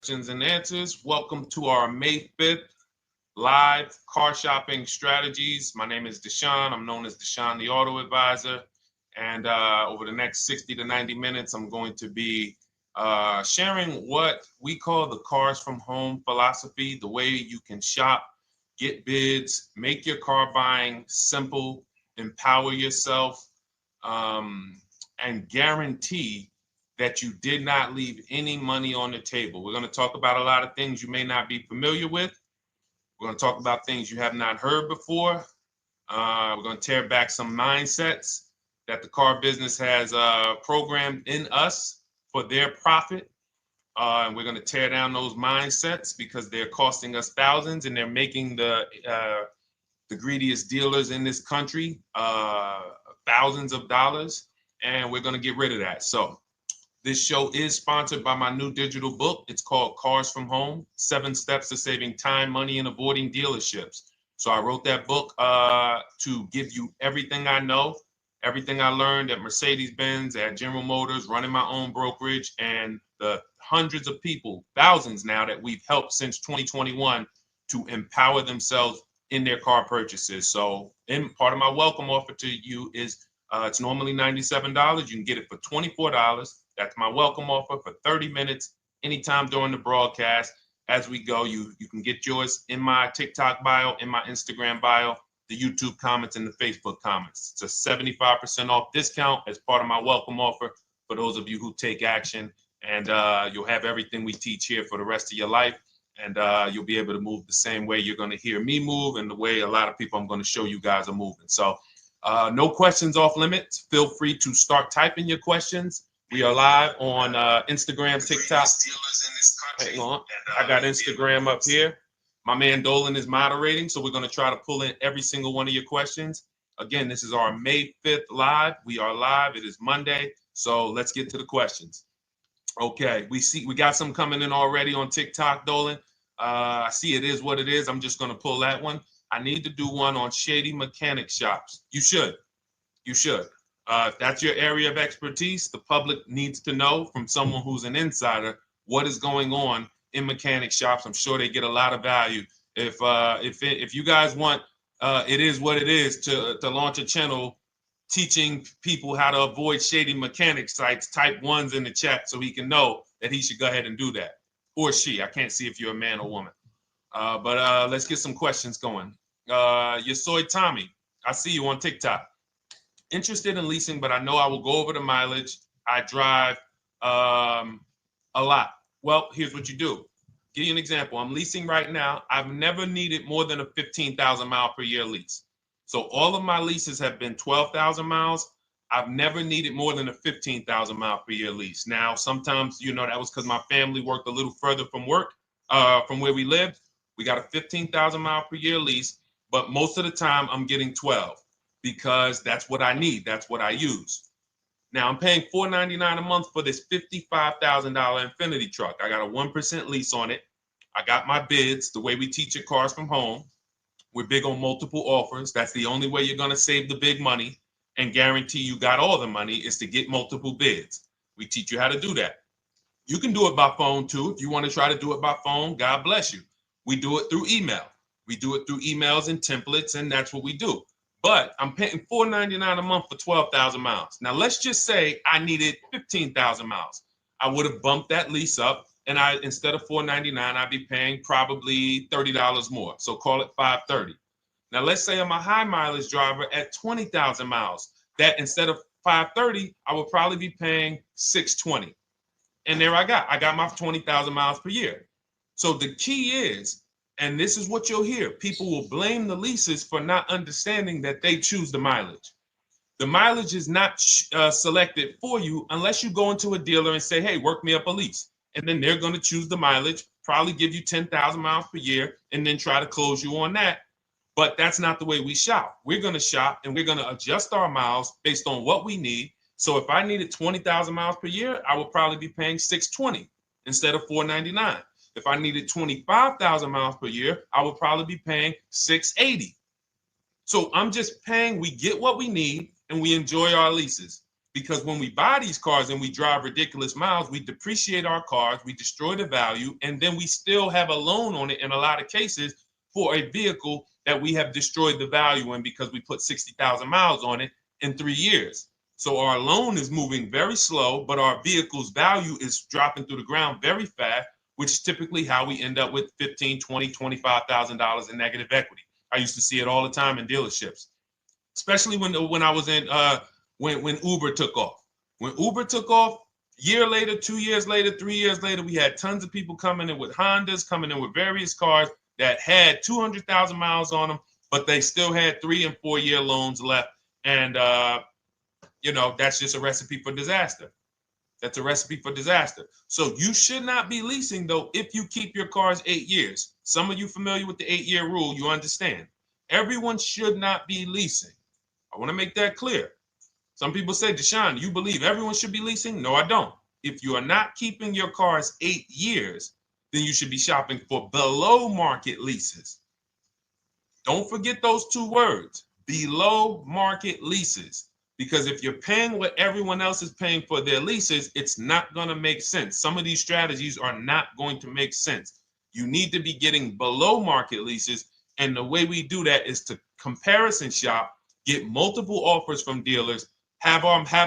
questions and answers. Welcome to our May 5th live car shopping strategies. My name is Deshone. I'm known as Deshone the Auto Advisor. And over the next 60 to 90 minutes, I'm going to be sharing what we call the cars from home philosophy, the way you can shop, get bids, make your car buying simple, empower yourself, and guarantee that you did not leave any money on the table. We're going to talk about a lot of things you may not be familiar with. We're going to talk about things you have not heard before. We're going to tear back some mindsets that the car business has programmed in us for their profit. And we're going to tear down those mindsets because they're costing us thousands and they're making the greediest dealers in this country thousands of dollars. And we're going to get rid of that. So this show is sponsored by my new digital book. It's called Cars from Home, 7 Steps to Saving Time, Money, and Avoiding Dealerships. So I wrote that book to give you everything I know, everything I learned at Mercedes-Benz, at General Motors, running my own brokerage, and the hundreds of people, thousands now, that we've helped since 2021 to empower themselves in their car purchases. So part of my welcome offer to you is it's normally $97. You can get it for $24. That's my welcome offer for 30 minutes, anytime during the broadcast. As we go, you can get yours in my TikTok bio, in my Instagram bio, the YouTube comments, and the Facebook comments. It's a 75% off discount as part of my welcome offer for those of you who take action. And you'll have everything we teach here for the rest of your life. And you'll be able to move the same way you're going to hear me move and the way a lot of people I'm going to show you guys are moving. So no questions off limits. Feel free to start typing your questions. We are live on Instagram, TikTok. Hang on. I got Instagram up here. My man Dolan is moderating, so we're going to try to pull in every single one of your questions. Again, this is our May 5th live. We are live. It is Monday, so let's get to the questions. Okay, we got some coming in already on TikTok, Dolan. I see it is what it is. I'm just going to pull that one. I need to do one on shady mechanic shops. You should. If that's your area of expertise, the public needs to know from someone who's an insider what is going on in mechanic shops. I'm sure they get a lot of value. If you guys want, it is what it is to launch a channel teaching people how to avoid shady mechanic sites, type ones in the chat so he can know that he should go ahead and do that. Or she. I can't see if you're a man or woman. But let's get some questions going. Yasoy Tommy, I see you on TikTok. Interested in leasing, but I know I will go over the mileage. I drive a lot. Well, here's what you do. Give you an example. I'm leasing right now. I've never needed more than a 15,000 mile per year lease. So all of my leases have been 12,000 miles. I've never needed more than a 15,000 mile per year lease. Now, sometimes, that was because my family worked a little further from where we lived. We got a 15,000 mile per year lease, but most of the time I'm getting 12 because that's what I need. That's what I use. Now I'm paying $499 a month for this $55,000 Infinity truck. I got a 1% lease on it. I got my bids, the way we teach at Cars from Home. We're big on multiple offers. That's the only way you're going to save the big money and guarantee you got all the money is to get multiple bids. We teach you how to do that. You can do it by phone too. If you want to try to do it by phone, God bless you. We do it through email. We do it through emails and templates, and that's what we do. But I'm paying $499 a month for 12,000 miles. Now, let's just say I needed 15,000 miles. I would have bumped that lease up, and instead of $499, I'd be paying probably $30 more. So call it $530. Now, let's say I'm a high mileage driver at 20,000 miles. That instead of $530, I would probably be paying $620. And there I got my 20,000 miles per year. So the key is, and this is what you'll hear, people will blame the leases for not understanding that they choose the mileage. The mileage is not selected for you unless you go into a dealer and say, hey, work me up a lease. And then they're going to choose the mileage, probably give you 10,000 miles per year, and then try to close you on that. But that's not the way we shop. We're going to shop and we're going to adjust our miles based on what we need. So if I needed 20,000 miles per year, I would probably be paying $620 instead of $499. If I needed 25,000 miles per year, I would probably be paying $680. So I'm just paying, we get what we need and we enjoy our leases. because when we buy these cars and we drive ridiculous miles, we depreciate our cars, we destroy the value, and then we still have a loan on it in a lot of cases for a vehicle that we have destroyed the value in because we put 60,000 miles on it in 3 years. So our loan is moving very slow, but our vehicle's value is dropping through the ground very fast, which is typically how we end up with $15,000, $20,000, $25,000 in negative equity. I used to see it all the time in dealerships, especially when I was in when Uber took off. When Uber took off, year later, 2 years later, 3 years later, we had tons of people coming in with Hondas, coming in with various cars that had 200,000 miles on them, but they still had 3 and 4 year loans left. And, that's just a recipe for disaster. That's a recipe for disaster. So you should not be leasing, though, if you keep your cars 8 years. Some of you familiar with the 8-year rule, you understand. Everyone should not be leasing. I want to make that clear. Some people say, Deshone, you believe everyone should be leasing? No, I don't. If you are not keeping your cars 8 years, then you should be shopping for below market leases. Don't forget those 2 words, below market leases. Because if you're paying what everyone else is paying for their leases, it's not going to make sense. Some of these strategies are not going to make sense. You need to be getting below market leases. And the way we do that is to comparison shop, get multiple offers from dealers, have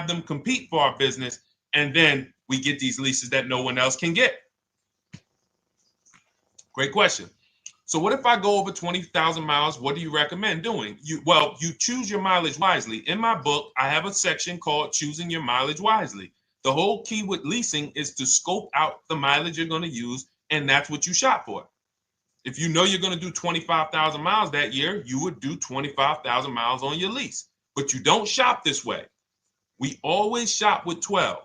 them compete for our business, and then we get these leases that no one else can get. Great question. So what if I go over 20,000 miles? What do you recommend doing? You choose your mileage wisely. In my book, I have a section called Choosing Your Mileage Wisely. The whole key with leasing is to scope out the mileage you're going to use, and that's what you shop for. If you know you're going to do 25,000 miles that year, you would do 25,000 miles on your lease. But you don't shop this way. We always shop with 12.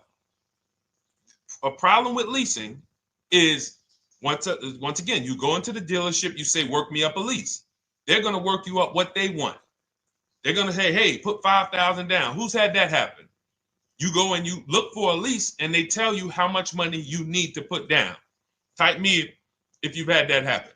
A problem with leasing is once again, you go into the dealership, you say, work me up a lease. They're going to work you up what they want. They're going to say, hey, put 5,000 down. Who's had that happen? You go and you look for a lease and they tell you how much money you need to put down. Type me if you've had that happen.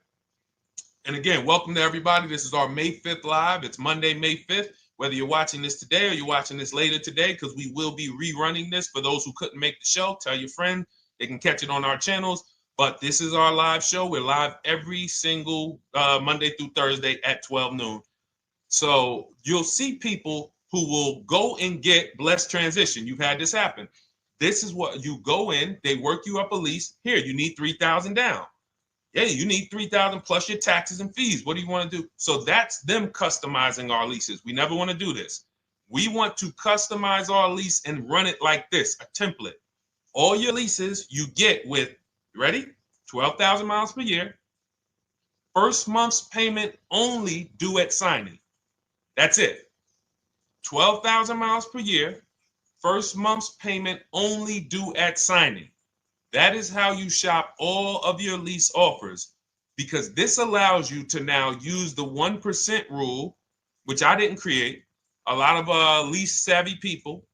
And again, welcome to everybody. This is our May 5th live. It's Monday, May 5th. Whether you're watching this today or you're watching this later today, because we will be rerunning this for those who couldn't make the show. Tell your friend they can catch it on our channels. But this is our live show. We're live every single Monday through Thursday at 12 noon. So you'll see people who will go and get blessed transition. You've had this happen. This is what you go in. They work you up a lease. Here, you need 3,000 down. Yeah, you need 3,000 plus your taxes and fees. What do you want to do? So that's them customizing our leases. We never want to do this. We want to customize our lease and run it like this, a template. All your leases you get with, ready? 12,000 miles per year. First month's payment only due at signing. That's it. 12,000 miles per year. First month's payment only due at signing. That is how you shop all of your lease offers, because this allows you to now use the 1% rule, which I didn't create. A lot of lease savvy people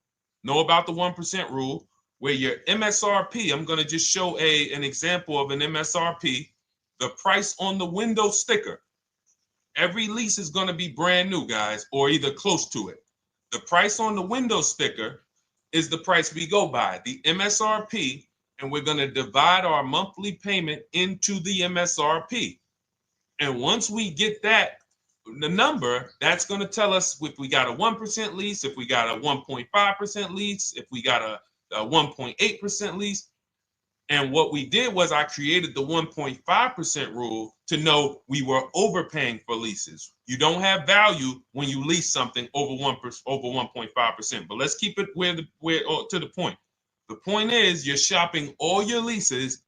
know about the 1% rule, where your MSRP, I'm going to just show an example of an MSRP, the price on the window sticker. Every lease is going to be brand new, guys, or either close to it. The price on the window sticker is the price we go by, the MSRP, and we're going to divide our monthly payment into the MSRP. And once we get that, the number, that's going to tell us if we got a 1% lease, if we got a 1.5% lease, if we got a 1.8% lease. And what we did was I created the 1.5% rule to know we were overpaying for leases. You don't have value when you lease something over 1.5%. But let's keep it to the point. The point is you're shopping all your leases,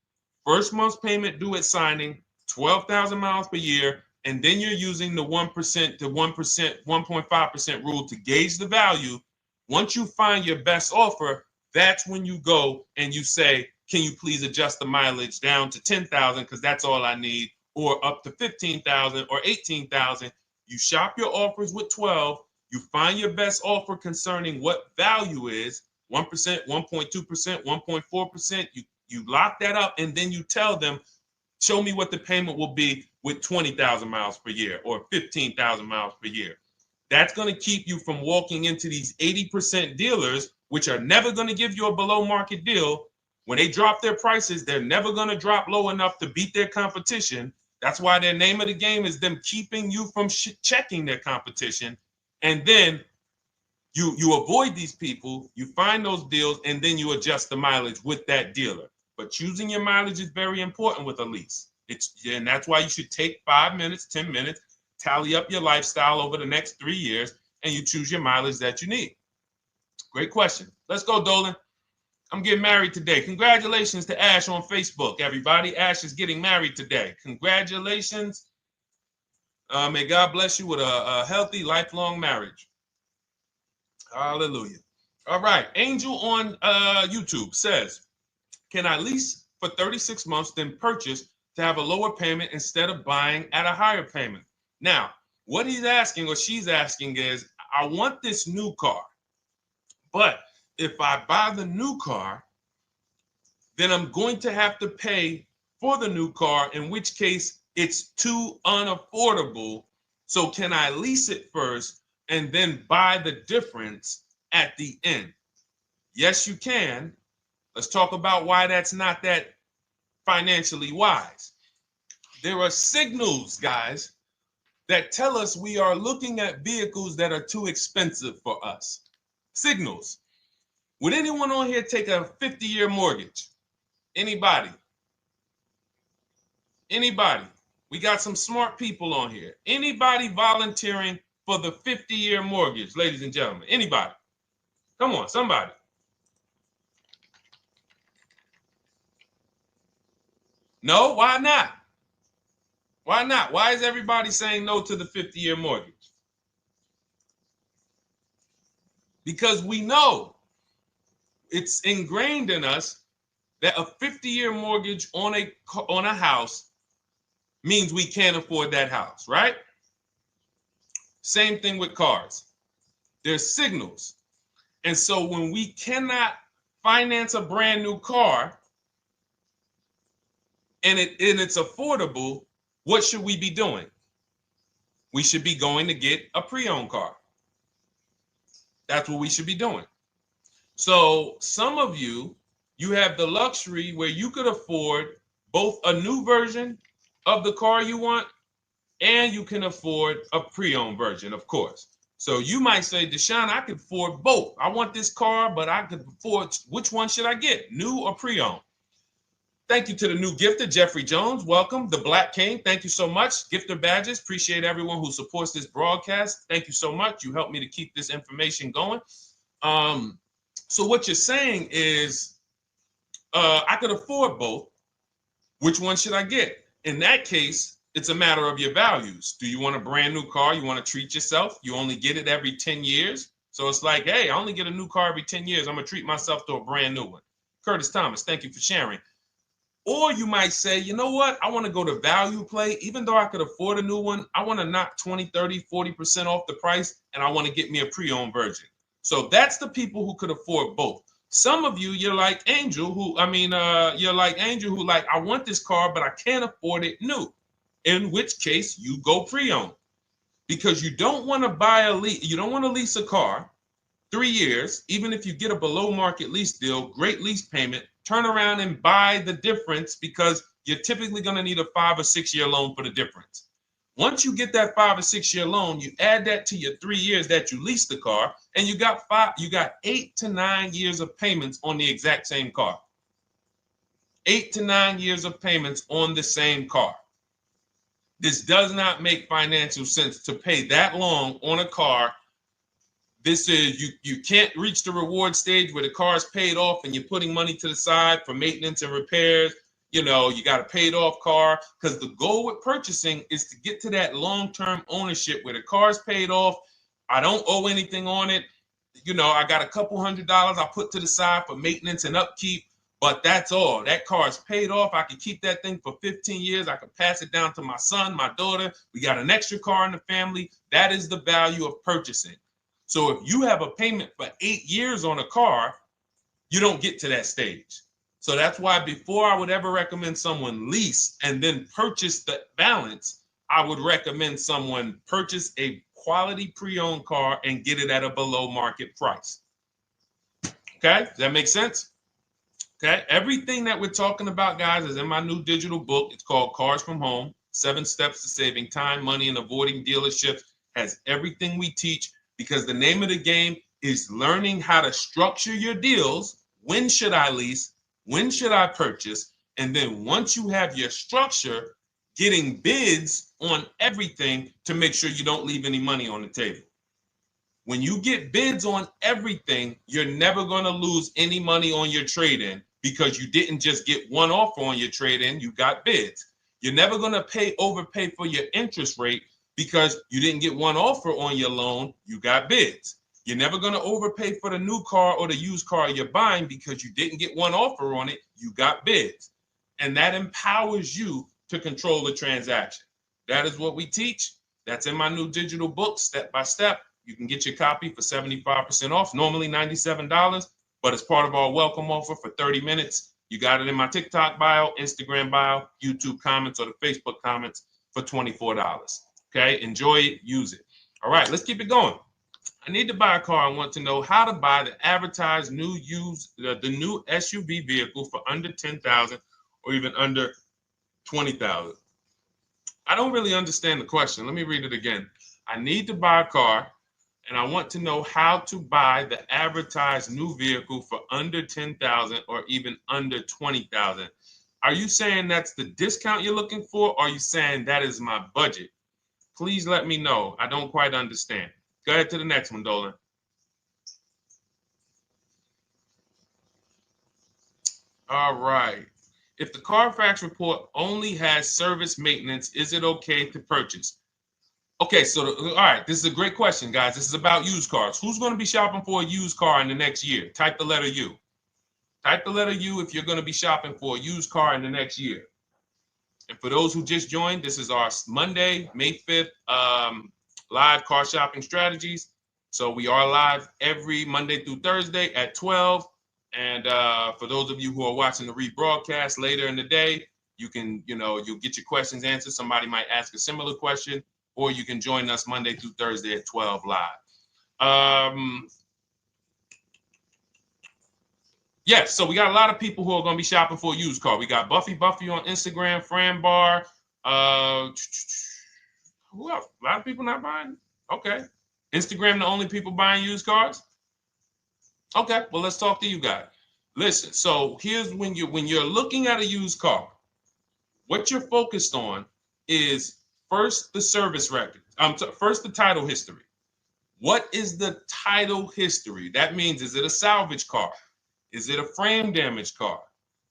first month's payment due at signing, 12,000 miles per year, and then you're using the 1% to 1.5% rule to gauge the value. Once you find your best offer, that's when you go and you say, can you please adjust the mileage down to 10,000 because that's all I need, or up to 15,000 or 18,000. You shop your offers with 12. You find your best offer concerning what value is, 1%, 1.2%, 1.4%. You lock that up, and then you tell them, show me what the payment will be with 20,000 miles per year or 15,000 miles per year. That's going to keep you from walking into these 80% dealers which are never going to give you a below market deal. When they drop their prices, they're never going to drop low enough to beat their competition. That's why their name of the game is them keeping you from checking their competition. And then you avoid these people, you find those deals, and then you adjust the mileage with that dealer. But choosing your mileage is very important with a lease. And that's why you should take 5 minutes, 10 minutes, tally up your lifestyle over the next 3 years, and you choose your mileage that you need. Great question. Let's go, Dolan. I'm getting married today. Congratulations to Ash on Facebook, everybody. Ash is getting married today. Congratulations. May God bless you with a healthy, lifelong marriage. Hallelujah. All right. Angel on YouTube says, can I lease for 36 months, then purchase to have a lower payment instead of buying at a higher payment? Now, what he's asking or she's asking is, I want this new car, but if I buy the new car, then I'm going to have to pay for the new car, in which case it's too unaffordable. So can I lease it first and then buy the difference at the end? Yes, you can. Let's talk about why that's not that financially wise. There are signals, guys, that tell us we are looking at vehicles that are too expensive for us. Signals. Would anyone on here take a 50-year mortgage? Anybody? Anybody? We got some smart people on here. Anybody volunteering for the 50-year mortgage, ladies and gentlemen? Anybody? Come on, somebody. No, why not? Why not? Why is everybody saying no to the 50-year mortgage? Because we know it's ingrained in us that a 50-year mortgage on a house means we can't afford that house, right? Same thing with cars. There's signals. And so when we cannot finance a brand new car and it's affordable, what should we be doing? We should be going to get a pre-owned car. That's what we should be doing. So some of you have the luxury where you could afford both a new version of the car you want, and you can afford a pre-owned version, of course. So you might say, Deshone, I could afford both. I want this car, but I could afford, which one should I get, new or pre-owned? Thank you to the new gifter, Jeffrey Jones. Welcome. The Black King. Thank you so much. Gifter badges. Appreciate everyone who supports this broadcast. Thank you so much. You helped me to keep this information going. So what you're saying is, I could afford both. Which one should I get? In that case, it's a matter of your values. Do you want a brand new car? You want to treat yourself? You only get it every 10 years. So it's like, hey, I only get a new car every 10 years. I'm going to treat myself to a brand new one. Curtis Thomas, thank you for sharing. Or you might say, you know what? I want to go to value play. Even though I could afford a new one, I want to knock 20, 30, 40% off the price, and I want to get me a pre-owned version. So that's the people who could afford both. Some of you, you're like Angel, who like, I want this car, but I can't afford it new. In which case you go pre-owned, because you don't want to lease a car 3 years, even if you get a below market lease deal, great lease payment, turn around and buy the difference, because you're typically going to need a 5 or 6 year loan for the difference. Once you get that 5 or 6 year loan, you add that to your 3 years that you leased the car, and you got 8 to 9 years of payments on the exact same car. 8 to 9 years of payments on the same car. This does not make financial sense to pay that long on a car. This is, you can't reach the reward stage where the car is paid off and you're putting money to the side for maintenance and repairs. You know, you got a paid off car, because the goal with purchasing is to get to that long-term ownership where the car is paid off. I don't owe anything on it. You know, I got a couple $100 I put to the side for maintenance and upkeep, but that's all. That car is paid off. I can keep that thing for 15 years. I can pass it down to my son, my daughter. We got an extra car in the family. That is the value of purchasing. So if you have a payment for 8 years on a car, you don't get to that stage. So that's why before I would ever recommend someone lease and then purchase the balance, I would recommend someone purchase a quality pre-owned car and get it at a below market price. Okay, does that make sense? Okay, everything that we're talking about, guys, is in my new digital book. It's called Cars from Home, 7 Steps to Saving Time, Money, and Avoiding Dealerships. Has everything we teach, because the name of the game is learning how to structure your deals. When should I lease? When should I purchase? And then once you have your structure, getting bids on everything to make sure you don't leave any money on the table. When you get bids on everything, you're never going to lose any money on your trade-in, because you didn't just get one offer on your trade-in, you got bids. You're never going to overpay for your interest rate, because you didn't get one offer on your loan, you got bids. You're never going to overpay for the new car or the used car you're buying, because you didn't get one offer on it, you got bids. And that empowers you to control the transaction. That is what we teach. That's in my new digital book, step by step. You can get your copy for 75% off, normally $97, but it's part of our welcome offer for 30 minutes. You got it in my TikTok bio, Instagram bio, YouTube comments, or the Facebook comments for $24. Okay, enjoy it, use it. All right, let's keep it going. I need to buy a car. I want to know how to buy the advertised new the new SUV vehicle for under $10,000 or even under $20,000. I don't really understand the question. Let me read it again. I need to buy a car, and I want to know how to buy the advertised new vehicle for under $10,000 or even under $20,000. Are you saying that's the discount you're looking for, or are you saying that is my budget? Please let me know. I don't quite understand. Go ahead to the next one, Dolan. All right. If the Carfax report only has service maintenance, is it okay to purchase? Okay, so all right, this is a great question, guys. This is about used cars. Who's going to be shopping for a used car in the next year? Type the letter U. Type the letter U if you're going to be shopping for a used car in the next year. And for those who just joined, this is our Monday, May 5th, live car shopping strategies. So we are live every Monday through Thursday at 12. And for those of you who are watching the rebroadcast later in the day, you can, you'll get your questions answered. Somebody might ask a similar question, or you can join us Monday through Thursday at 12 live. Yes, so we got a lot of people who are going to be shopping for a used car. We got Buffy on Instagram, Fran Bar. Who else? A lot of people not buying? Okay. Instagram, the only people buying used cars? Okay, well, let's talk to you guys. Listen, so here's when you're looking at a used car, what you're focused on is first the service record. First the title history. What is the title history? That means, is it a salvage car? Is it a frame damage car?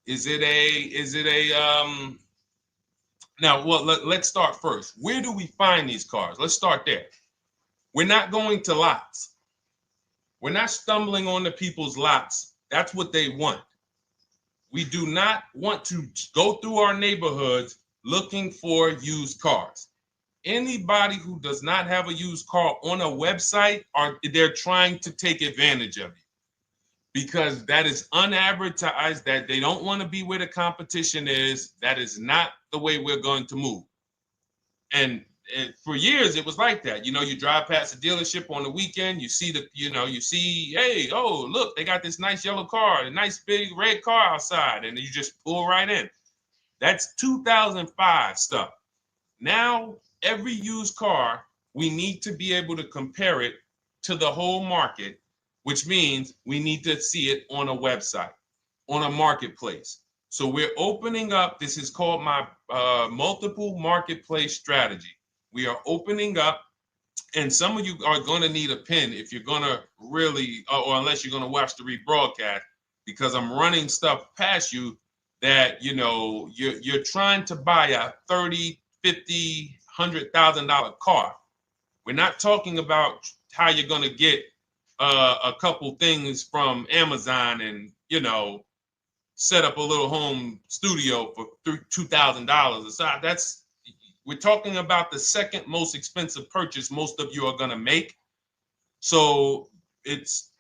Is it a now, well, let's start first. Where do we find these cars? Let's start there. We're not going to lots. We're not stumbling onto people's lots. That's what they want. We do not want to go through our neighborhoods looking for used cars. Anybody who does not have a used car on a website, they're trying to take advantage of you, because that is unadvertised, that they don't want to be where the competition is. That is not the way we're going to move. And for years, it was like that. You drive past a dealership on the weekend, you see hey, oh, look, they got this nice yellow car, a nice big red car outside, and you just pull right in. That's 2005 stuff. Now, every used car, we need to be able to compare it to the whole market, which means we need to see it on a website, on a marketplace. So we're opening up, this is called my multiple marketplace strategy. We are opening up, and some of you are going to need a pen if you're going to really, or unless you're going to watch the rebroadcast, because I'm running stuff past you that, you're trying to buy a $30,000, $50,000, $100,000 car. We're not talking about how you're going to get a couple things from Amazon and, set up a little home studio for $2,000. We're talking about the second most expensive purchase most of you are going to make. So it's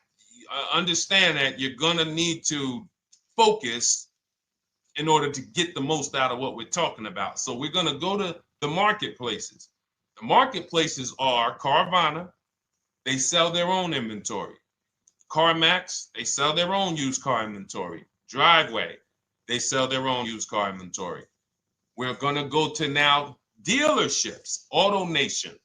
understand that you're going to need to focus in order to get the most out of what we're talking about. So we're going to go to the marketplaces. The marketplaces are Carvana. They sell their own inventory. CarMax, they sell their own used car inventory. Driveway, they sell their own used car inventory. We're going to go to now dealerships. AutoNation,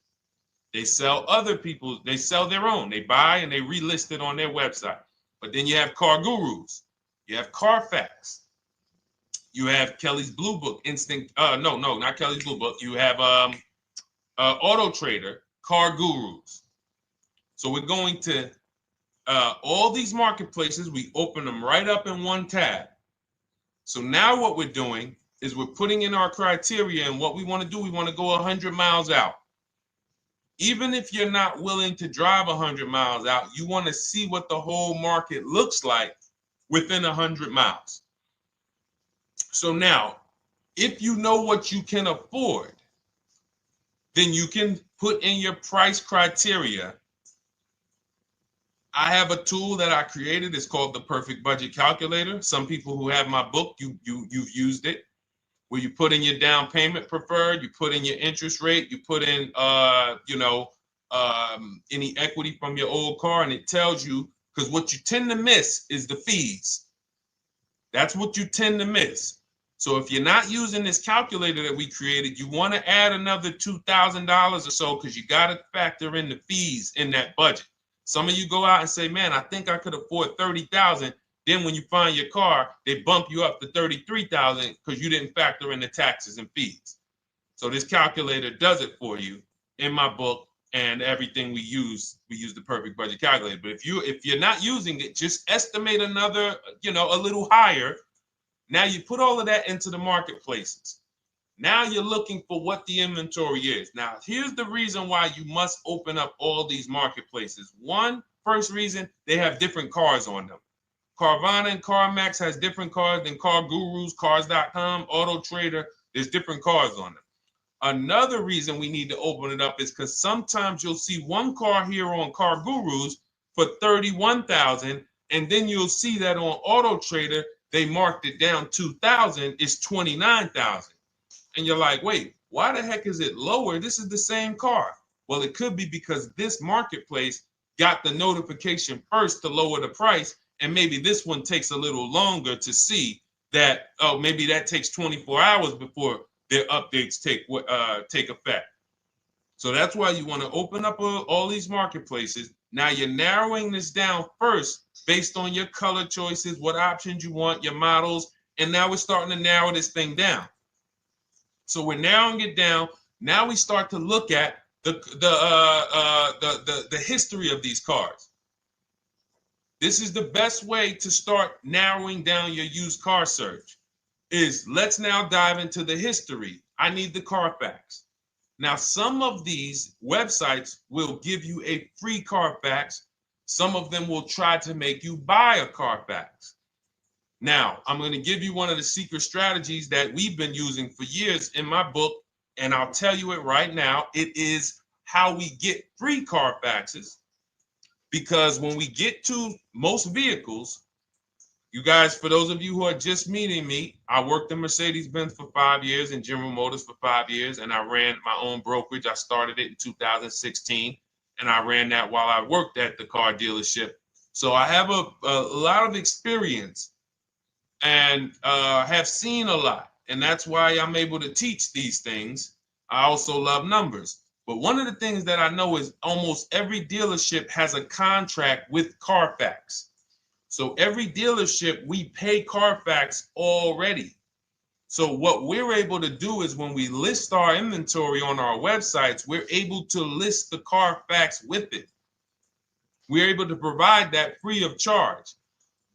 they sell other people's, they sell their own. They buy and they relist it on their website. But then you have Car Gurus, you have Carfax, you have Kelly's Blue Book, no, not Kelly's Blue Book. You have Auto Trader, Car Gurus. So we're going to all these marketplaces, we open them right up in one tab. So now what we're doing is we're putting in our criteria, and what we want to do, we want to go 100 miles out. Even if you're not willing to drive 100 miles out, you want to see what the whole market looks like within 100 miles. So now, if you know what you can afford, then you can put in your price criteria. I have a tool that I created. It's called the Perfect Budget Calculator. Some people who have my book, you've used it, where you put in your down payment preferred, you put in your interest rate, you put in any equity from your old car, and it tells you, because what you tend to miss is the fees. That's what you tend to miss. So if you're not using this calculator that we created, you want to add another $2,000 or so, because you got to factor in the fees in that budget. Some of you go out and say, man, I think I could afford $30,000. Then when you find your car, they bump you up to $33,000 because you didn't factor in the taxes and fees. So this calculator does it for you in my book, and everything we use the Perfect Budget Calculator. But if you're not using it, just estimate another, a little higher. Now you put all of that into the marketplaces. Now you're looking for what the inventory is. Now, here's the reason why you must open up all these marketplaces. First reason, they have different cars on them. Carvana and CarMax has different cars than Car Gurus, Cars.com, Auto Trader. There's different cars on them. Another reason we need to open it up is because sometimes you'll see one car here on Car Gurus for $31,000, and then you'll see that on Auto Trader, they marked it down $2,000, it's $29,000. And you're like, wait, why the heck is it lower? This is the same car. Well, it could be because this marketplace got the notification first to lower the price, and maybe this one takes a little longer to see that, oh, maybe that takes 24 hours before their updates take effect. So that's why you want to open up all these marketplaces. Now you're narrowing this down first based on your color choices, what options you want, your models, and now we're starting to narrow this thing down. So we're narrowing it down. Now we start to look at the history of these cars. This is the best way to start narrowing down your used car search. Let's now dive into the history. I need the Carfax. Now, some of these websites will give you a free Carfax. Some of them will try to make you buy a Carfax. Now, I'm going to give you one of the secret strategies that we've been using for years in my book, and I'll tell you it right now. It is how we get free Carfaxes, because when we get to most vehicles, you guys, for those of you who are just meeting me, I worked in Mercedes-Benz for 5 years and General Motors for 5 years, and I ran my own brokerage. I started it in 2016, and I ran that while I worked at the car dealership. So I have a lot of experience and have seen a lot, and that's why I'm able to teach these things. I also love numbers. But one of the things that I know is almost every dealership has a contract with Carfax. So every dealership, we pay Carfax already. So what we're able to do is when we list our inventory on our websites, we're able to list the Carfax with it. We're able to provide that free of charge.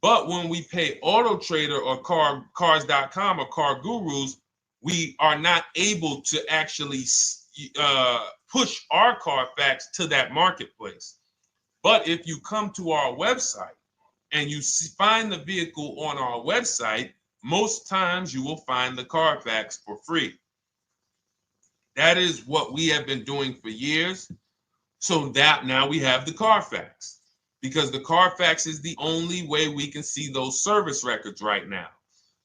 But when we pay Auto Trader or Cars.com or Car Gurus, we are not able to actually push our Carfax to that marketplace. But if you come to our website and you find the vehicle on our website, most times you will find the Carfax for free. That is what we have been doing for years. So that now we have the Carfax, because the Carfax is the only way we can see those service records right now,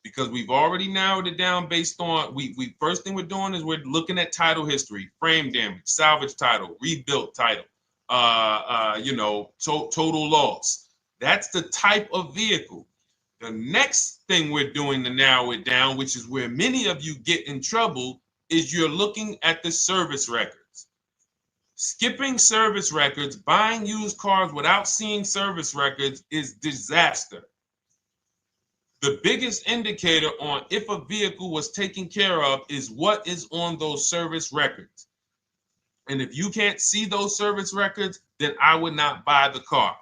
because we've already narrowed it down based on, first thing we're doing is we're looking at title history, frame damage, salvage title, rebuilt title, total loss. That's the type of vehicle. The next thing we're doing to narrow it down, which is where many of you get in trouble, is you're looking at the service records. Skipping service records, buying used cars without seeing service records is disaster. The biggest indicator on if a vehicle was taken care of is what is on those service records. And if you can't see those service records, then I would not buy the car.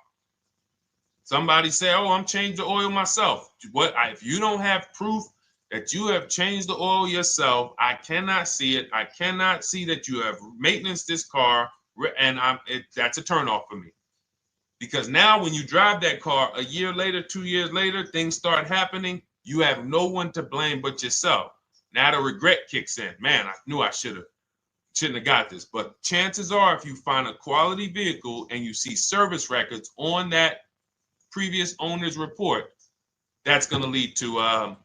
Somebody say, oh, I'm changing the oil myself. If you don't have proof that you have changed the oil yourself, I cannot see it. I cannot see that you have maintenance this car, and that's a turnoff for me. Because now when you drive that car a year later, 2 years later, things start happening. You have no one to blame but yourself. Now the regret kicks in. Man, I knew I shouldn't have got this. But chances are, if you find a quality vehicle and you see service records on that previous owner's report, that's going to lead to a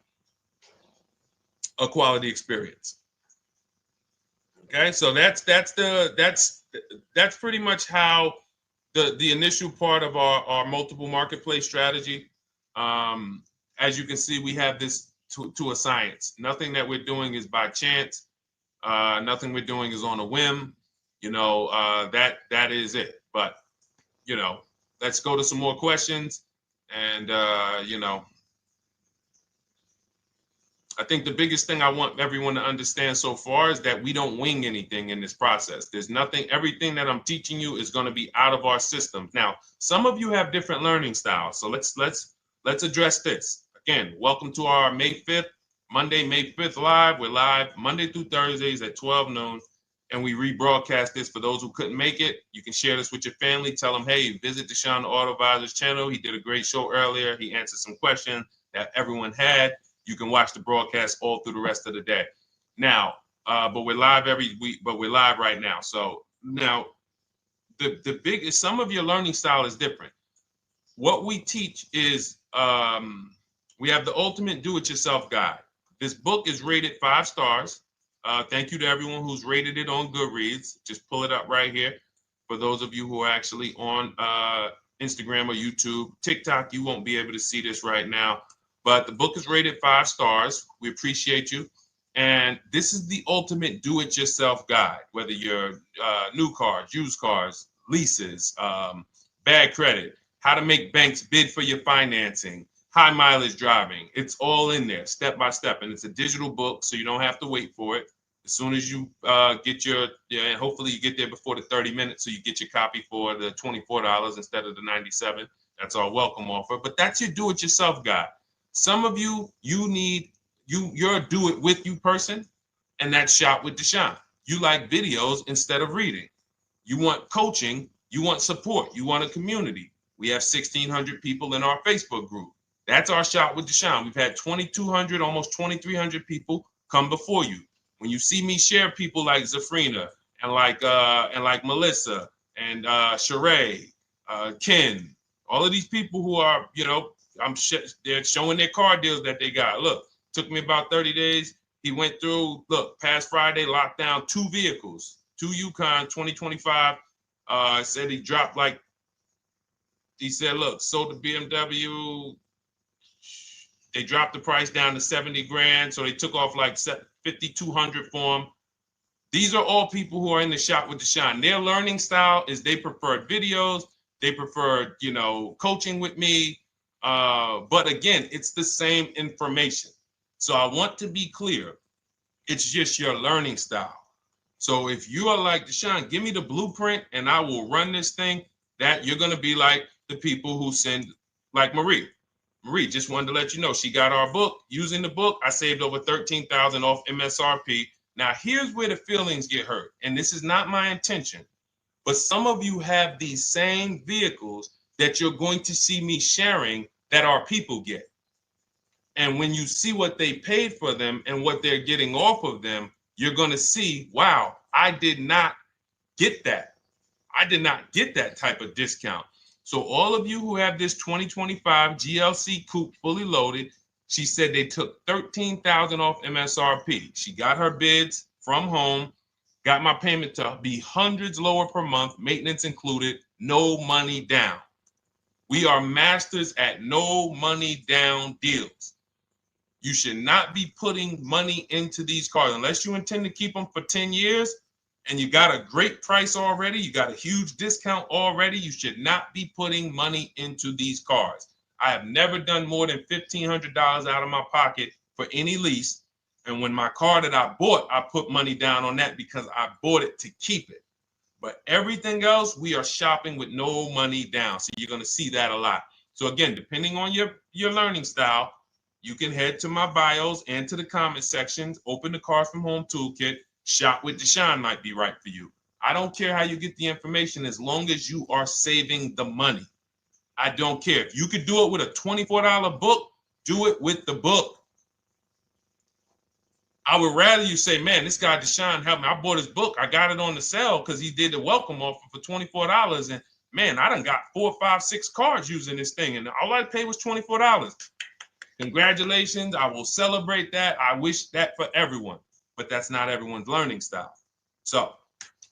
quality experience. Okay, so that's pretty much how the initial part of our multiple marketplace strategy. As you can see, we have this to a science. Nothing that we're doing is by chance. Nothing we're doing is on a whim. That is it. But let's go to some more questions. And I think the biggest thing I want everyone to understand so far is that we don't wing anything in this process. There's nothing, everything that I'm teaching you is going to be out of our systems. Now, some of you have different learning styles. So let's address this. Again, welcome to our May 5th, Monday, May 5th live. We're live Monday through Thursdays at 12 noon. And we rebroadcast this for those who couldn't make it. You can share this with your family. Tell them, hey, visit Deshone the Auto Advisor's channel. He did a great show earlier. He answered some questions that everyone had. You can watch the broadcast all through the rest of the day. Now, but we're live every week, but we're live right now. So now the biggest, some of your learning style is different. What we teach is we have the ultimate do-it-yourself guide. This book is rated 5 stars. Thank you to everyone who's rated it on Goodreads. Just pull it up right here. For those of you who are actually on Instagram or YouTube, TikTok, you won't be able to see this right now. But the book is rated 5 stars. We appreciate you. And this is the ultimate do-it-yourself guide, whether you're new cars, used cars, leases, bad credit, how to make banks bid for your financing, high mileage driving. It's all in there, step by step. And it's a digital book, so you don't have to wait for it. As soon as you get and hopefully you get there before the 30 minutes, so you get your copy for the $24 instead of the $97. That's our welcome offer. But that's your do-it-yourself guide. Some of you, you're a do-it-with-you person, and that's Shop with Deshone. You like videos instead of reading. You want coaching. You want support. You want a community. We have 1,600 people in our Facebook group. That's our Shop with Deshone. We've had 2,200, almost 2,300 people come before you. When you see me share people like Zafrina and like Melissa and Sheree, Ken, all of these people who are, they're showing their car deals that they got. Look, took me about 30 days. He went through, past Friday, locked down 2 vehicles, 2 Yukon 2025. Said he dropped sold the BMW. They dropped the price down to 70 grand. So they took off like 5,200 for him. These are all people who are in the Shop with Deshone. Their learning style is they prefer videos. They prefer, coaching with me. But again, it's the same information. So I want to be clear. It's just your learning style. So if you are like Deshone, give me the blueprint and I will run this thing. That you're going to be like the people who send, like Marie. Marie just wanted to let you know she got our book. Using the book, I saved over $13,000 off MSRP. Now, here's where the feelings get hurt. And this is not my intention. But some of you have these same vehicles that you're going to see me sharing that our people get. And when you see what they paid for them and what they're getting off of them, you're going to see, wow, I did not get that. I did not get that type of discount. So all of you who have this 2025 GLC coupe fully loaded, she said they took $13,000 off MSRP. She got her bids from home, got my payment to be hundreds lower per month, maintenance included, no money down. We are masters at no money down deals. You should not be putting money into these cars unless you intend to keep them for 10 years and you got a great price already. You got a huge discount already. You should not be putting money into these cars. I have never done more than $1,500 out of my pocket for any lease. And when my car that I bought, I put money down on that because I bought it to keep it. But everything else, we are shopping with no money down. So you're going to see that a lot. So again, depending on your learning style, you can head to my bios and to the comment sections, open the Cars from Home Toolkit, Shop with Deshone might be right for you. I don't care how you get the information as long as you are saving the money. I don't care. If you could do it with a $24 book, do it with the book. I would rather you say, man, this guy Deshone helped me. I bought his book. I got it on the sale because he did the welcome offer for $24. And man, I done got 4, 5, 6 cars using this thing. And all I paid was $24. Congratulations. I will celebrate that. I wish that for everyone, but that's not everyone's learning style. So,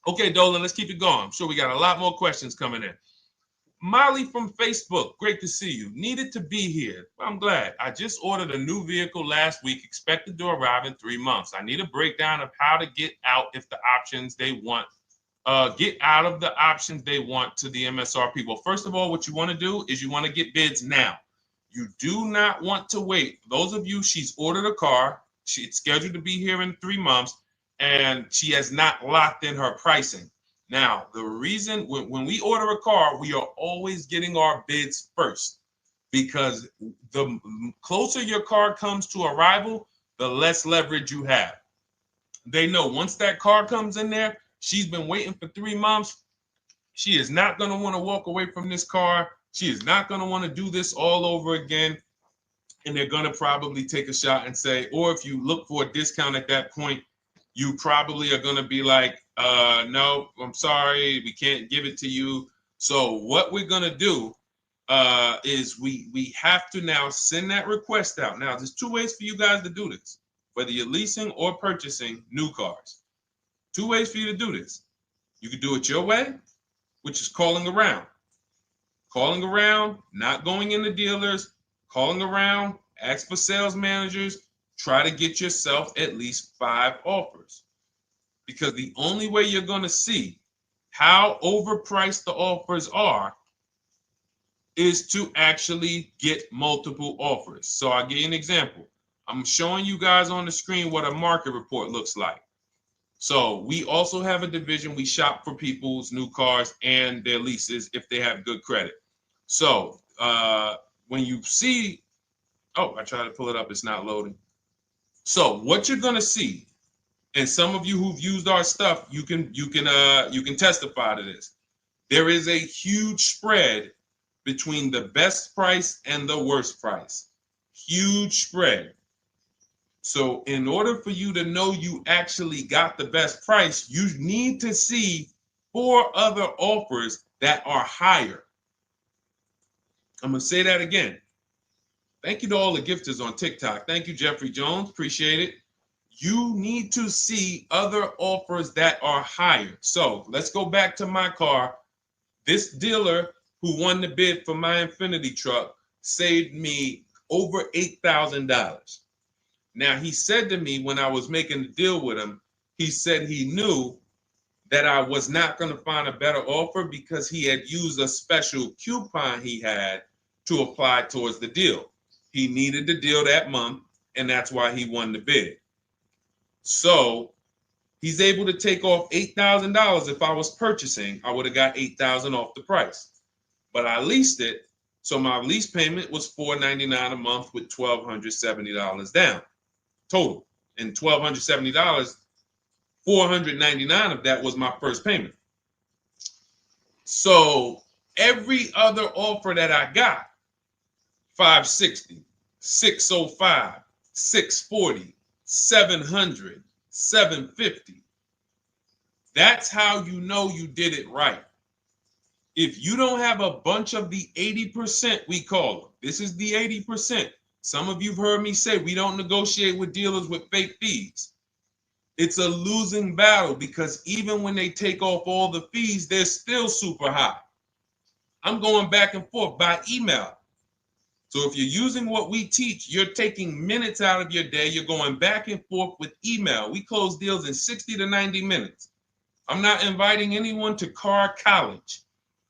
okay, Dolan, let's keep it going. I'm sure we got a lot more questions coming in. Molly from Facebook, great to see you. Needed to be here. Well, I'm glad. I just ordered a new vehicle last week, expected to arrive in 3 months. I need a breakdown of how to get out if the options they want, get out of the options they want to the MSRP. Well, first of all, what you want to do is you want to get bids now. You do not want to wait. Those of you, she's ordered a car. She's scheduled to be here in 3 months, and she has not locked in her pricing. Now, the reason when we order a car, we are always getting our bids first because the closer your car comes to arrival, the less leverage you have. They know once that car comes in there, she's been waiting for 3 months. She is not going to want to walk away from this car. She is not going to want to do this all over again. And they're going to probably take a shot and say, or if you look for a discount at that point, you probably are going to be like, no, I'm sorry, we can't give it to you. So what we're going to do is we have to now send that request out. Now, there's 2 ways for you guys to do this, whether you're leasing or purchasing new cars. 2 ways for you to do this. You can do it your way, which is calling around. Calling around, not going into dealers, calling around, ask for sales managers, try to get yourself at least 5 offers. Because the only way you're going to see how overpriced the offers are is to actually get multiple offers. So I'll give you an example. I'm showing you guys on the screen what a market report looks like. So we also have a division. We shop for people's new cars and their leases if they have good credit. So when you see, oh, I tried to pull it up. It's not loading. So what you're going to see, and some of you who've used our stuff, you can testify to this. There is a huge spread between the best price and the worst price. Huge spread. So in order for you to know you actually got the best price, you need to see 4 other offers that are higher. I'm going to say that again. Thank you to all the gifters on TikTok. Thank you, Jeffrey Jones. Appreciate it. You need to see other offers that are higher. So let's go back to my car. This dealer who won the bid for my Infinity truck saved me over $8,000. Now, he said to me when I was making the deal with him, he said he knew that I was not going to find a better offer because he had used a special coupon he had to apply towards the deal. He needed the deal that month, and that's why he won the bid. So he's able to take off $8,000. If I was purchasing, I would have got $8,000 off the price. But I leased it, so my lease payment was $499 a month with $1,270 down total. And $1,270, $499 of that was my first payment. So every other offer that I got, $560, $605, $640, $700, $750. That's how you know you did it right. If you don't have a bunch of the 80%, we call them. This is the 80%. Some of you have heard me say we don't negotiate with dealers with fake fees. It's a losing battle because even when they take off all the fees, they're still super high. I'm going back and forth by email. So if you're using what we teach, you're taking minutes out of your day. You're going back and forth with email. We close deals in 60 to 90 minutes. I'm not inviting anyone to car college.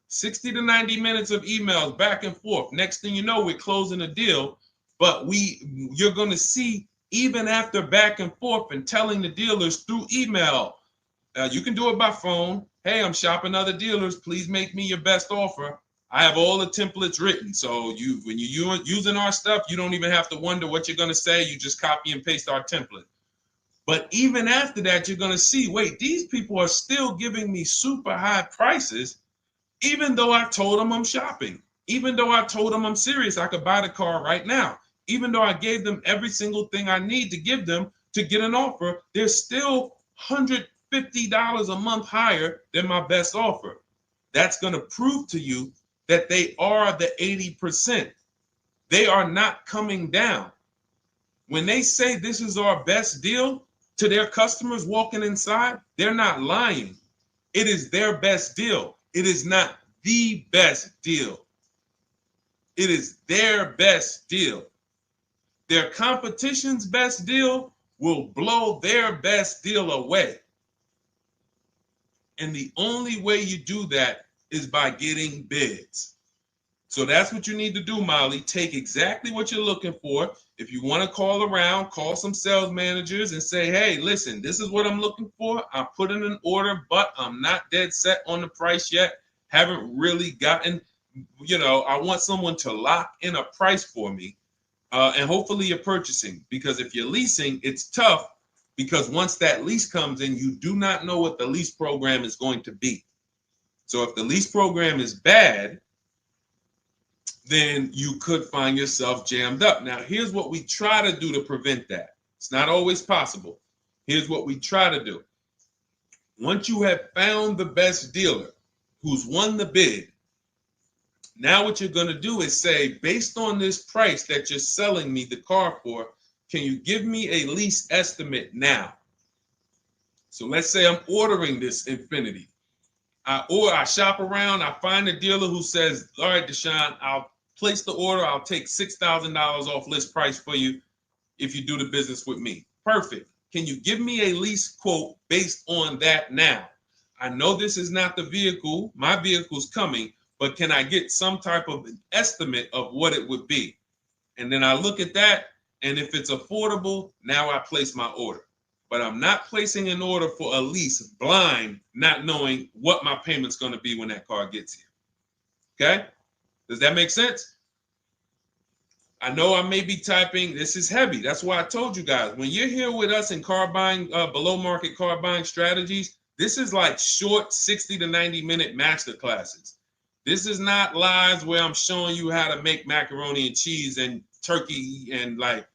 60 to 90 minutes of emails back and forth. Next thing you know, we're closing a deal. But you're going to see, even after back and forth and telling the dealers through email, you can do it by phone. Hey, I'm shopping other dealers. Please make me your best offer. I have all the templates written. So when you're using our stuff, you don't even have to wonder what you're going to say. You just copy and paste our template. But even after that, you're going to see, wait, these people are still giving me super high prices, even though I told them I'm shopping, even though I told them I'm serious, I could buy the car right now, even though I gave them every single thing I need to give them to get an offer, they're still $150 a month higher than my best offer. That's going to prove to you that they are the 80%. They are not coming down. When they say this is our best deal to their customers walking inside, they're not lying. It is their best deal. It is not the best deal. It is their best deal. Their competition's best deal will blow their best deal away. And the only way you do that is by getting bids. So that's what you need to do, Molly. Take exactly what you're looking for. If you want to call around, call some sales managers and say, hey, listen, this is what I'm looking for. I put in an order, but I'm not dead set on the price yet. Haven't really gotten, I want someone to lock in a price for me. And hopefully you're purchasing, because if you're leasing, it's tough, because once that lease comes in, you do not know what the lease program is going to be. So if the lease program is bad, then you could find yourself jammed up. Now, here's what we try to do to prevent that. It's not always possible. Here's what we try to do. Once you have found the best dealer who's won the bid, now what you're going to do is say, based on this price that you're selling me the car for, can you give me a lease estimate now? So let's say I'm ordering this Infiniti. I shop around, I find a dealer who says, all right, Deshone, I'll place the order. I'll take $6,000 off list price for you if you do the business with me. Perfect. Can you give me a lease quote based on that now? I know this is not the vehicle. My vehicle's coming, but can I get some type of an estimate of what it would be? And then I look at that, and if it's affordable, now I place my order. But I'm not placing an order for a lease blind, not knowing what my payment's going to be when that car gets here. Okay? Does that make sense? I know I may be typing. This is heavy. That's why I told you guys, when you're here with us in car buying, below market car buying strategies, this is like short 60 to 90 minute master classes. This is not lives where I'm showing you how to make macaroni and cheese and turkey and like,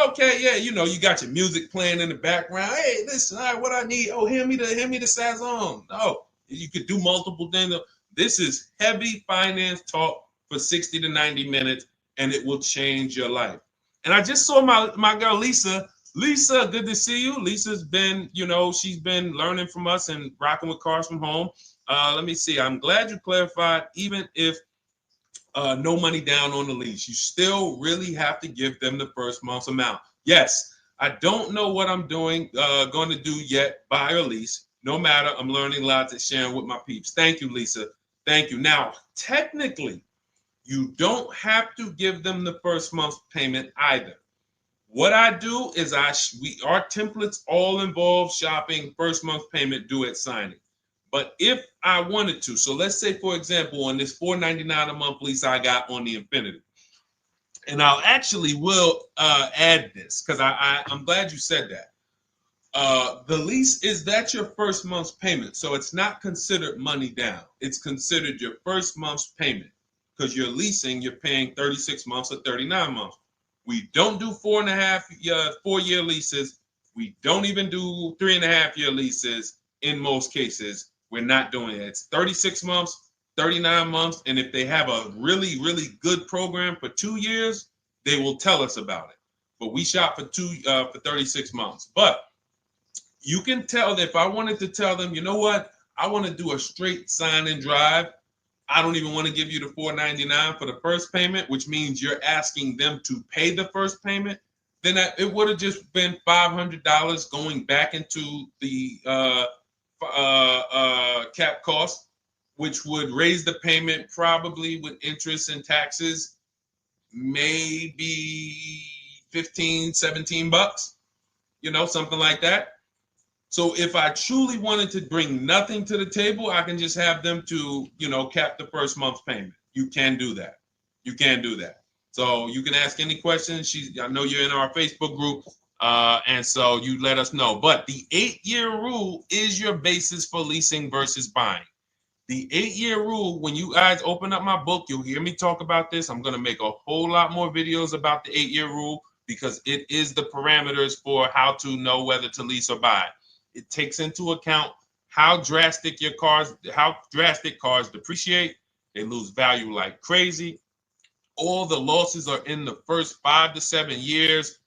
okay, yeah, you got your music playing in the background. Hey, listen, all right, what I need? Oh, hand me the Sazon. No, you could do multiple things. This is heavy finance talk for 60 to 90 minutes, and it will change your life. And I just saw my girl, Lisa. Lisa, good to see you. Lisa's been, she's been learning from us and rocking with Cars from Home. Let me see. I'm glad you clarified, even if no money down on the lease, you still really have to give them the first month's amount. Yes, I don't know what I'm going to do yet, buy or lease. No matter, I'm learning lots and sharing with my peeps. Thank you, Lisa. Thank you. Now, technically, you don't have to give them the first month's payment either. What I do is our templates all involve shopping, first month payment due at signing. But if I wanted to, so let's say, for example, on this $499 a month lease I got on the Infiniti, and I'll actually will add this because I'm glad you said that. The lease that's your first month's payment, so it's not considered money down. It's considered your first month's payment because you're leasing, you're paying 36 months or 39 months. We don't do 4-year leases. We don't even do 3.5-year leases in most cases. We're not doing it. It's 36 months, 39 months, and if they have a really, really good program for 2 years, they will tell us about it. But we shop for 36 months. But you can tell that if I wanted to tell them, you know what, I want to do a straight sign and drive, I don't even want to give you the $499 for the first payment, which means you're asking them to pay the first payment, then it would have just been $500 going back into the cap cost, which would raise the payment probably with interest and taxes, maybe 15, 17 bucks, something like that. So if I truly wanted to bring nothing to the table, I can just have them to, cap the first month's payment. You can do that. You can do that. So you can ask any questions. I know you're in our Facebook group, and so you let us know. But the 8-year rule is your basis for leasing versus buying. The 8-year rule, when you guys open up my book, you'll hear me talk about this. I'm going to make a whole lot more videos about the 8-year rule because it is the parameters for how to know whether to lease or buy. It takes into account how drastic cars depreciate. They lose value like crazy. All the losses are in the first 5 to 7 years,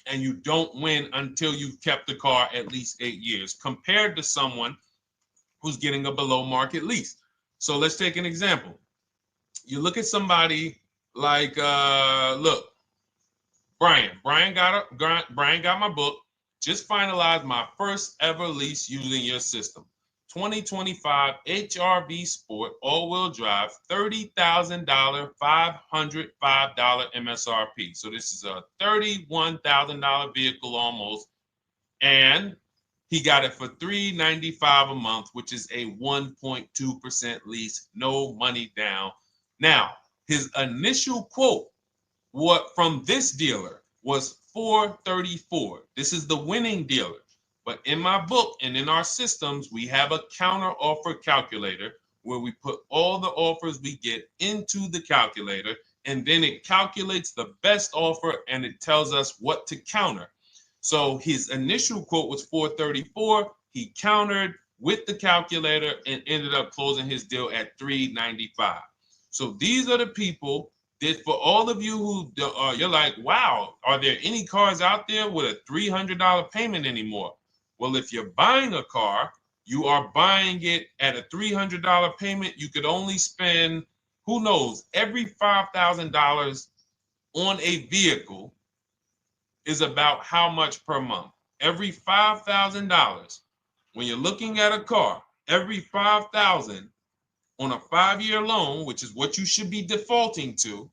and you don't win until you've kept the car at least 8 years, compared to someone who's getting a below market lease. So let's take an example. You look at somebody like, Brian. Brian got my book. Just finalized my first ever lease using your system. 2025 HRV Sport all-wheel drive, $30,000, $505 MSRP. So this is a $31,000 vehicle almost, and he got it for $395 a month, which is a 1.2% lease, no money down. Now, his initial quote from this dealer was $434. This is the winning dealer. But in my book and in our systems, we have a counter offer calculator where we put all the offers we get into the calculator, and then it calculates the best offer and it tells us what to counter. So his initial quote was $434. He countered with the calculator and ended up closing his deal at $395. So these are the people that, for all of you who you're like, wow, are there any cars out there with a $300 payment anymore? Well, if you're buying a car, you are buying it at a $300 payment. You could only spend, who knows, every $5,000 on a vehicle is about how much per month. Every $5,000, when you're looking at a car, every $5,000 on a 5-year loan, which is what you should be defaulting to,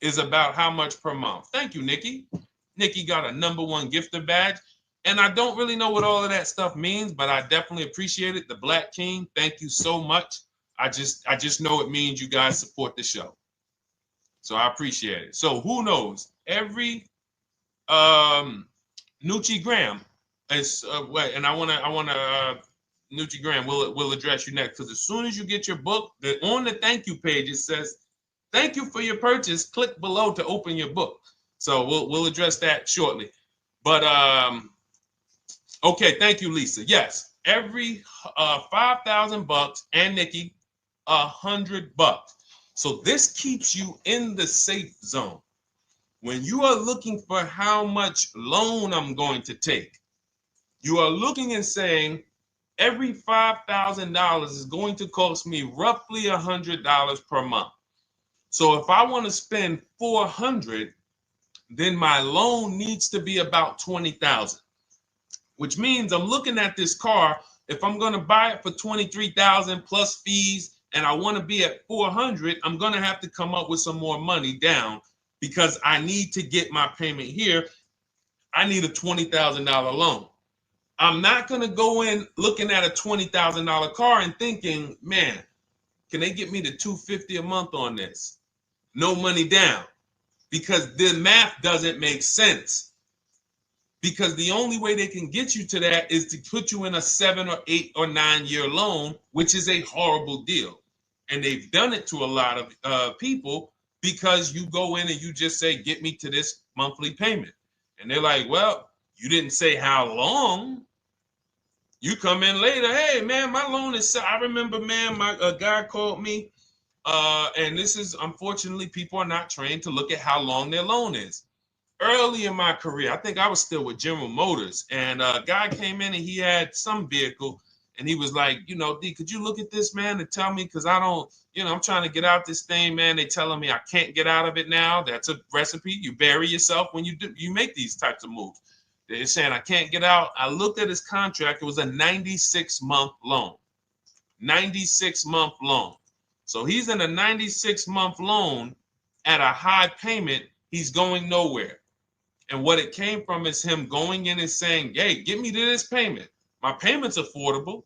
is about how much per month. Thank you, Nikki. Nikki got a #1 gifter badge. And I don't really know what all of that stuff means, but I definitely appreciate it. The Black King, thank you so much. I just know it means you guys support the show. So I appreciate it. So who knows? Every Nucci Graham is and I wanna Nucci Graham will address you next, because as soon as you get your book, on the thank you page it says, "Thank you for your purchase. Click below to open your book." So we'll address that shortly. But okay, thank you, Lisa. Yes, every $5,000, and Nikki, $100. So this keeps you in the safe zone. When you are looking for how much loan I'm going to take, you are looking and saying, every $5,000 is going to cost me roughly $100 per month. So if I want to spend $400, then my loan needs to be about $20,000, which means I'm looking at this car. If I'm going to buy it for $23,000 plus fees, and I want to be at $400, I'm going to have to come up with some more money down, because I need to get my payment here. I need a $20,000 loan. I'm not going to go in looking at a $20,000 car and thinking, man, can they get me to $250 a month on this? No money down, because the math doesn't make sense. Because the only way they can get you to that is to put you in a 7 or 8 or 9 year loan, which is a horrible deal. And they've done it to a lot of people, because you go in and you just say, get me to this monthly payment. And they're like, well, you didn't say how long. You come in later, hey, man, my loan is, I remember, man, a guy called me, and this is, unfortunately, people are not trained to look at how long their loan is. Early in my career, I think I was still with General Motors, and a guy came in and he had some vehicle, And he was like, you know, D, could you look at this, man, and tell me, because I don't, you know, I'm trying to get out this thing, man. They telling me I can't get out of it now. That's a recipe. You bury yourself when you make these types of moves. They're saying I can't get out. I looked at his contract. It was a 96-month loan. 96-month loan. So he's in a 96-month loan at a high payment. He's going nowhere. And what it came from is him going in and saying, hey, get me to this payment. My payment's affordable,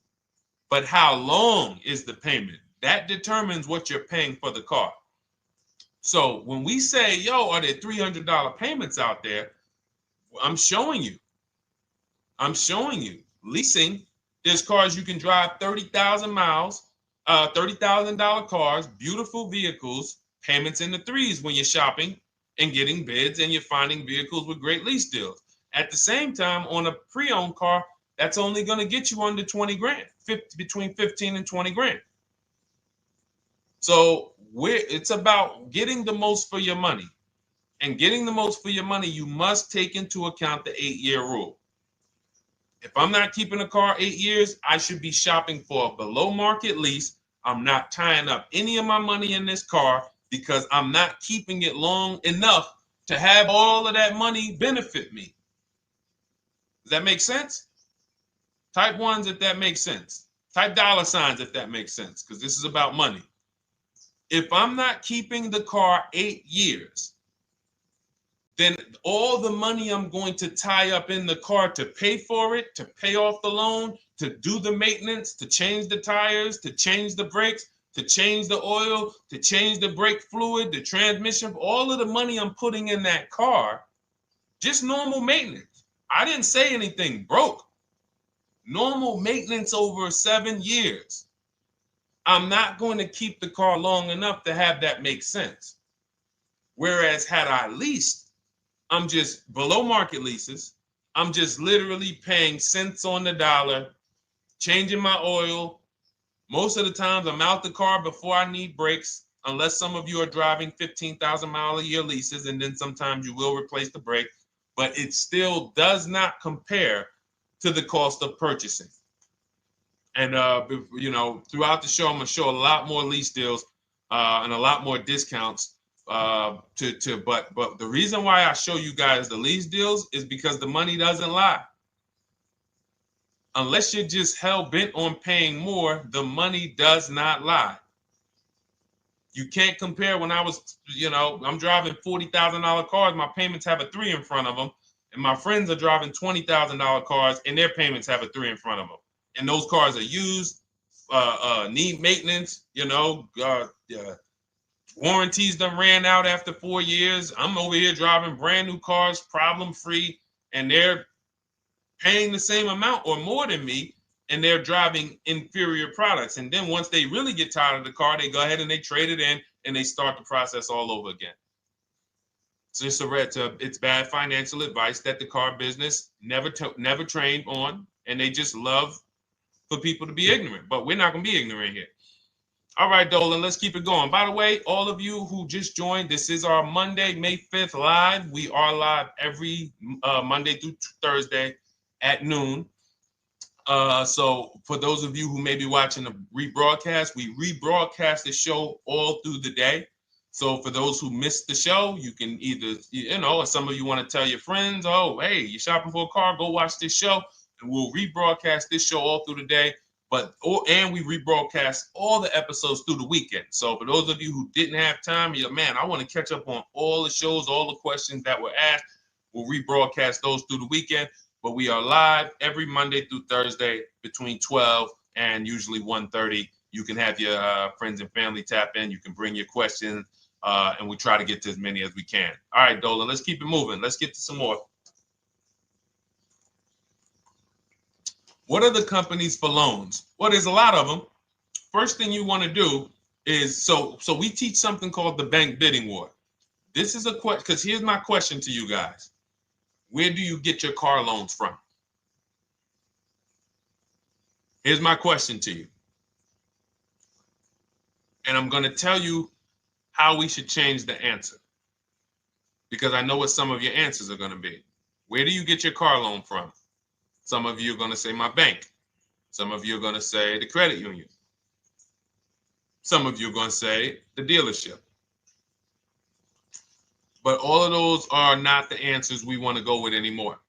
but how long is the payment? That determines what you're paying for the car. So when we say, yo, are there $300 payments out there? I'm showing you. Leasing, there's cars you can drive 30,000 miles, $30,000 cars, beautiful vehicles, payments in the threes when you're shopping and getting bids, and you're finding vehicles with great lease deals. At the same time, on a pre-owned car, that's only going to get you under 20 grand, between 15 and 20 grand. So it's about getting the most for your money. And getting the most for your money, you must take into account the 8-year rule. If I'm not keeping a car 8 years, I should be shopping for a below market lease. I'm not tying up any of my money in this car because I'm not keeping it long enough to have all of that money benefit me. Does that make sense? Type ones if that makes sense. Type dollar signs if that makes sense, because this is about money. If I'm not keeping the car 8 years, then all the money I'm going to tie up in the car to pay for it, to pay off the loan, to do the maintenance, to change the tires, to change the brakes, to change the oil, to change the brake fluid, the transmission, all of the money I'm putting in that car, just normal maintenance. I didn't say anything broke. Normal maintenance over 7 years. I'm not going to keep the car long enough to have that make sense. Whereas had I leased, I'm just below market leases. I'm just literally paying cents on the dollar, changing my oil. Most of the times I'm out the car before I need brakes, unless some of you are driving 15,000 mile a year leases, and then sometimes you will replace the brake, but it still does not compare to the cost of purchasing. And, you know, throughout the show, I'm going to show a lot more lease deals and a lot more discounts. But the reason why I show you guys the lease deals is because the money doesn't lie. Unless you're just hell bent on paying more, the money does not lie. You can't compare when I was, you know, I'm driving $40,000 cars. My payments have a 3 in front of them. And my friends are driving $20,000 cars and their payments have a 3 in front of them. And those cars are used, need maintenance, you know, warranties done ran out after 4 years. I'm over here driving brand new cars, problem free, and they're paying the same amount or more than me, and they're driving inferior products. And then once they really get tired of the car, they go ahead and they trade it in and they start the process all over again. It's just it's bad financial advice that the car business never trained on, and they just love for people to be ignorant. But we're not going to be ignorant here. All right, Dolan, let's keep it going. By the way, all of you who just joined, this is our Monday, May 5th live. We are live every Monday through Thursday at noon. So for those of you who may be watching the rebroadcast, we rebroadcast the show all through the day. So for those who missed the show, you can either, you know, or some of you want to tell your friends, oh, hey, you're shopping for a car, go watch this show. And we'll rebroadcast this show all through the day. And we rebroadcast all the episodes through the weekend. So for those of you who didn't have time, you're like, man, I want to catch up on all the shows, all the questions that were asked. We'll rebroadcast those through the weekend. But we are live every Monday through Thursday between 12 and usually 1:30. You can have your friends and family tap in. You can bring your questions, and we try to get to as many as we can. All right, Dolan, let's keep it moving. Let's get to some more. What are the companies for loans? Well, there's a lot of them. First thing you want to do is, so we teach something called the bank bidding war. This is a question, because here's my question to you guys. Where do you get your car loans from? Here's my question to you. And I'm going to tell you how we should change the answer, because I know what some of your answers are going to be. Where do you get your car loan from? Some of you are going to say my bank. Some of you are going to say the credit union. Some of you are going to say the dealership. But all of those are not the answers we want to go with anymore.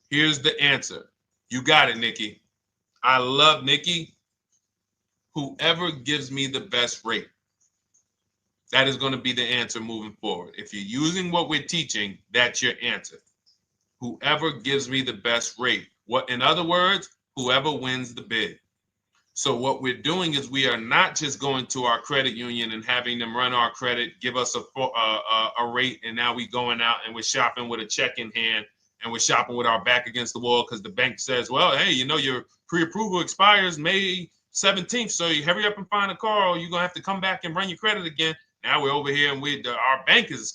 Here's the answer. You got it, Nikki. I love Nikki. Whoever gives me the best rate. That is going to be the answer moving forward. If you're using what we're teaching, that's your answer. Whoever gives me the best rate. What, in other words, whoever wins the bid. So what we're doing is we are not just going to our credit union and having them run our credit, give us a rate, and now we going out and we're shopping with a check in hand and we're shopping with our back against the wall because the bank says, well, hey, you know, your pre-approval expires May 17th, so you hurry up and find a car or you're going to have to come back and run your credit again. Now we're over here and our bank is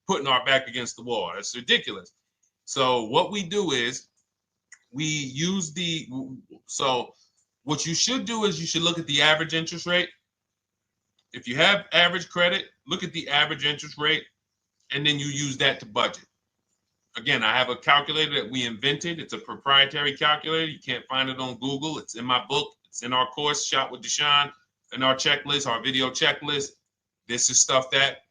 putting our back against the wall. That's ridiculous. So what we do is we use what you should do is you should look at the average interest rate. If you have average credit, look at the average interest rate, and then you use that to budget. Again, I have a calculator that we invented. It's a proprietary calculator. You can't find it on Google. It's in my book. It's in our course, Shop with Deshone, in our checklist, our video checklist. This is stuff that,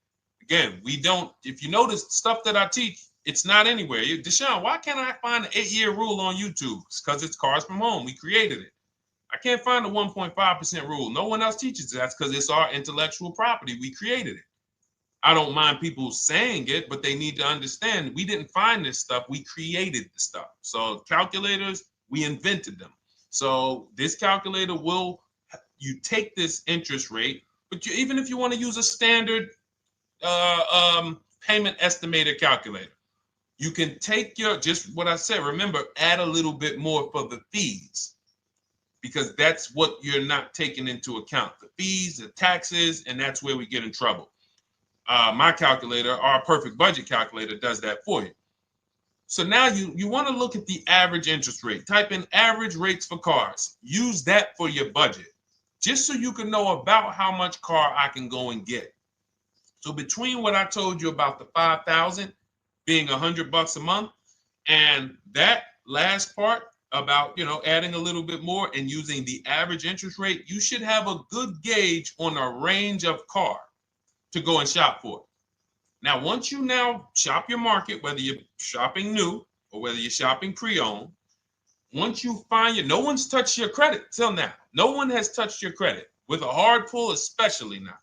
again, we don't, if you notice stuff that I teach, it's not anywhere. Deshone, why can't I find an 8-year rule on YouTube? It's because it's Cars from Home. We created it. I can't find the 1.5% rule. No one else teaches that because it's our intellectual property. We created it. I don't mind people saying it, but they need to understand we didn't find this stuff. We created the stuff. So calculators, we invented them. So this calculator you take this interest rate, but even if you want to use a standard payment estimator calculator, you can take just what I said. Remember, add a little bit more for the fees, because that's what you're not taking into account. The fees, the taxes, and that's where we get in trouble. My calculator, our perfect budget calculator, does that for you. So now you want to look at the average interest rate. Type in average rates for cars. Use that for your budget, just so you can know about how much car I can go and get. So between what I told you about the $5,000 being $100 a month, and that last part about, adding a little bit more and using the average interest rate, you should have a good gauge on a range of car to go and shop for. Now, once you now shop your market, whether you're shopping new or whether you're shopping pre-owned, once you find no one's touched your credit till now. No one has touched your credit with a hard pull, especially not.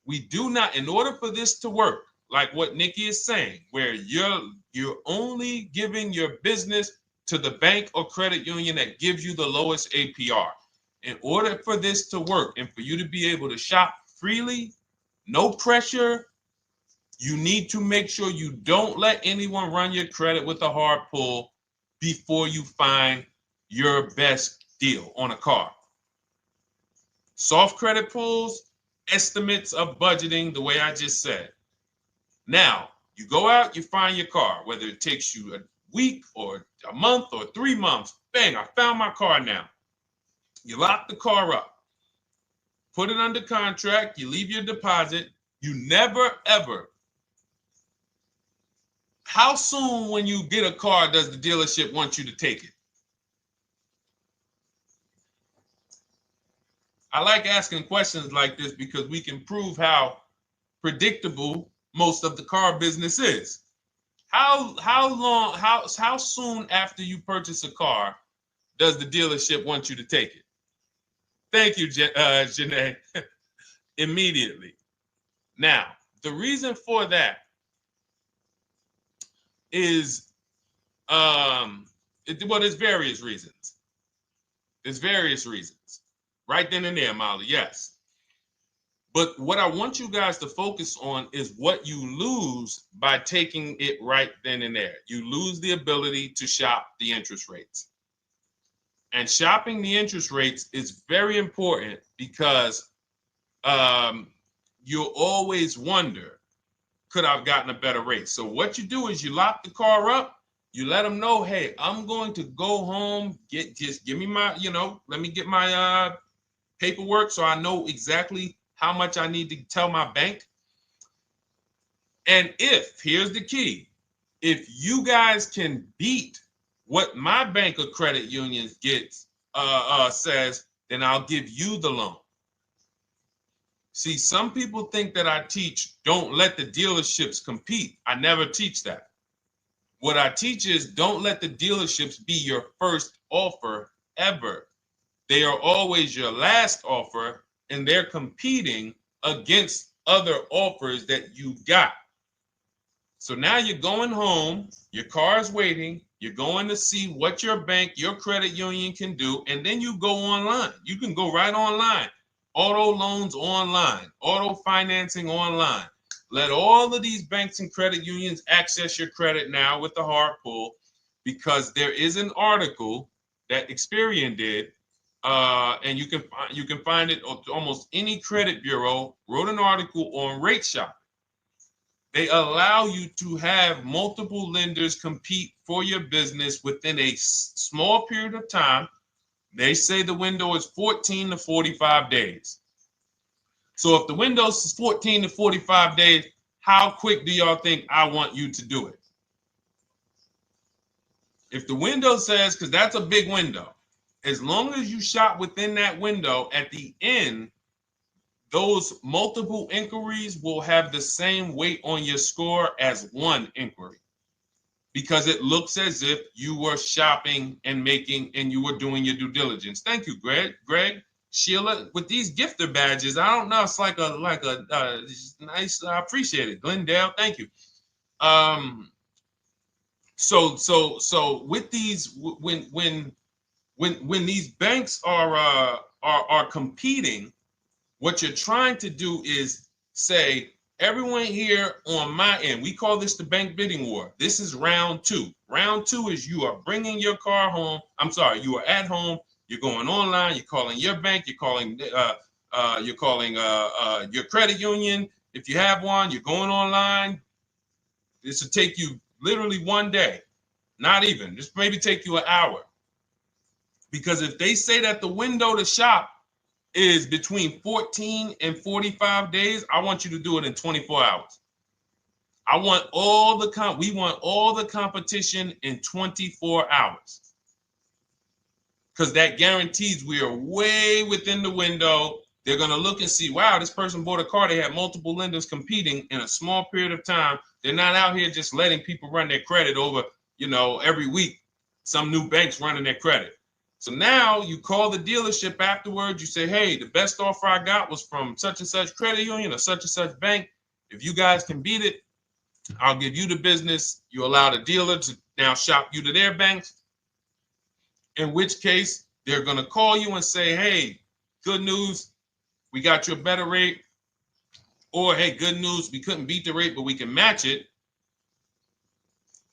We do not, in order for this to work, like what Nikki is saying, where you're only giving your business to the bank or credit union that gives you the lowest APR. In order for this to work and for you to be able to shop freely, no pressure, you need to make sure you don't let anyone run your credit with a hard pull before you find your best deal on a car. Soft credit pulls, estimates of budgeting, the way I just said. Now, you go out, you find your car, whether it takes you a week or a month or 3 months. Bang, I found my car now. You lock the car up, put it under contract, you leave your deposit. You never, ever. How soon when you get a car does the dealership want you to take it? I like asking questions like this because we can prove how predictable most of the car business is. How soon after you purchase a car does the dealership want you to take it? Thank you, Janae. Immediately. Now, the reason for that is, there's various reasons. There's various reasons. Right then and there, Molly, yes. But what I want you guys to focus on is what you lose by taking it right then and there. You lose the ability to shop the interest rates. And shopping the interest rates is very important because you'll always wonder, could I have gotten a better rate? So what you do is you lock the car up, you let them know, hey, I'm going to go home, just give me my, let me get my paperwork so I know exactly how much I need to tell my bank. And here's the key, if you guys can beat what my bank or credit union gets says, then I'll give you the loan. See, some people think that I teach don't let the dealerships compete. I never teach that. What I teach is don't let the dealerships be your first offer ever. They are always your last offer, and they're competing against other offers that you got. So now you're going home, your car's waiting, you're going to see what your bank, your credit union can do, and then you go online. You can go right online. Auto loans online, auto financing online. Let all of these banks and credit unions access your credit now with the hard pull, because there is an article that Experian did, and you can find it on almost any credit bureau, wrote an article on rate shopping. They allow you to have multiple lenders compete for your business within a small period of time. They say the window is 14 to 45 days. So if the window is 14 to 45 days, how quick do y'all think I want you to do it? If the window says, because that's a big window, as long as you shop within that window, at the end, those multiple inquiries will have the same weight on your score as one inquiry, because it looks as if you were shopping and you were doing your due diligence. Thank you, Greg, Sheila, with these gifter badges. I don't know. It's like a nice. I appreciate it, Glendale. Thank you. So with these, when these banks are competing, what you're trying to do is say, everyone here on my end, we call this the bank bidding war. This is round two. Round two is you are bringing your car home. I'm sorry, you are at home. You're going online. You're calling your bank. You're calling your credit union. If you have one, you're going online. This will take you literally one day, not even. This maybe take you an hour. Because if they say that the window to shop is between 14 and 45 days, I want you to do it in 24 hours. We want all the competition in 24 hours. Because that guarantees we are way within the window. They're going to look and see, wow, this person bought a car. They had multiple lenders competing in a small period of time. They're not out here just letting people run their credit over, every week. Some new banks running their credit. So now you call the dealership afterwards. You say, hey, the best offer I got was from such and such credit union or such and such bank. If you guys can beat it, I'll give you the business. You allow the dealer to now shop you to their banks. In which case, they're going to call you and say, hey, good news, we got you a better rate. Or, hey, good news, we couldn't beat the rate, but we can match it.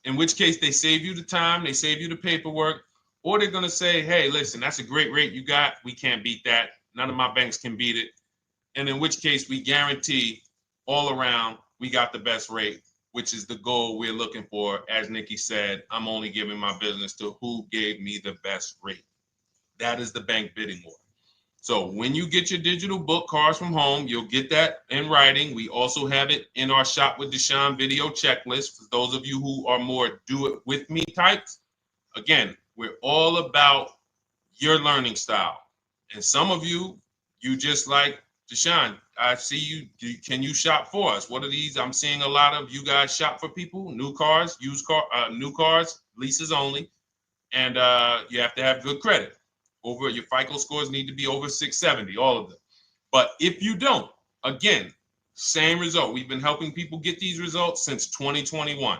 In which case, they save you the time, they save you the paperwork. Or they're going to say, hey, listen, that's a great rate you got. We can't beat that. None of my banks can beat it. And in which case, we guarantee all around we got the best rate, which is the goal we're looking for. As Nikki said, I'm only giving my business to who gave me the best rate. That is the bank bidding war. So when you get your digital book, Cars from Home, you'll get that in writing. We also have it in our Shop with Deshone video checklist for those of you who are more do-it-with-me types. Again, we're all about your learning style. And some of you just like, Deshone, I see you. Can you shop for us? What are these? I'm seeing a lot of you guys shop for people, new cars, new cars, leases only. And you have to have good credit. Your FICO scores need to be over 670, all of them. But if you don't, again, same result. We've been helping people get these results since 2021.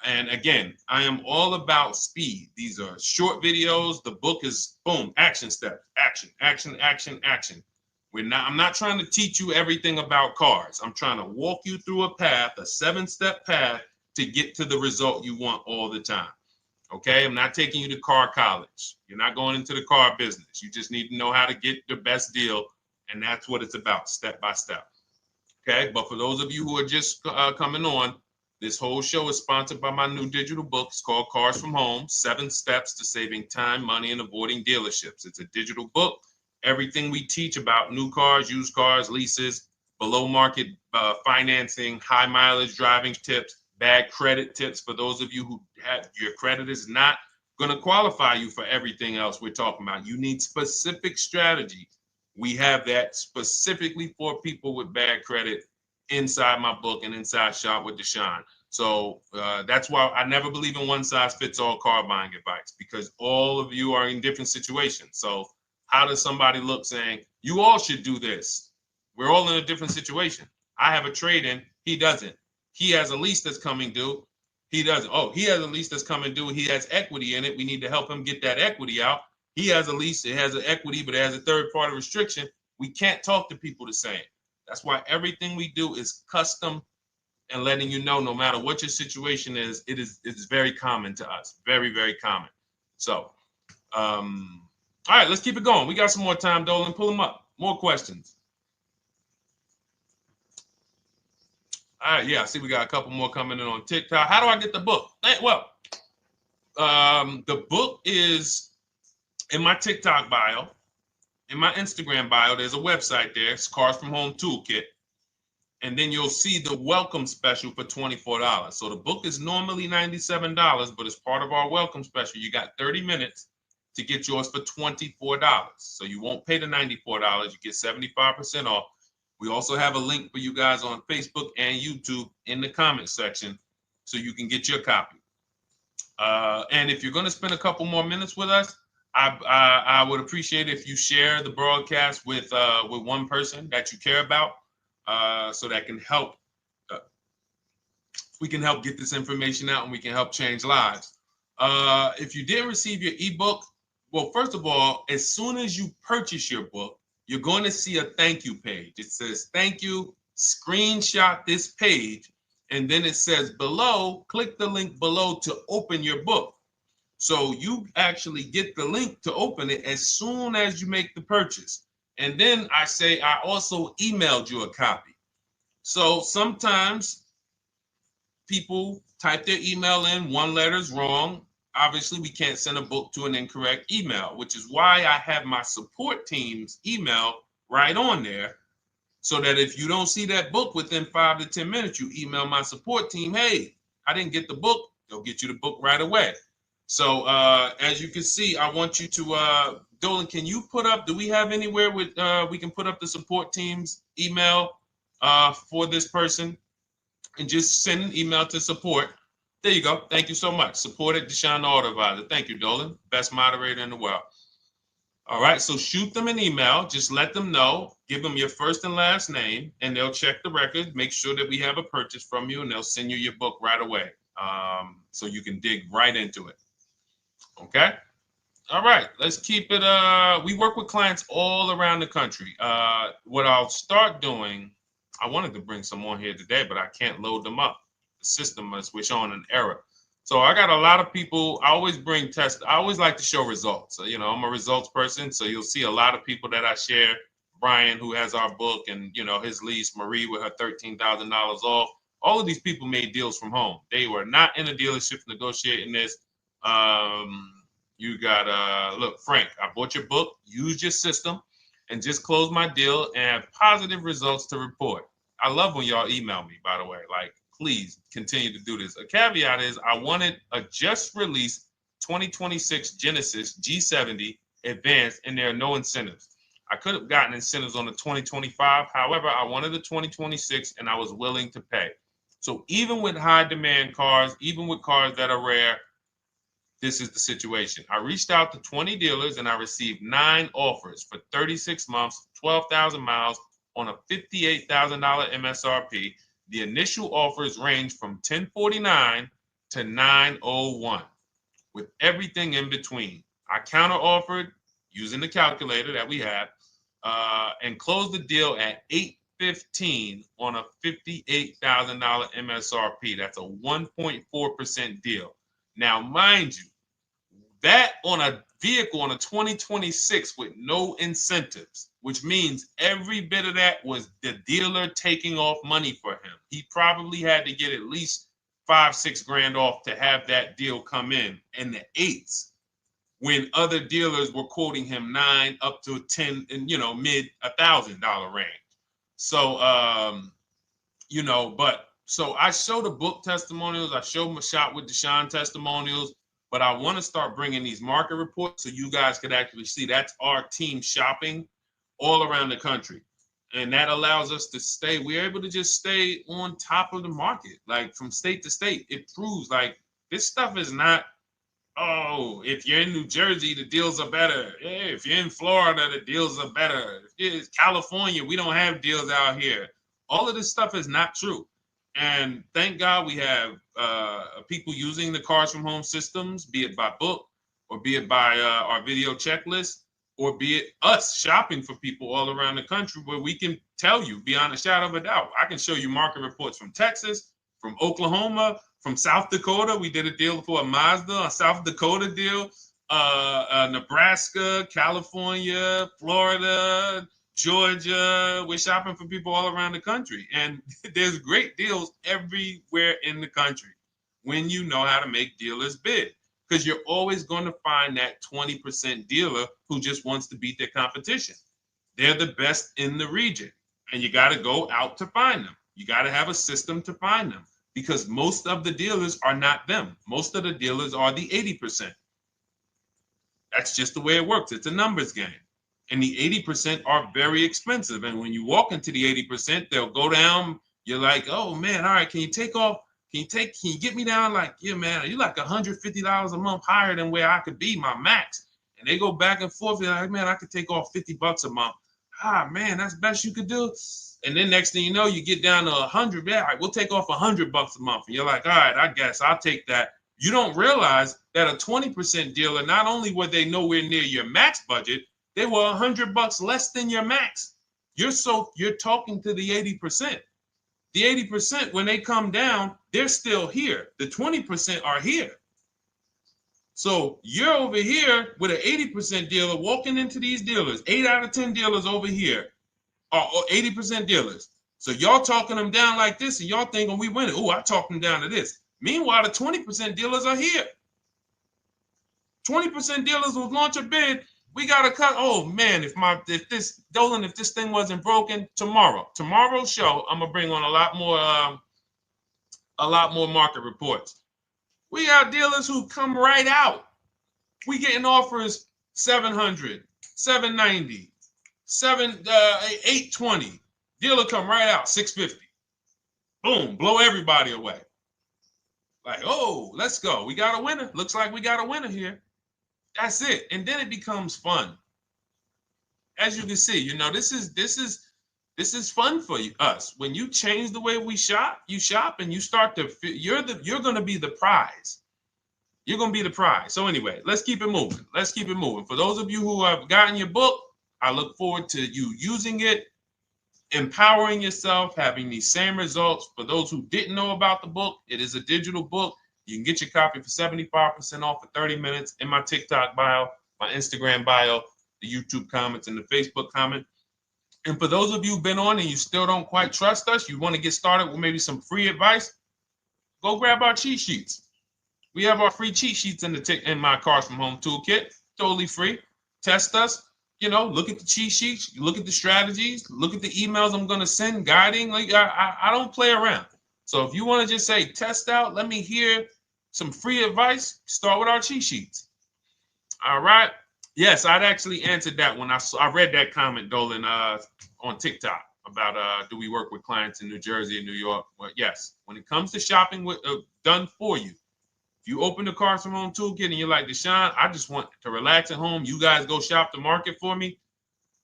And again, I am all about speed. These are short videos. The book is boom, action steps, action, action, action, action. I'm not trying to teach you everything about cars. I'm trying to walk you through a path, a 7-step path to get to the result you want all the time. Okay, I'm not taking you to car college. You're not going into the car business. You just need to know how to get the best deal. And that's what it's about, step by step. Okay, but for those of you who are just coming on, this whole show is sponsored by my new digital book. It's called Cars from Home, 7 Steps to Saving Time, Money, and Avoiding Dealerships. It's a digital book. Everything we teach about new cars, used cars, leases, below market financing, high mileage driving tips, bad credit tips for those of you who have your credit is not going to qualify you for everything else we're talking about. You need specific strategy. We have that specifically for people with bad credit inside my book and inside Shop with Deshone. So that's why I never believe in one size fits all car buying advice, because all of you are in different situations. So how does somebody look saying, you all should do this? We're all in a different situation. I have a trade-in, he doesn't. He has a lease that's coming due, he doesn't. Oh, he has a lease that's coming due, he has equity in it, we need to help him get that equity out. He has a lease, it has an equity, but it has a third-party restriction. We can't talk to people the same. That's why everything we do is custom and letting you know, no matter what your situation is, it's very common to us. Very, very common. So, all right, let's keep it going. We got some more time, Dolan. Pull them up. More questions. All right, yeah, I see we got a couple more coming in on TikTok. How do I get the book? Well, the book is in my TikTok bio. In my Instagram bio, there's a website there. It's Cars from Home Toolkit. And then you'll see the welcome special for $24. So the book is normally $97, but as part of our welcome special, you got 30 minutes to get yours for $24. So you won't pay the $94. You get 75% off. We also have a link for you guys on Facebook and YouTube in the comment section so you can get your copy. And if you're going to spend a couple more minutes with us, I would appreciate if you share the broadcast with one person that you care about. So that can help, we can help get this information out and we can help change lives. If you didn't receive your ebook, well, first of all, as soon as you purchase your book, you're going to see a thank you page. It says, thank you, screenshot this page. And then it says below, click the link below to open your book. So you actually get the link to open it as soon as you make the purchase. And then I say, I also emailed you a copy. So sometimes people type their email in, one letter's wrong. Obviously, we can't send a book to an incorrect email, which is why I have my support team's email right on there. So that if you don't see that book within 5 to 10 minutes, you email my support team, hey, I didn't get the book. They'll get you the book right away. So as you can see, I want you to, Dolan, can you put up, do we have anywhere with, we can put up the support team's email for this person? And just send an email to support. There you go. Thank you so much. Support at Deshone the Auto Advisor. Thank you, Dolan. Best moderator in the world. All right, so shoot them an email. Just let them know. Give them your first and last name, and they'll check the record, make sure that we have a purchase from you, and they'll send you your book right away so you can dig right into it. Okay? All right, let's keep it. We work with clients all around the country. What I'll start doing, I wanted to bring some on here today, but I can't load them up. The system is showing an error. So I got a lot of people. I always bring tests. I always like to show results. So, you know, I'm a results person. So you'll see a lot of people that I share. Brian, who has our book, and, you know, his lease, Marie with her $13,000 off. All of these people made deals from home. They were not in a dealership negotiating this. You got, look, Frank, I bought your book, used your system, and just closed my deal and have positive results to report. I love when y'all email me, by the way. Like, please continue to do this. A caveat is I wanted a just released 2026 Genesis G70 Advanced, and there are no incentives. I could have gotten incentives on the 2025. However, I wanted the 2026, and I was willing to pay. So even with high demand cars, even with cars that are rare, this is the situation. I reached out to 20 dealers and I received 9 offers for 36 months, 12,000 miles on a $58,000 MSRP. The initial offers range from $1049 to $901 with everything in between. I counter offered using the calculator that we have and closed the deal at $815 on a $58,000 MSRP. That's a 1.4% deal. Now, mind you, that on a vehicle on a 2026 with no incentives, which means every bit of that was the dealer taking off money for him. He probably had to get at least $5-6 grand off to have that deal come in the 8s, when other dealers were quoting him 9 up to 10 and, you know, mid $1,000 range. So, you know, but so I show the book testimonials. I show my Shop with Deshone testimonials. But I want to start bringing these market reports so you guys could actually see that's our team shopping all around the country. And that allows us to stay, we're able to just stay on top of the market, like from state to state. It proves like this stuff is not, oh, if you're in New Jersey, the deals are better. Hey, if you're in Florida, the deals are better. If it's California, we don't have deals out here. All of this stuff is not true. And thank God we have people using the Cars from Home systems, be it by book or be it by our video checklist, or be it us shopping for people all around the country where we can tell you beyond a shadow of a doubt. I can show you market reports from Texas, from Oklahoma, from South Dakota. We did a deal for a Mazda, a South Dakota deal, Nebraska, California, Florida, Georgia. We're shopping for people all around the country. And there's great deals everywhere in the country when you know how to make dealers bid. Because you're always going to find that 20% dealer who just wants to beat their competition. They're the best in the region. And you got to go out to find them. You got to have a system to find them. Because most of the dealers are not them. Most of the dealers are the 80%. That's just the way it works. It's a numbers game. And the 80% are very expensive. And when you walk into the 80%, they'll go down. You're like, oh man, all right, can you take off? Can you get me down? Like, yeah, man, you're like $150 a month higher than where I could be, my max. And they go back and forth. You're like, man, I could take off $50 a month. Ah, man, that's the best you could do. And then next thing you know, you get down to 100. Yeah, all right, we'll take off $100 a month. And you're like, all right, I guess I'll take that. You don't realize that a 20% dealer, not only were they nowhere near your max budget, they were $100 less than your max. You're talking to the 80%. The 80%, when they come down, they're still here. The 20% are here. So you're over here with an 80% dealer walking into these dealers. 8 out of 10 dealers over here are 80% dealers. So y'all talking them down like this, and y'all thinking we winning. Oh, I talked them down to this. Meanwhile, the 20% dealers are here. 20% dealers will launch a bid. We gotta cut. Oh man, if this thing wasn't broken, tomorrow's show, I'm gonna bring on a lot more market reports. We got dealers who come right out. We getting offers 700, 790, 820. Dealer come right out 650. Boom, blow everybody away. Like, oh, let's go. We got a winner. Looks like we got a winner here. That's it. And then it becomes fun. As you can see, this is fun for us. When you change the way we shop, you shop and you start to you're going to be the prize. You're going to be the prize. So anyway, let's keep it moving. For those of you who have gotten your book, I look forward to you using it, empowering yourself, having these same results. For those who didn't know about the book, it is a digital book. You can get your copy for 75% off for 30 minutes in my TikTok bio, my Instagram bio, the YouTube comments, and the Facebook comment. And for those of you who've been on and you still don't quite trust us, you want to get started with maybe some free advice, go grab our cheat sheets. We have our free cheat sheets in my Cars from Home toolkit, totally free. Test us. Look at the cheat sheets, look at the strategies, look at the emails I'm going to send, guiding. Like I don't play around. So if you want to just say, test out, let me hear some free advice, start with our cheat sheets. All right. Yes, I'd actually answered that when I read that comment, Dolan, on TikTok about do we work with clients in New Jersey and New York? Well, yes. When it comes to shopping done for you, if you open the Cars from Home toolkit and you're like, Deshone, I just want to relax at home. You guys go shop the market for me.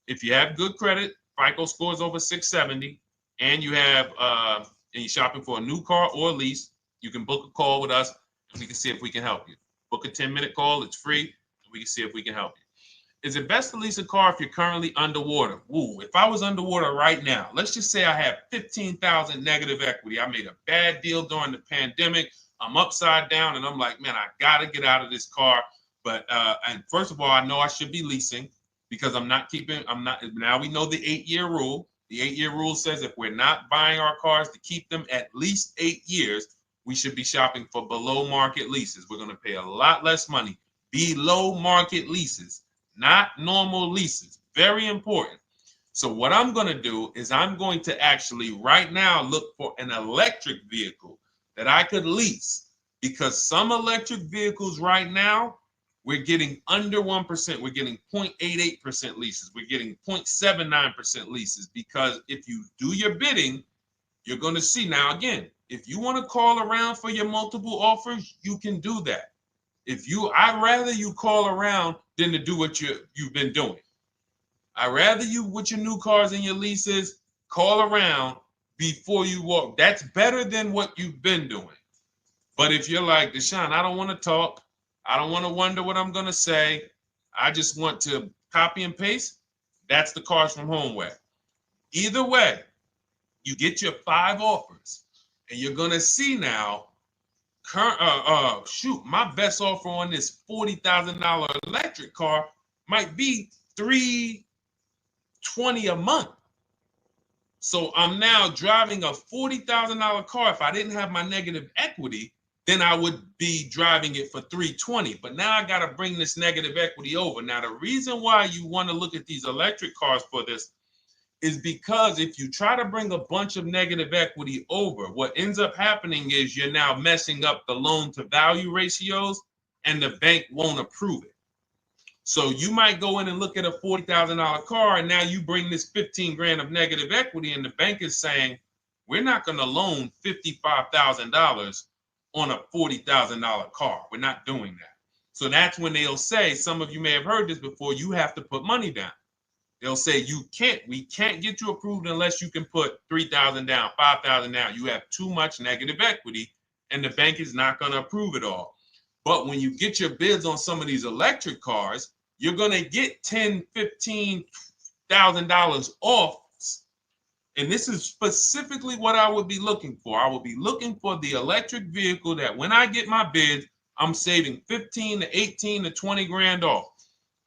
If you have good credit, FICO scores over 670, and you have and you're shopping for a new car or a lease, you can book a call with us and we can see if we can help you. Book a 10-minute call. It's free. And we can see if we can help you. Is it best to lease a car if you're currently underwater? Ooh, if I was underwater right now, let's just say I have 15,000 negative equity. I made a bad deal during the pandemic. I'm upside down and I'm like, man, I got to get out of this car. But and first of all, I know I should be leasing because now we know the 8-year rule. The 8-year rule says if we're not buying our cars to keep them at least 8 years, we should be shopping for below market leases. We're going to pay a lot less money. Below market leases, not normal leases. Very important. So what I'm going to do is I'm going to actually right now look for an electric vehicle that I could lease because some electric vehicles right now, we're getting under 1%. We're getting 0.88% leases. We're getting 0.79% leases, because if you do your bidding, you're going to see. Now, again, if you want to call around for your multiple offers, you can do that. I'd rather you call around than to do what you've been doing. I'd rather you, with your new cars and your leases, call around before you walk. That's better than what you've been doing. But if you're like, Deshone, I don't want to talk. I don't want to wonder what I'm going to say. I just want to copy and paste. That's the Cars from Home way. Either way, you get your 5 offers, and you're going to see now, my best offer on this $40,000 electric car might be $320 a month. So I'm now driving a $40,000 car. If I didn't have my negative equity, then I would be driving it for $320. But now I got to bring this negative equity over. Now, the reason why you want to look at these electric cars for this is because if you try to bring a bunch of negative equity over, what ends up happening is you're now messing up the loan to value ratios, and the bank won't approve it. So you might go in and look at a $40,000 car, and now you bring this 15 grand of negative equity, and the bank is saying, we're not going to loan $55,000 on a $40,000 car. We're not doing that. So that's when they'll say, some of you may have heard this before, you have to put money down. They'll say, we can't get you approved unless you can put $3,000 down, $5,000 down. You have too much negative equity, and the bank is not going to approve it all. But when you get your bids on some of these electric cars, you're going to get $10,000, $15,000 off. And this is specifically what I would be looking for. I would be looking for the electric vehicle that when I get my bids, I'm saving 15 to 18 to 20 grand off.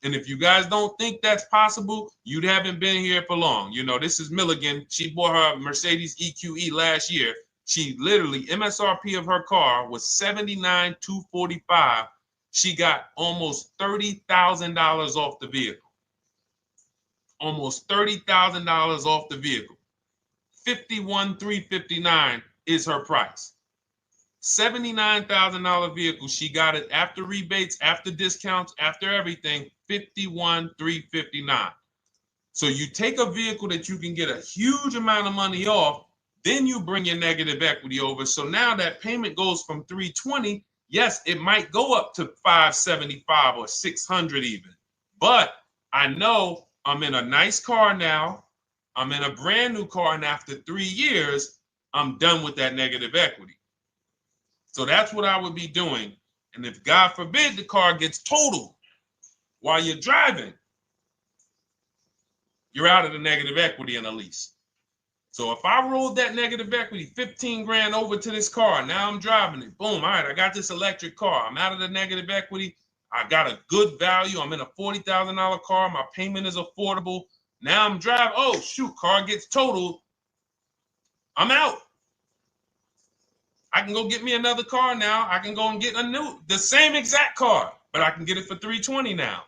And if you guys don't think that's possible, you haven't been here for long. You know, this is Milligan. She bought her Mercedes EQE last year. She literally, MSRP of her car was $79,245. She got almost $30,000 off the vehicle. Almost $30,000 off the vehicle. $51,359 is her price. $79,000 vehicle. She got it after rebates, after discounts, after everything. $51,359. So you take a vehicle that you can get a huge amount of money off, then you bring your negative equity over. So now that payment goes from $320. Yes, it might go up to $575 or $600 even. But I know I'm in a nice car now. I'm in a brand new car, and after 3 years, I'm done with that negative equity. So that's what I would be doing. And if God forbid the car gets totaled while you're driving, you're out of the negative equity in a lease. So if I rolled that negative equity, 15 grand over to this car, now I'm driving it. Boom. All right, I got this electric car. I'm out of the negative equity. I got a good value. I'm in a $40,000 car. My payment is affordable. Now I'm driving. Oh, shoot, car gets totaled. I'm out. I can go get me another car now. I can go and get the same exact car, but I can get it for $320 now.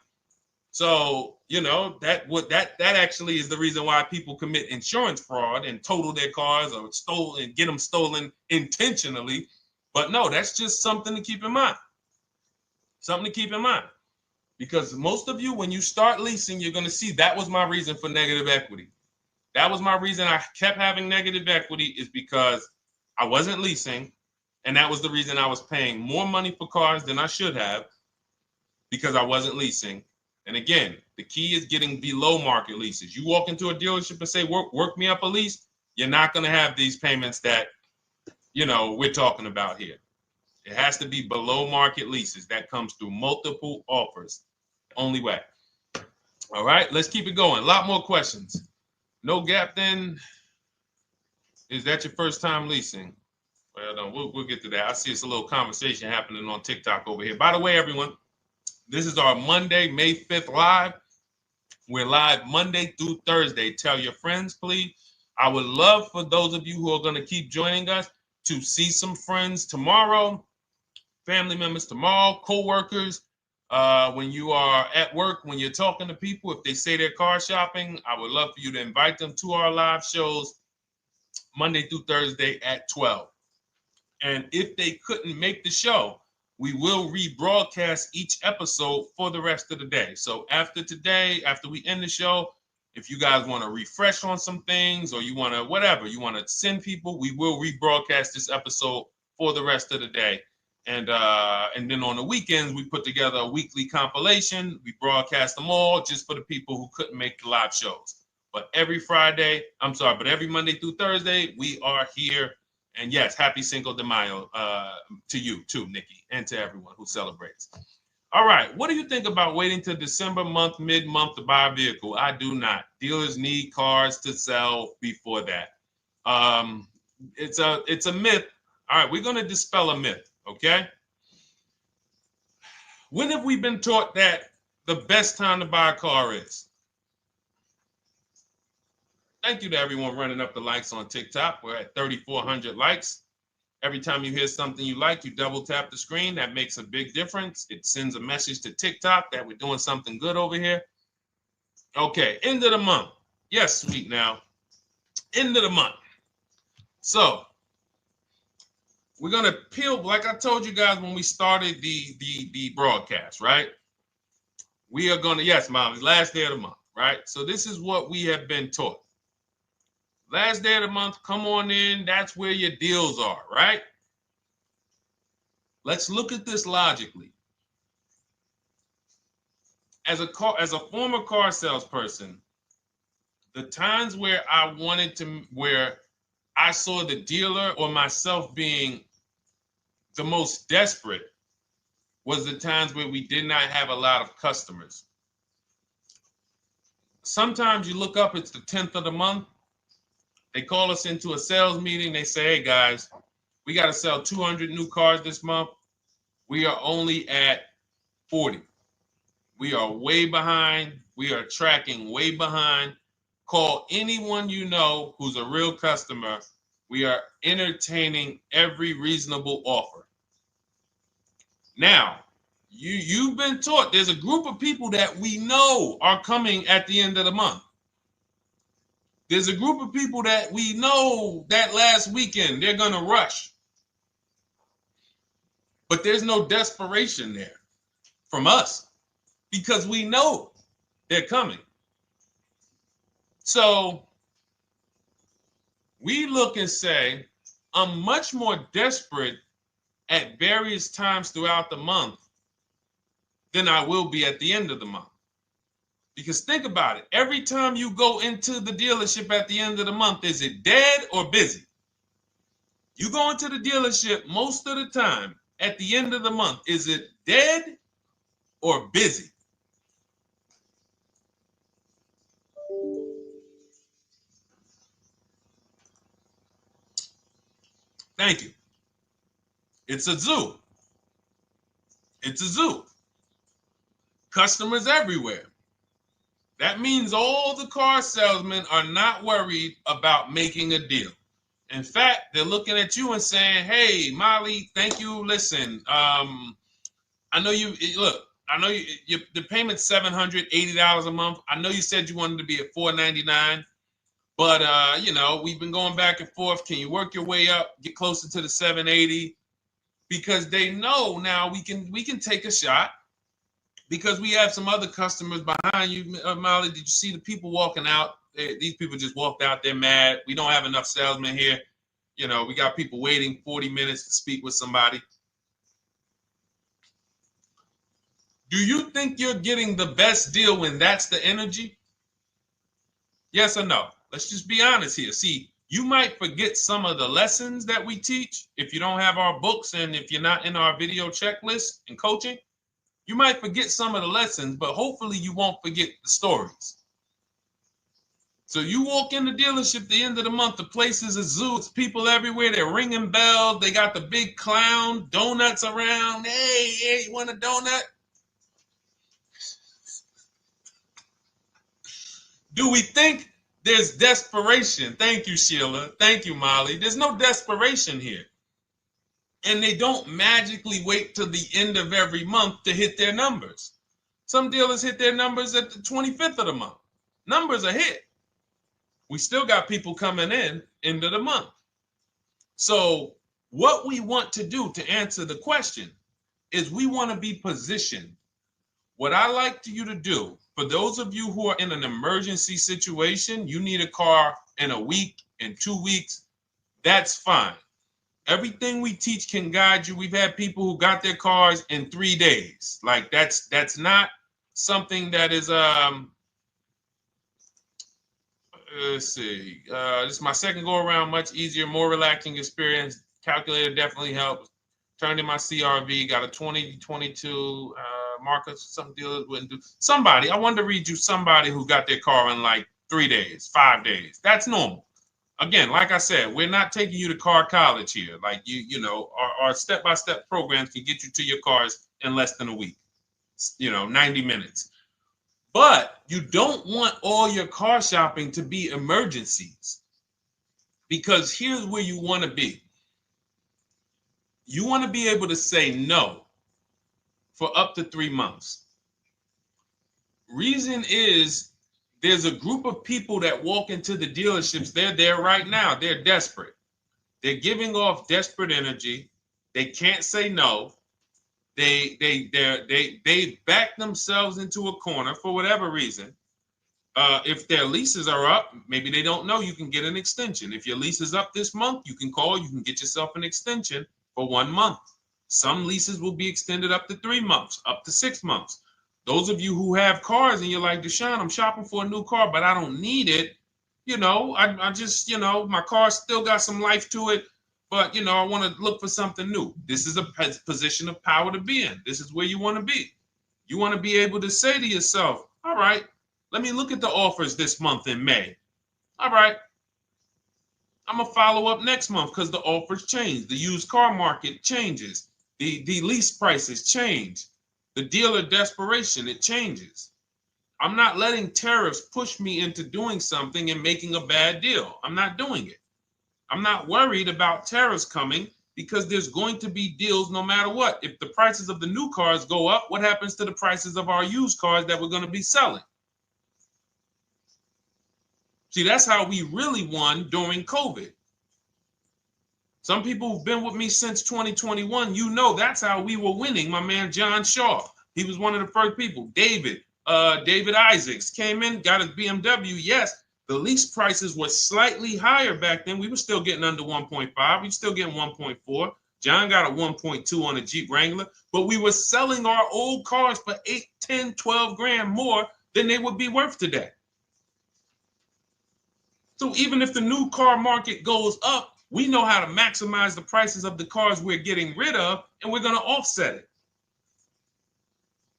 So, you know, that actually is the reason why people commit insurance fraud and total their cars or get them stolen intentionally. But no, that's just something to keep in mind. Something to keep in mind. Because most of you, when you start leasing, you're going to see that was my reason for negative equity. That was my reason I kept having negative equity, is because I wasn't leasing. And that was the reason I was paying more money for cars than I should have, because I wasn't leasing. And again, the key is getting below market leases. You walk into a dealership and say, work me up a lease, you're not going to have these payments that, you know, we're talking about here. It has to be below market leases. That comes through multiple offers. Only way. All right, let's keep it going. A lot more questions. No gap then. Is that your first time leasing? Well, no, we'll get to that. I see it's a little conversation happening on TikTok over here. By the way, everyone, this is our Monday, May 5th live. We're live Monday through Thursday. Tell your friends, please. I would love for those of you who are going to keep joining us to see some friends tomorrow, family members tomorrow, co-workers. When you are at work, when you're talking to people, if they say they're car shopping, I would love for you to invite them to our live shows Monday through Thursday at 12. And if they couldn't make the show, we will rebroadcast each episode for the rest of the day. So after today, after we end the show, if you guys want to refresh on some things or you want to whatever, you want to send people, we will rebroadcast this episode for the rest of the day. And then on the weekends, we put together a weekly compilation. We broadcast them all just for the people who couldn't make the live shows. But every Monday through Thursday, we are here. And yes, happy Cinco de Mayo to you too, Nikki, and to everyone who celebrates. All right, what do you think about waiting till December month, mid-month to buy a vehicle? I do not. Dealers need cars to sell before that. It's a myth. All right, we're going to dispel a myth, okay? When have we been taught that the best time to buy a car is? Thank you to everyone running up the likes on TikTok. We're at 3,400 likes. Every time you hear something you like, you double tap the screen. That makes a big difference. It sends a message to TikTok that we're doing something good over here. Okay, end of the month. Yes, sweet now. End of the month. So we're gonna peel, like I told you guys when we started the broadcast, right? We are gonna, yes, Molly, last day of the month, right? So this is what we have been taught. Last day of the month, come on in. That's where your deals are, right? Let's look at this logically. As a former car salesperson, the times where where I saw the dealer or myself being the most desperate was the times where we did not have a lot of customers. Sometimes you look up, it's the 10th of the month. They call us into a sales meeting. They say, hey, guys, we got to sell 200 new cars this month. We are only at 40. We are way behind. We are tracking way behind. Call anyone you know who's a real customer. We are entertaining every reasonable offer. Now, you've been taught there's a group of people that we know are coming at the end of the month. There's a group of people that we know that last weekend they're going to rush. But there's no desperation there from us because we know they're coming. So we look and say, I'm much more desperate at various times throughout the month than I will be at the end of the month. Because think about it. Every time you go into the dealership at the end of the month, is it dead or busy? You go into the dealership most of the time at the end of the month, is it dead or busy? Thank you. It's a zoo. It's a zoo. Customers everywhere. That means all the car salesmen are not worried about making a deal. In fact, they're looking at you and saying, hey, Molly, thank you. Listen, I know you, look, I know the payment's $780 a month. I know you said you wanted to be at $499, but, we've been going back and forth. Can you work your way up, get closer to the $780? Because they know now we can take a shot. Because we have some other customers behind you, Molly. Did you see the people walking out? These people just walked out. They're mad. We don't have enough salesmen here. We got people waiting 40 minutes to speak with somebody. Do you think you're getting the best deal when that's the energy? Yes or no? Let's just be honest here. See, you might forget some of the lessons that we teach if you don't have our books and if you're not in our video checklist and coaching. You might forget some of the lessons, but hopefully you won't forget the stories. So you walk in the dealership at the end of the month, the place is a zoo. It's people everywhere. They're ringing bells. They got the big clown, donuts around. Hey, you want a donut? Do we think there's desperation? Thank you, Sheila. Thank you, Molly. There's no desperation here. And they don't magically wait till the end of every month to hit their numbers. Some dealers hit their numbers at the 25th of the month. Numbers are hit. We still got people coming in end of the month. So What we want to do to answer the question is we want to be positioned. What I like you to do, for those of you who are in an emergency situation, you need a car in a week, in 2 weeks, that's fine. Everything we teach can guide you. We've had people who got their cars in 3 days. Like that's not something that is let's see. This is my second go around, much easier, more relaxing experience. Calculator definitely helps. Turned in my CRV, got a 2022 Marcus, some dealers wouldn't do. Somebody, I wanted to read you somebody who got their car in like 3 days, 5 days. That's normal. Again, like I said, we're not taking you to car college here. Like you know, our step-by-step programs can get you to your cars in less than a week, 90 minutes. But you don't want all your car shopping to be emergencies, because here's where you want to be. You want to be able to say no for up to 3 months. Reason is, there's a group of people that walk into the dealerships. They're there right now. They're desperate. They're giving off desperate energy. They can't say no. They back themselves into a corner for whatever reason. If their leases are up, maybe they don't know you can get an extension. If your lease is up this month, you can call. You can get yourself an extension for 1 month. Some leases will be extended up to 3 months, up to 6 months. Those of you who have cars and you're like, Deshone, I'm shopping for a new car, but I don't need it. I just, my car still got some life to it, but, I want to look for something new. This is a position of power to be in. This is where you want to be. You want to be able to say to yourself, all right, let me look at the offers this month in May. All right, I'm going to follow up next month because the offers change. The used car market changes. The lease prices change. The dealer desperation, it changes. I'm not letting tariffs push me into doing something and making a bad deal. I'm not doing it. I'm not worried about tariffs coming, because there's going to be deals no matter what. If the prices of the new cars go up, what happens to the prices of our used cars that we're going to be selling? See, that's how we really won during COVID. Some people who've been with me since 2021, that's how we were winning. My man John Shaw, he was one of the first people. David Isaacs came in, got his BMW. Yes, the lease prices were slightly higher back then. We were still getting under 1.5. We were still getting 1.4. John got a 1.2 on a Jeep Wrangler, but we were selling our old cars for 8, 10, 12 grand more than they would be worth today. So even if the new car market goes up, we know how to maximize the prices of the cars we're getting rid of, and we're going to offset it.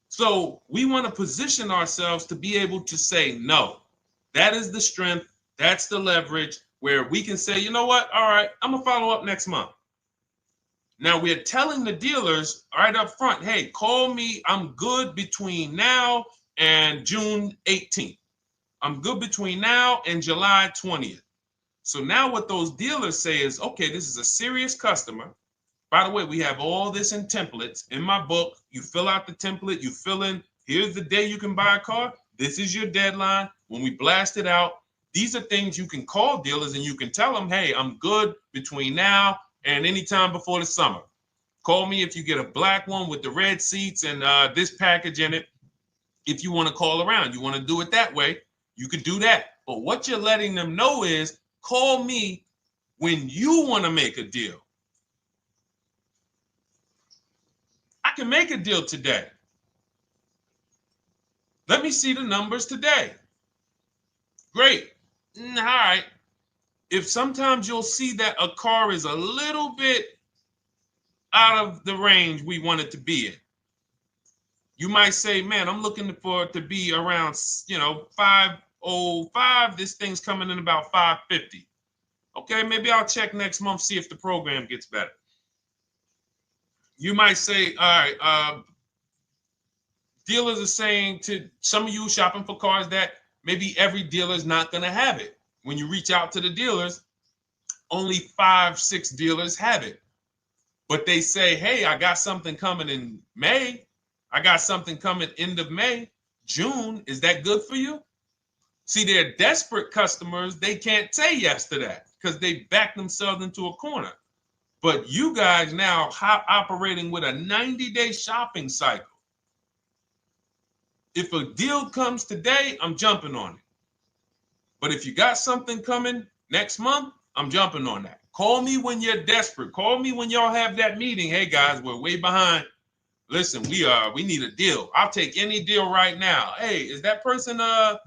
So we want to position ourselves to be able to say no. That is the strength. That's the leverage where we can say, you know what? All right, I'm going to follow up next month. Now we're telling the dealers right up front, hey, call me. I'm good between now and June 18th. I'm good between now and July 20th. So now what those dealers say is, okay, this is a serious customer. By the way, we have all this in templates in my book. You fill out the template, you fill in, here's the day you can buy a car. This is your deadline. When we blast it out, these are things you can call dealers and you can tell them, hey, I'm good between now and anytime before the summer. Call me if you get a black one with the red seats and this package in it. If you want to call around, you want to do it that way, you could do that. But what you're letting them know is, call me when you want to make a deal. I can make a deal today. Let me see the numbers today. Great. All right. If sometimes you'll see that a car is a little bit out of the range we want it to be in, you might say, man, I'm looking for it to be around, 505. This thing's coming in about 550. Okay, maybe I'll check next month, see if the program gets better. You might say, all right, dealers are saying to some of you shopping for cars that maybe every dealer is not going to have it. When you reach out to the dealers, only 5, 6 dealers have it. But they say, hey, I got something coming in May. I got something coming end of May, June. Is that good for you? See, they're desperate customers. They can't say yes to that because they back themselves into a corner. But you guys now operating with a 90-day shopping cycle. If a deal comes today, I'm jumping on it. But if you got something coming next month, I'm jumping on that. Call me when you're desperate. Call me when y'all have that meeting. Hey guys, we're way behind. Listen, we need a deal. I'll take any deal right now. Hey, is that person that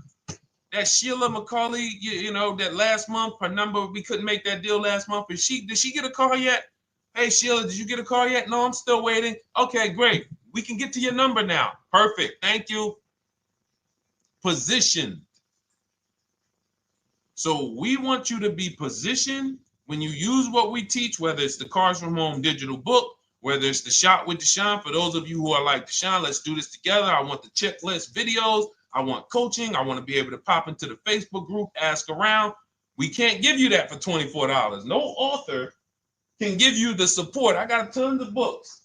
Sheila McCauley, you know, that last month, her number, we couldn't make that deal last month. Did she get a call yet? Hey Sheila, did you get a call yet? No, I'm still waiting. Okay, great. We can get to your number now. Perfect. Thank you. Positioned. So we want you to be positioned when you use what we teach, whether it's the Cars from Home digital book, whether it's the Shop with Deshone. For those of you who are like, Deshone, let's do this together. I want the checklist videos. I want coaching. I want to be able to pop into the Facebook group, ask around. We can't give you that for $24. No author can give you the support. I got tons of books.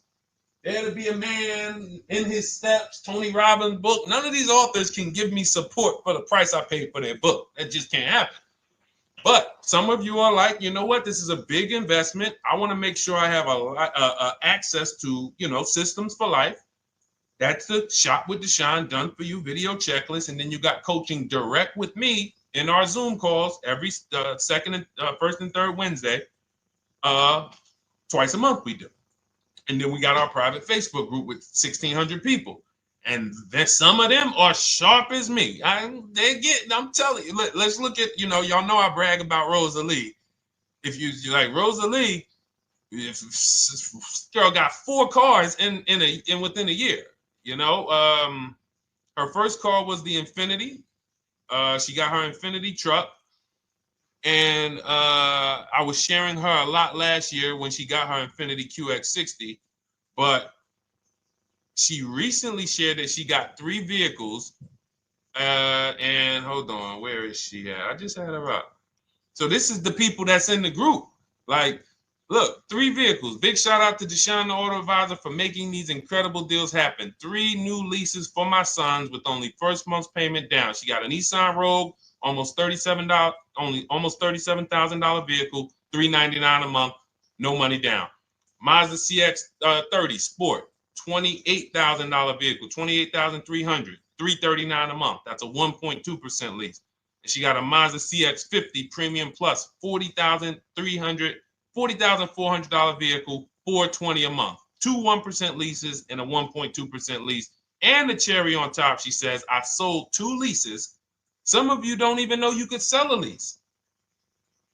There to Be a Man, In His Steps, Tony Robbins' book. None of these authors can give me support for the price I paid for their book. That just can't happen. But some of you are like, you know what? This is a big investment. I want to make sure I have access to, you know, systems for life. That's the Shop with Deshone done for you video checklist. And then you got coaching direct with me in our Zoom calls every first and third Wednesday. Twice a month we do. And then we got our private Facebook group with 1,600 people. And then some of them are sharp as me. I'm telling you, let's look at, you know, y'all know I brag about Rosalie. If you like Rosalie, if girl got 4 cars in within a year, you know. Her first car was the Infinity. She got her Infinity truck. And I was sharing her a lot last year when she got her Infinity QX60, but she recently shared that she got 3 vehicles. And hold on, where is she at? I just had her up. So this is the people that's in the group. Like, look, 3 vehicles. Big shout out to Deshone the Auto Advisor for making these incredible deals happen. 3 new leases for my sons with only first month's payment down. She got a Nissan Rogue, almost $37,000 vehicle, $399 a month, no money down. Mazda CX-30 Sport, $28,000 vehicle, $28,300, $339 a month. That's a 1.2% lease. And she got a Mazda CX-50 Premium Plus, $40,400 vehicle, $420 a month. 2 1% leases and a 1.2% lease. And the cherry on top, she says, I sold 2 leases. Some of you don't even know you could sell a lease.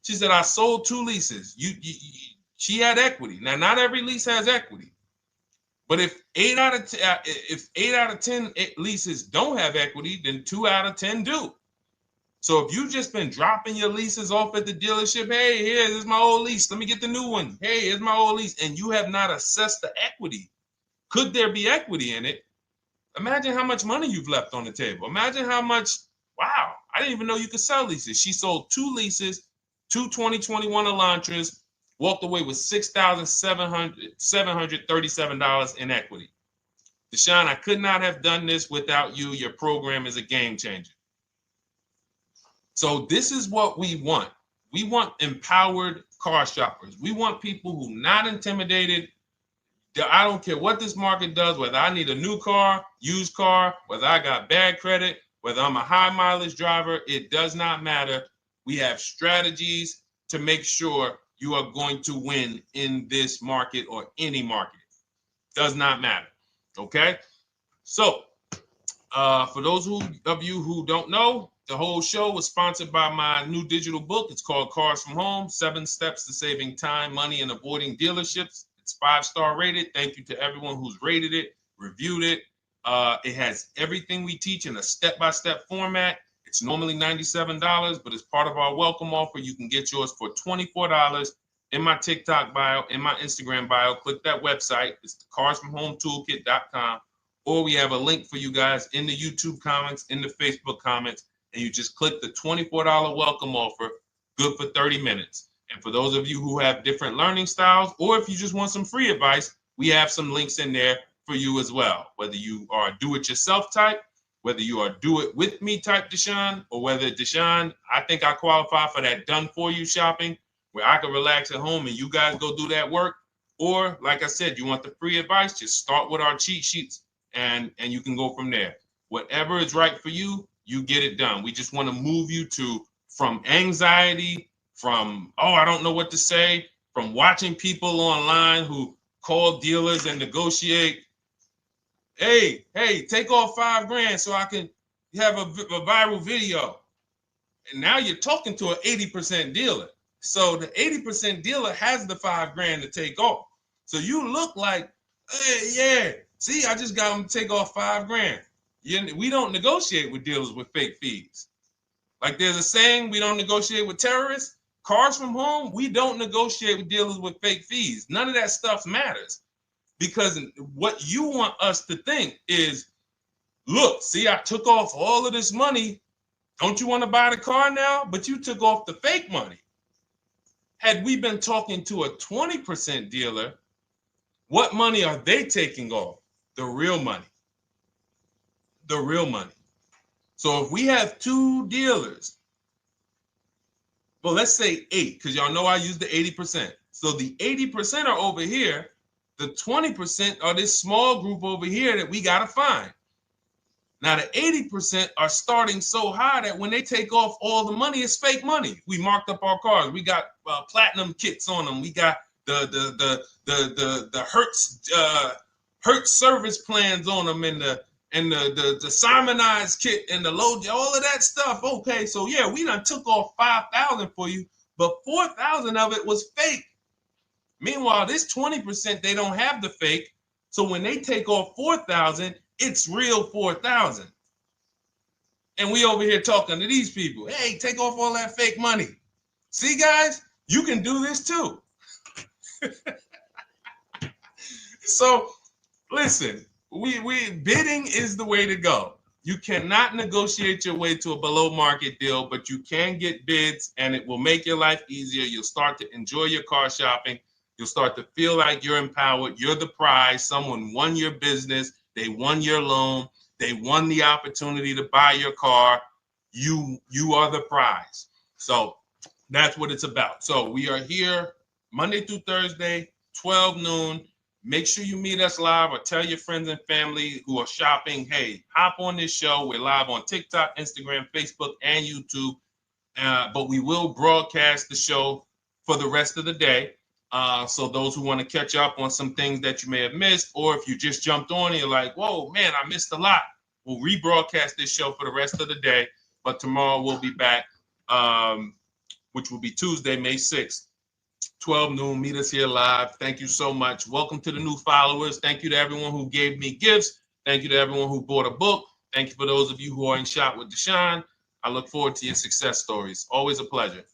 She said, I sold 2 leases. She had equity. Now, not every lease has equity. But if 8 out of 10 leases don't have equity, then 2 out of 10 do. So if you've just been dropping your leases off at the dealership, hey, here's my old lease. Let me get the new one. Hey, here's my old lease. And you have not assessed the equity. Could there be equity in it? Imagine how much money you've left on the table. Imagine how much, wow, I didn't even know you could sell leases. She sold 2 leases, 2 2021 Elantras, walked away with $6,737 in equity. Deshone, I could not have done this without you. Your program is a game changer. So this is what we want. We want empowered car shoppers. We want people who are not intimidated. I don't care what this market does, whether I need a new car, used car, whether I got bad credit, whether I'm a high mileage driver, it does not matter. We have strategies to make sure you are going to win in this market or any market. Does not matter. Okay? So, for those of you who don't know, the whole show was sponsored by my new digital book. It's called Cars from Home, 7 Steps to Saving Time, Money, and Avoiding Dealerships. It's 5-star rated. Thank you to everyone who's rated it, reviewed it. It has everything we teach in a step-by-step format. It's normally $97, but as part of our welcome offer, you can get yours for $24 in my TikTok bio, in my Instagram bio. Click that website. It's the carsfromhometoolkit.com. Or we have a link for you guys in the YouTube comments, in the Facebook comments, and you just click the $24 welcome offer, good for 30 minutes. And for those of you who have different learning styles, or if you just want some free advice, we have some links in there for you as well. Whether you are a do-it-yourself type, whether you are do-it-with-me type Deshone, or whether Deshone, I think I qualify for that done-for-you shopping, where I can relax at home and you guys go do that work. Or like I said, you want the free advice, just start with our cheat sheets and you can go from there. Whatever is right for you, you get it done. We just want to move you from anxiety, from, oh, I don't know what to say, from watching people online who call dealers and negotiate. Hey, take off $5,000 so I can have a viral video. And now you're talking to an 80% dealer. So the 80% dealer has the $5,000 to take off. So you look like, hey, yeah, see, I just got them to take off $5,000. We don't negotiate with dealers with fake fees. Like there's a saying, we don't negotiate with terrorists. Cars from home, we don't negotiate with dealers with fake fees. None of that stuff matters. Because what you want us to think is, look, see, I took off all of this money. Don't you want to buy the car now? But you took off the fake money. Had we been talking to a 20% dealer, what money are they taking off? The real money. The real money. So if we have 2 dealers, well, let's say 8, because y'all know I use the 80%. So the 80% are over here. The 20% are this small group over here that we got to find. Now, the 80% are starting so high that when they take off all the money, it's fake money. We marked up our cars. We got platinum kits on them. We got the Hertz service plans on them, and the Simonized kit and the low, all of that stuff. Okay, so yeah, we done took off 5,000 for you, but 4,000 of it was fake. Meanwhile, this 20%, they don't have the fake. So when they take off 4,000, it's real 4,000. And we over here talking to these people. Hey, take off all that fake money. See, guys, you can do this too. So listen, we bidding is the way to go. You cannot negotiate your way to a below market deal, but you can get bids and it will make your life easier. You'll start to enjoy your car shopping. You'll start to feel like you're empowered. You're the prize. Someone won your business. They won your loan. They won the opportunity to buy your car. You are the prize. So that's what it's about. So we are here Monday through Thursday, 12 noon. Make sure you meet us live or tell your friends and family who are shopping, hey, hop on this show. We're live on TikTok, Instagram, Facebook, and YouTube. But we will broadcast the show for the rest of the day. So those who want to catch up on some things that you may have missed, or if you just jumped on and you're like, whoa, man, I missed a lot. We'll rebroadcast this show for the rest of the day. But tomorrow we'll be back, which will be Tuesday, May 6th, 12 noon. Meet us here live. Thank you so much. Welcome to the new followers. Thank you to everyone who gave me gifts. Thank you to everyone who bought a book. Thank you for those of you who are in Shop with Deshone. I look forward to your success stories. Always a pleasure.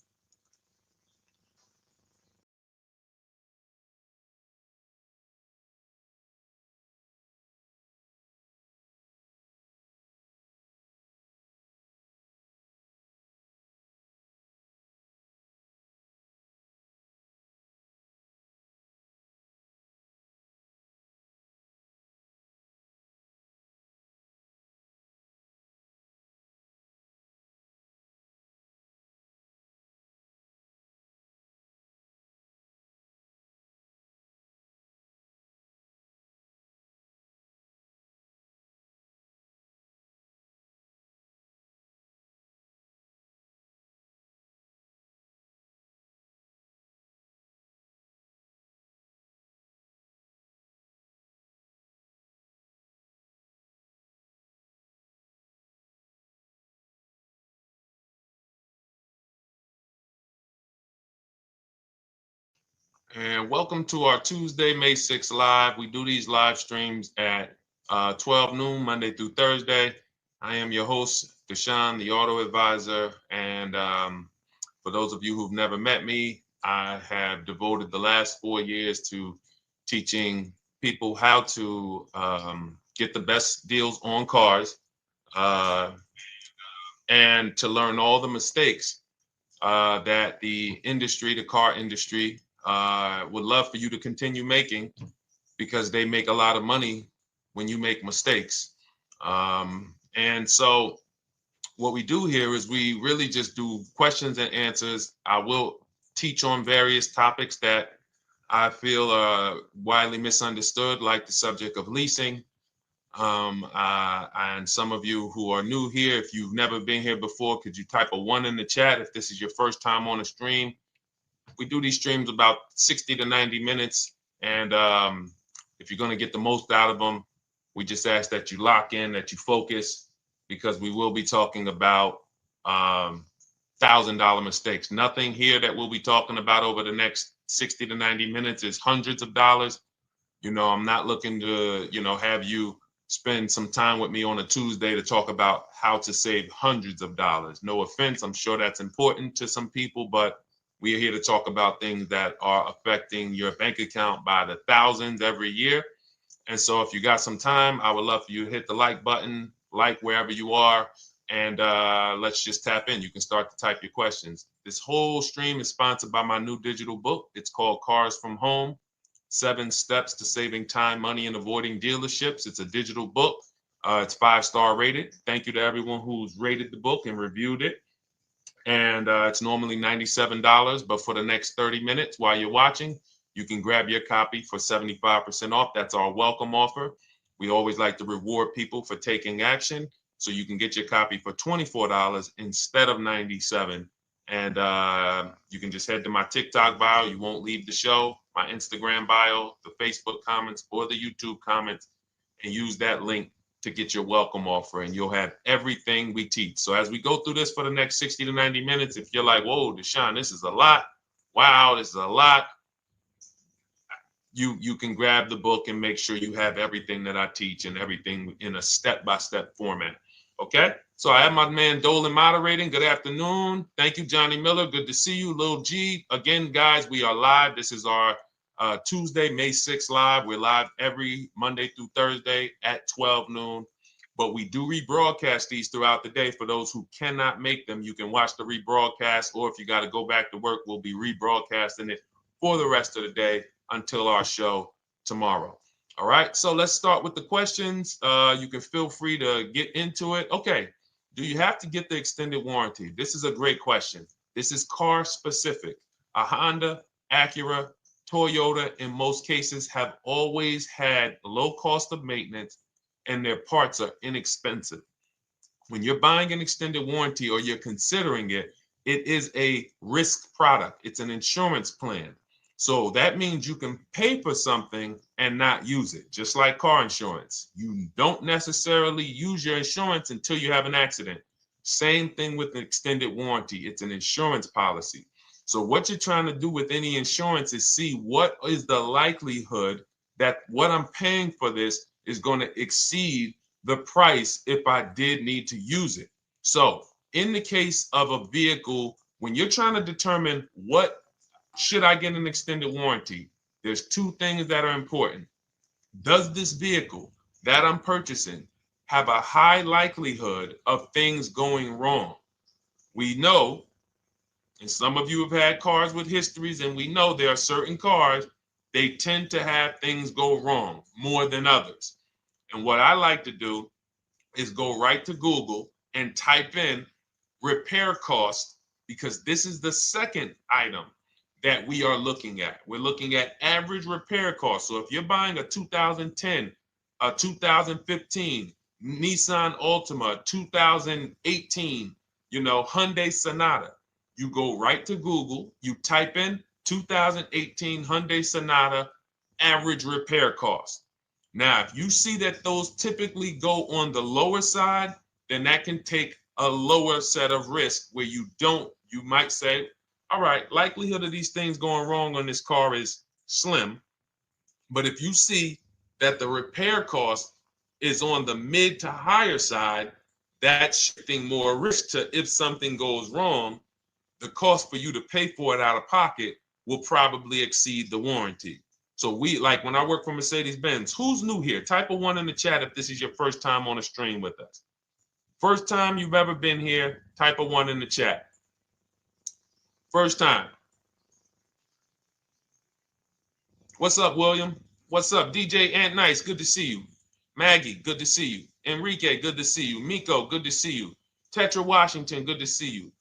And welcome to our Tuesday, May 6th live. We do these live streams at 12 noon, Monday through Thursday. I am your host, Deshone the Auto Advisor. And for those of you who've never met me, I have devoted the last 4 years to teaching people how to get the best deals on cars and to learn all the mistakes that the industry, the car industry, would love for you to continue making, because they make a lot of money when you make mistakes. And so what we do here is we really just do questions and answers. I will teach on various topics that I feel are widely misunderstood, like the subject of leasing. And some of you who are new here, if you've never been here before, could you type a 1 in the chat if this is your first time on a stream? We do these streams about 60 to 90 minutes. And if you're going to get the most out of them, we just ask that you lock in, that you focus, because we will be talking about $1,000 mistakes. Nothing here that we'll be talking about over the next 60 to 90 minutes is hundreds of dollars. You know, I'm not looking to, have you spend some time with me on a Tuesday to talk about how to save hundreds of dollars. No offense, I'm sure that's important to some people, but we are here to talk about things that are affecting your bank account by the thousands every year. And so if you got some time, I would love for you to hit the like button, like wherever you are, and let's just tap in. You can start to type your questions. This whole stream is sponsored by my new digital book. It's called Cars from Home, 7 Steps to Saving Time, Money, and Avoiding Dealerships. It's a digital book. It's 5-star rated. Thank you to everyone who's rated the book and reviewed it. And it's normally $97, but for the next 30 minutes while you're watching, you can grab your copy for 75% off. That's our welcome offer. We always like to reward people for taking action. So you can get your copy for $24 instead of $97. And you can just head to my TikTok bio. You won't leave the show, my Instagram bio, the Facebook comments, or the YouTube comments, and use that link to get your welcome offer, and you'll have everything we teach. So as we go through this for the next 60 to 90 minutes, if you're like, whoa, Deshone, this is a lot. Wow, this is a lot. You can grab the book and make sure you have everything that I teach and everything in a step-by-step format. Okay? So I have my man Dolan moderating. Good afternoon. Thank you, Johnny Miller. Good to see you, Lil G. Again, guys, we are live. This is our Tuesday, May 6th live. We're live every Monday through Thursday at 12 noon. But we do rebroadcast these throughout the day. For those who cannot make them, you can watch the rebroadcast, or if you got to go back to work, we'll be rebroadcasting it for the rest of the day until our show tomorrow. All right, so let's start with the questions. You can feel free to get into it. Okay, do you have to get the extended warranty? This is a great question. This is car specific. A Honda, Acura, Toyota, in most cases, have always had low cost of maintenance and their parts are inexpensive. When you're buying an extended warranty or you're considering it, it is a risk product. It's an insurance plan. So that means you can pay for something and not use it, just like car insurance. You don't necessarily use your insurance until you have an accident. Same thing with an extended warranty. It's an insurance policy. So what you're trying to do with any insurance is see what is the likelihood that what I'm paying for this is going to exceed the price if I did need to use it. So in the case of a vehicle, when you're trying to determine what should I get an extended warranty, there's 2 things that are important. Does this vehicle that I'm purchasing have a high likelihood of things going wrong? We know, and some of you have had cars with histories, and we know there are certain cars, they tend to have things go wrong more than others. And what I like to do is go right to Google and type in repair cost, because this is the second item that we are looking at. We're looking at average repair cost. So if you're buying a 2010, a 2015 Nissan Altima, 2018, Hyundai Sonata, you go right to Google, you type in 2018 Hyundai Sonata average repair cost. Now, if you see that those typically go on the lower side, then that can take a lower set of risk where you might say, all right, likelihood of these things going wrong on this car is slim. But if you see that the repair cost is on the mid to higher side, that's shifting more risk to if something goes wrong, the cost for you to pay for it out of pocket will probably exceed the warranty. So when I work for Mercedes-Benz, who's new here? Type a 1 in the chat if this is your first time on a stream with us. First time you've ever been here, type a 1 in the chat. First time. What's up, William? What's up, DJ Ant Nice? Good to see you. Maggie, good to see you. Enrique, good to see you. Miko, good to see you. Tetra Washington, good to see you.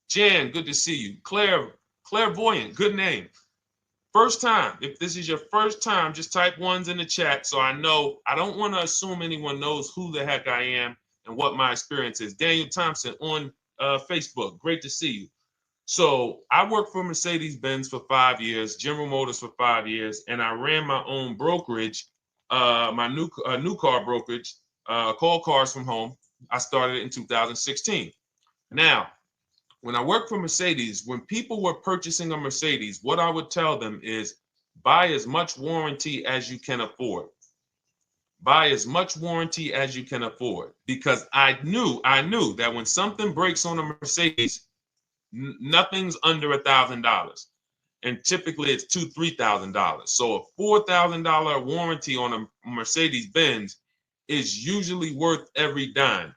Jan, good to see you. Claire Clairvoyant, good name. First time, if this is your first time, just type ones in the chat so I know. I don't want to assume anyone knows who the heck I am and what my experience is. Daniel Thompson on Facebook, great to see you. So I worked for Mercedes-Benz for 5 years, General Motors for 5 years, and I ran my own brokerage, my new car brokerage, called Cars from Home. I started it in 2016. Now, when I worked for Mercedes, when people were purchasing a Mercedes, what I would tell them is buy as much warranty as you can afford. Buy as much warranty as you can afford, because I knew that when something breaks on a Mercedes, nothing's under $1,000, and typically it's $2,000-$3,000. So a $4,000 warranty on a Mercedes Benz is usually worth every dime.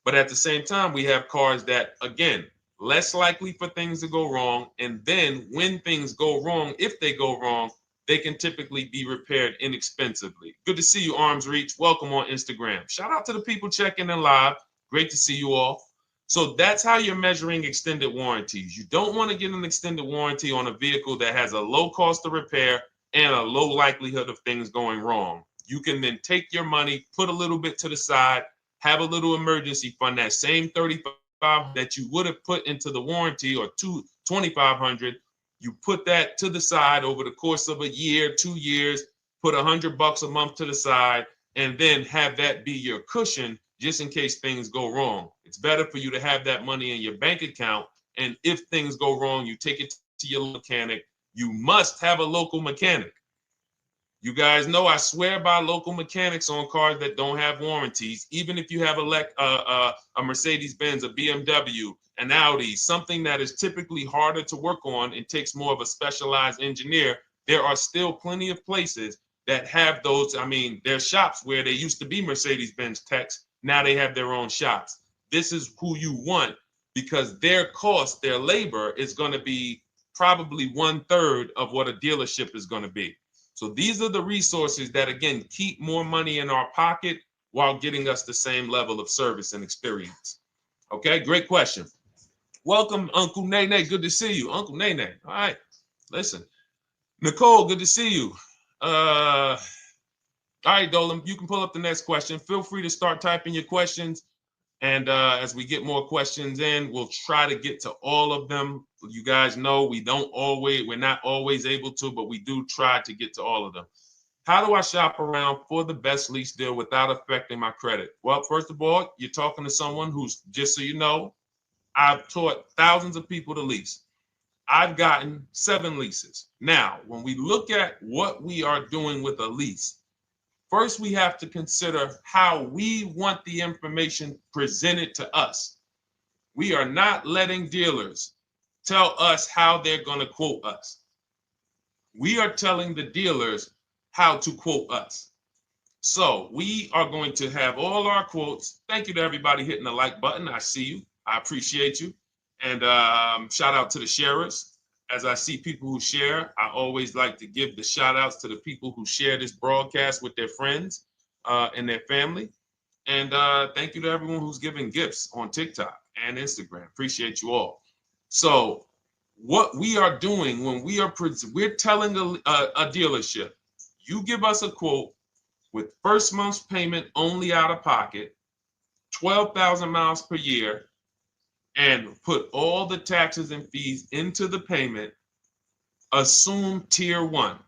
But at the same time, we have cars that, again, less likely for things to go wrong. And then when things go wrong, if they go wrong, they can typically be repaired inexpensively. Good to see you, Arms Reach. Welcome on Instagram. Shout out to the people checking in live. Great to see you all. So that's how you're measuring extended warranties. You don't want to get an extended warranty on a vehicle that has a low cost of repair and a low likelihood of things going wrong. You can then take your money, put a little bit to the side, have a little emergency fund, that same $3,500 that you would have put into the warranty, or $2,500, you put that to the side over the course of a year, 2 years, put $100 a month to the side, and then have that be your cushion just in case things go wrong. It's better for you to have that money in your bank account, and if things go wrong, you take it to your mechanic. You must have a local mechanic. You guys know I swear by local mechanics on cars that don't have warranties. Even if you have a Mercedes-Benz, a BMW, an Audi, something that is typically harder to work on and takes more of a specialized engineer, there are still plenty of places that have those. I mean, there's shops where they used to be Mercedes-Benz techs. Now they have their own shops. This is who you want, because their cost, their labor is going to be probably 1/3 of what a dealership is going to be. So these are the resources that, again, keep more money in our pocket while getting us the same level of service and experience. Okay, great question. Welcome, Uncle Nene. Good to see you. Uncle Nene. All right, listen. Nicole, good to see you. All right, Dolan, you can pull up the next question. Feel free to start typing your questions. And as we get more questions in, we'll try to get to all of them. You guys know we're not always able to, but we do try to get to all of them. How do I shop around for the best lease deal without affecting my credit? Well, first of all, you're talking to someone who's, just so you know, I've taught thousands of people to lease. I've gotten 7 leases. Now, when we look at what we are doing with a lease, first, we have to consider how we want the information presented to us. We are not letting dealers tell us how they're going to quote us. We are telling the dealers how to quote us. So we are going to have all our quotes. Thank you to everybody hitting the like button. I see you. I appreciate you. And shout out to the sharers. As I see people who share, I always like to give the shout outs to the people who share this broadcast with their friends and their family. And thank you to everyone who's giving gifts on TikTok and Instagram. Appreciate you all. So what we are doing when we're telling a dealership, you give us a quote with first month's payment only out of pocket, 12,000 miles per year, and put all the taxes and fees into the payment, assume tier 1.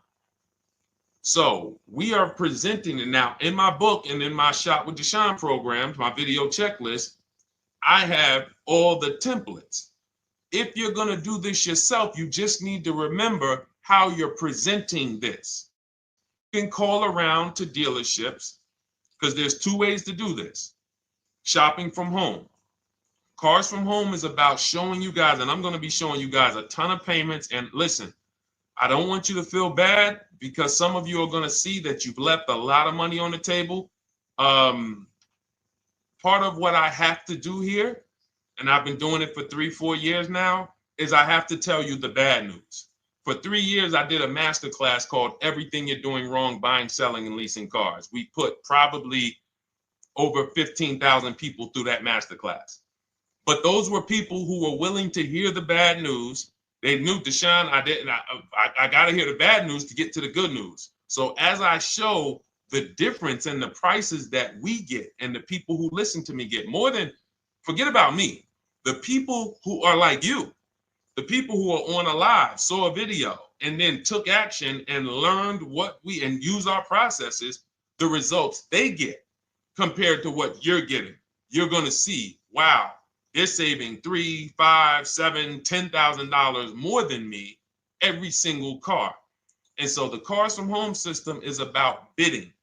So we are presenting it now in my book and in my Shop with Deshone programs, my video checklist. I have all the templates. If you're going to do this yourself, you just need to remember how you're presenting this. You can call around to dealerships, because there's 2 ways to do this. Shopping from home. Cars from Home is about showing you guys, and I'm going to be showing you guys a ton of payments. And listen, I don't want you to feel bad, because some of you are going to see that you've left a lot of money on the table. Part of what I have to do here, and I've been doing it for 3-4 years now, is I have to tell you the bad news. For 3 years, I did a masterclass called Everything You're Doing Wrong Buying, Selling, and Leasing Cars. We put probably over 15,000 people through that masterclass. But those were people who were willing to hear the bad news They knew, Deshone, I didn't. I got to hear the bad news to get to the good news. So as I show the difference in the prices that we get and the people who listen to me get, more than, forget about me, the people who are like you, the people who are on a live, saw a video, and then took action and learned what we, and use our processes, the results they get compared to what you're getting. You're going to see, wow, they're saving $3, $5, $7, $10,000 more than me every single car. And so the Cars from Home system is about bidding.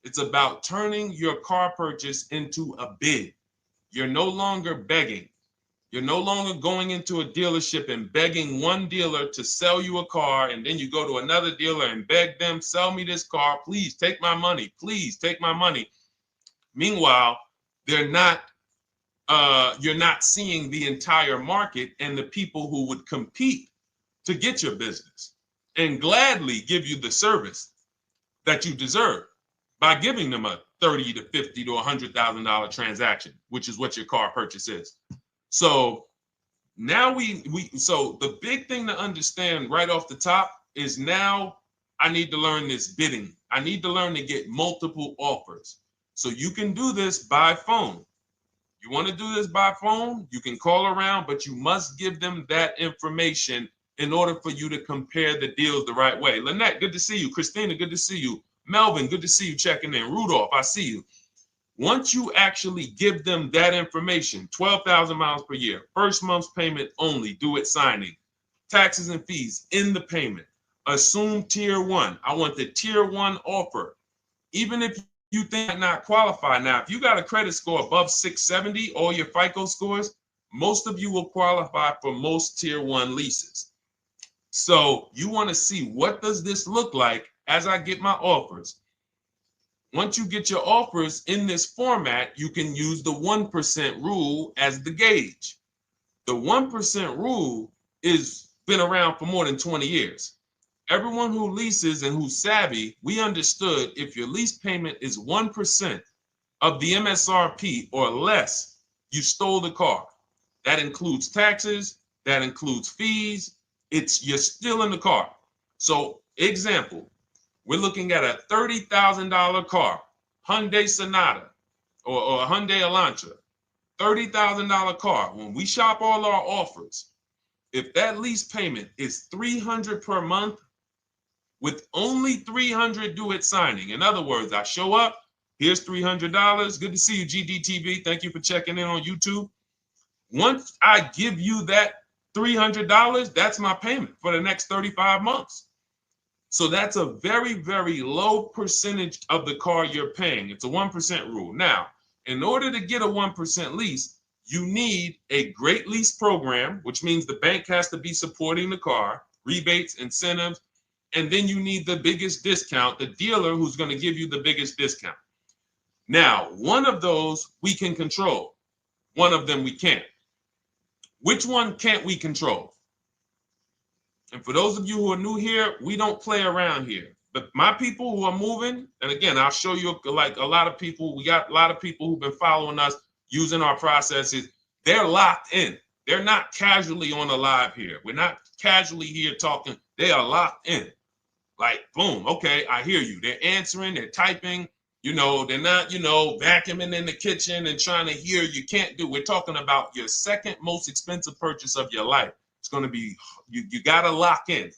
It's about turning your car purchase into a bid. You're no longer begging. You're no longer going into a dealership and begging one dealer to sell you a car, and then you go to another dealer and beg them, sell me this car, please take my money, please take my money. Meanwhile, you're not seeing the entire market and the people who would compete to get your business and gladly give you the service that you deserve by giving them a $30 to $50 to $100,000 transaction, which is what your car purchase is. So now so the big thing to understand right off the top is, now I need to learn this bidding. I need to learn to get multiple offers. So you can do this by phone. You want to do this by phone, you can call around, but you must give them that information in order for you to compare the deals the right way. Lynette, good to see you. Christina, good to see you. Melvin, good to see you checking in. Rudolph, I see you. Once you actually give them that information, 12,000 miles per year, first month's payment only, due at signing, taxes and fees in the payment, assume tier one. I want the tier one offer. Even if you think I not qualify. Now, if you got a credit score above 670, all your FICO scores, most of you will qualify for most tier one leases. So you want to see, what does this look like as I get my offers? Once you get your offers in this format, you can use the 1% rule as the gauge. The 1% rule is been around for more than 20 years. Everyone who leases and who's savvy, we understood if your lease payment is 1% of the MSRP or less, you stole the car. That includes taxes, that includes fees. You're still in the car. So example, we're looking at a $30,000 car, Hyundai Sonata or a Hyundai Elantra, $30,000 car. When we shop all our offers, if that lease payment is $300 per month, with only $300 due at signing. In other words, I show up, here's $300. Good to see you, GDTV. Thank you for checking in on YouTube. Once I give you that $300, that's my payment for the next 35 months. So that's a very, very low percentage of the car you're paying. It's a 1% rule. Now, in order to get a 1% lease, you need a great lease program, which means the bank has to be supporting the car, rebates, incentives, and then you need the biggest discount, the dealer who's going to give you the biggest discount. Now, one of those we can control. One of them we can't. Which one can't we control? And for those of you who are new here, we don't play around here. But my people who are moving, and again, I'll show you, like a lot of people, we got a lot of people who've been following us, using our processes. They're locked in. They're not casually on a live here. We're not casually here talking. They are locked in. Like, boom, okay, I hear you. They're answering, they're typing, they're not, vacuuming in the kitchen and trying to hear. You can't do. We're talking about your second most expensive purchase of your life. It's going to be, you got to lock in.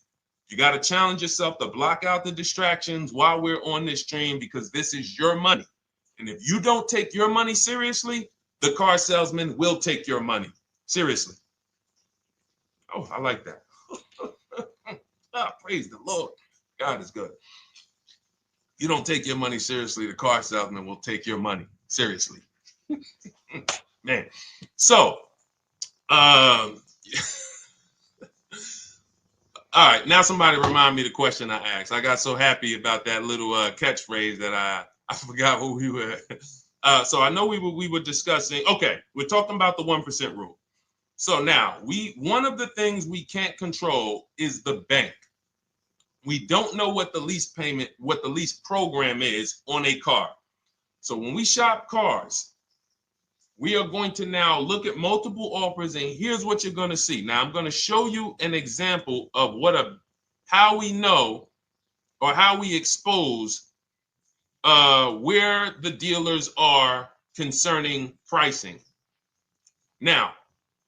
You got to challenge yourself to block out the distractions while we're on this stream, because this is your money. And if you don't take your money seriously, the car salesman will take your money seriously. Oh, I like that. Praise the Lord. God is good. You don't take your money seriously, the car salesman will take your money seriously. Man. So, all right, now somebody remind me the question I asked. I got so happy about that little catchphrase that I forgot who we were. So I know we were discussing, okay, we're talking about the 1% rule. So now, one of the things we can't control is the bank. We don't know what the lease payment, what the lease program is on a car. So when we shop cars, we are going to now look at multiple offers, and here's what you're going to see. Now, I'm going to show you an example of how we know or how we expose where the dealers are concerning pricing. Now,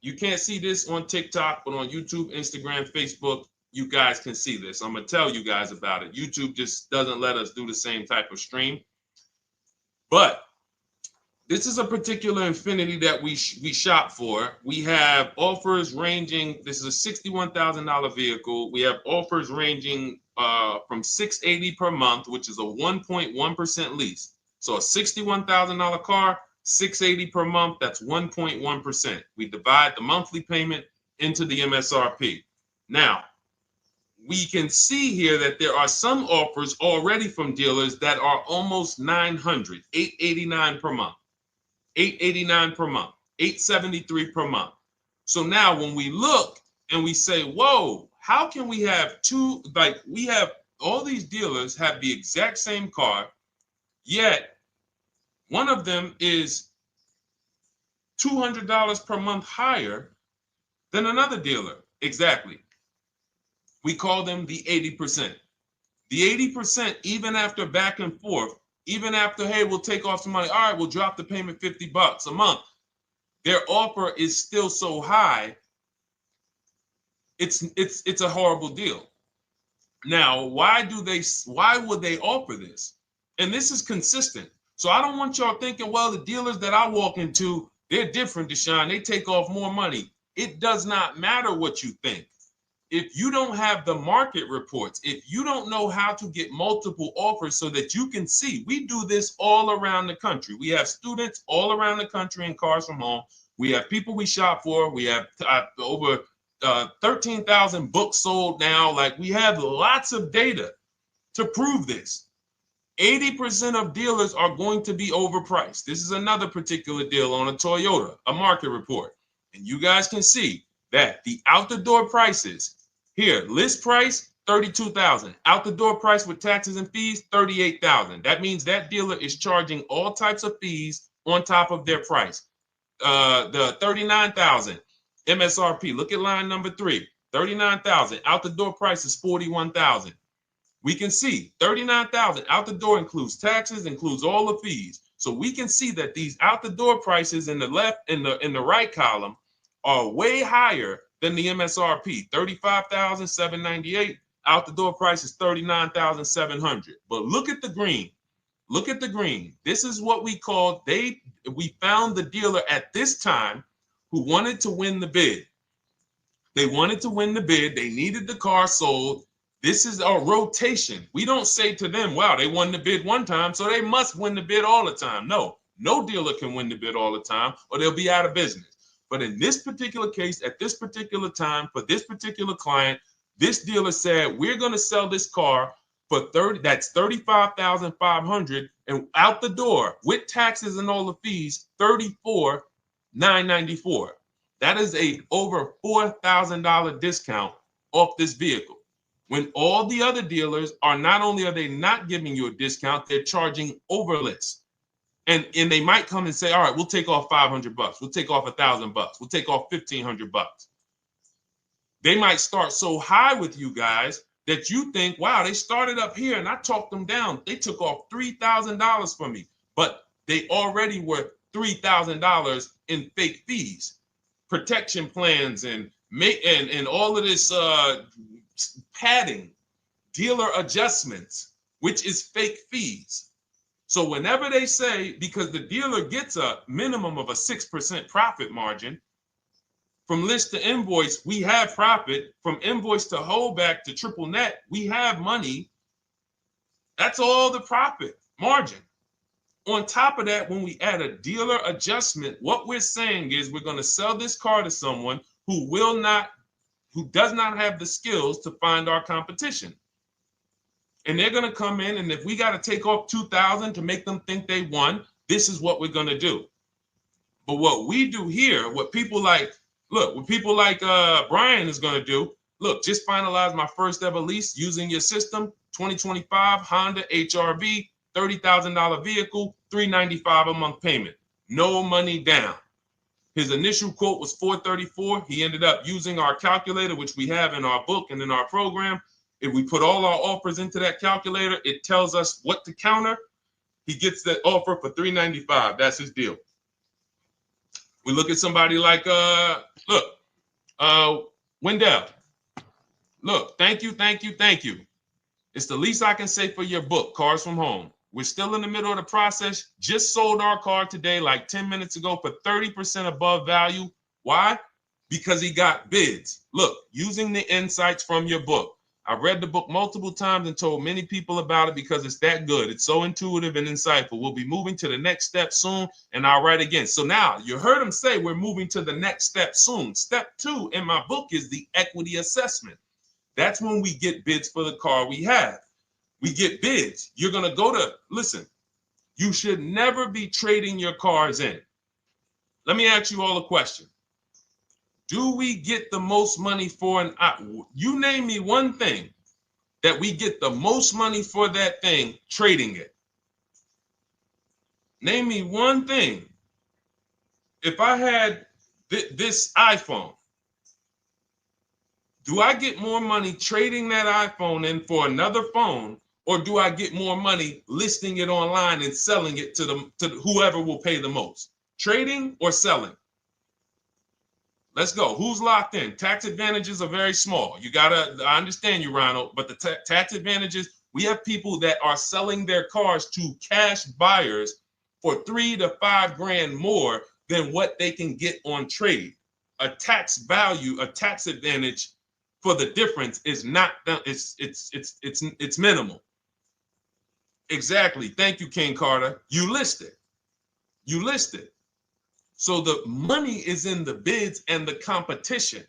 you can't see this on TikTok, but on YouTube, Instagram, Facebook, you guys can see this. I'm going to tell you guys about it. YouTube just doesn't let us do the same type of stream. But this is a particular Infiniti that we shop for. We have offers ranging, this is a $61,000 vehicle. We have offers ranging from $680 per month, which is a 1.1% lease. So a $61,000 car, $680 per month, that's 1.1%. We divide the monthly payment into the MSRP. Now, we can see here that there are some offers already from dealers that are almost $900, $889 per month. $889 per month, $873 per month. So now when we look and we say, whoa, how can we have we have all these dealers have the exact same car, yet one of them is $200 per month higher than another dealer. Exactly. We call them the 80%. The 80%, even after back and forth, even after, hey, we'll take off some money. All right, we'll drop the payment $50 a month. Their offer is still so high. It's a horrible deal. Now, why would they offer this? And this is consistent. So I don't want y'all thinking, well, the dealers that I walk into, they're different, Deshone. They take off more money. It does not matter what you think. If you don't have the market reports, if you don't know how to get multiple offers so that you can see, we do this all around the country. We have students all around the country in Cars from Home. We have people we shop for. We have over 13,000 books sold now. Like, we have lots of data to prove this. 80% of dealers are going to be overpriced. This is another particular deal on a Toyota, a market report. And you guys can see that the out-the-door prices here, list price, $32,000. Out the door price with taxes and fees, $38,000. That means that dealer is charging all types of fees on top of their price. The $39,000 MSRP. Look at line number 3. $39,000. Out the door price is $41,000. We can see $39,000 out the door includes taxes, includes all the fees. So we can see that these out the door prices in the left, in the right column, are way higher than the MSRP, $35,798. Out the door price is $39,700. But look at the green. Look at the green. This is what we call, we found the dealer at this time who wanted to win the bid. They wanted to win the bid. They needed the car sold. This is a rotation. We don't say to them, wow, they won the bid one time, so they must win the bid all the time. No dealer can win the bid all the time, or they'll be out of business. But in this particular case, at this particular time, for this particular client, this dealer said, we're going to sell this car for that's $35,500, and out the door with taxes and all the fees, $34,994. That is a over $4,000 discount off this vehicle. When all the other dealers are, not only are they not giving you a discount, they're charging over list. And they might come and say, all right, we'll take off $500. We'll take off $1,000. We'll take off $1,500. They might start so high with you guys that you think, wow, they started up here and I talked them down. They took off $3,000 from me, but they already were $3,000 in fake fees, protection plans, and all of this padding, dealer adjustments, which is fake fees. So whenever they say, because the dealer gets a minimum of a 6% profit margin, from list to invoice, we have profit. From invoice to holdback to triple net, we have money. That's all the profit margin. On top of that, when we add a dealer adjustment, what we're saying is we're going to sell this car to someone who does not have the skills to find our competition. And they're going to come in, and if we got to take off $2,000 to make them think they won, this is what we're going to do. But what we do here, what people like Brian is going to do, look, just finalize my first ever lease using your system, 2025 Honda HRV, $30,000 vehicle, $395 a month payment. no money down. His initial quote was $434. He ended up using our calculator, which we have in our book and in our program. If we put all our offers into that calculator, it tells us what to counter. He gets that offer for $395. That's his deal. We look at somebody like Wendell. Look, thank you. It's the least I can say for your book, Cars from Home. We're still in the middle of the process. Just sold our car today, like 10 minutes ago, for 30% above value. Why? Because he got bids. Look, using the insights from your book. I've read the book multiple times and told many people about it because it's that good. It's so intuitive and insightful. We'll be moving to the next step soon, and I'll write again. So now you heard him say we're moving to the next step soon. Step 2 in my book is the equity assessment. That's when we get bids for the car we have. We get bids. You're going to go to, listen, you should never be trading your cars in. Let me ask you all a question. Do we get the most money for you name me one thing that we get the most money for that thing trading it. Name me one thing. If I had this iPhone, do I get more money trading that iPhone in for another phone, or do I get more money listing it online and selling it to whoever will pay the most? Trading or selling? Let's go. Who's locked in? Tax advantages are very small. I understand you, Ronald, but the tax advantages, we have people that are selling their cars to cash buyers for $3 to $5 grand more than what they can get on trade. A tax value, a tax advantage for the difference is not, it's minimal. Exactly. Thank you, King Carter. You listed. So the money is in the bids and the competition.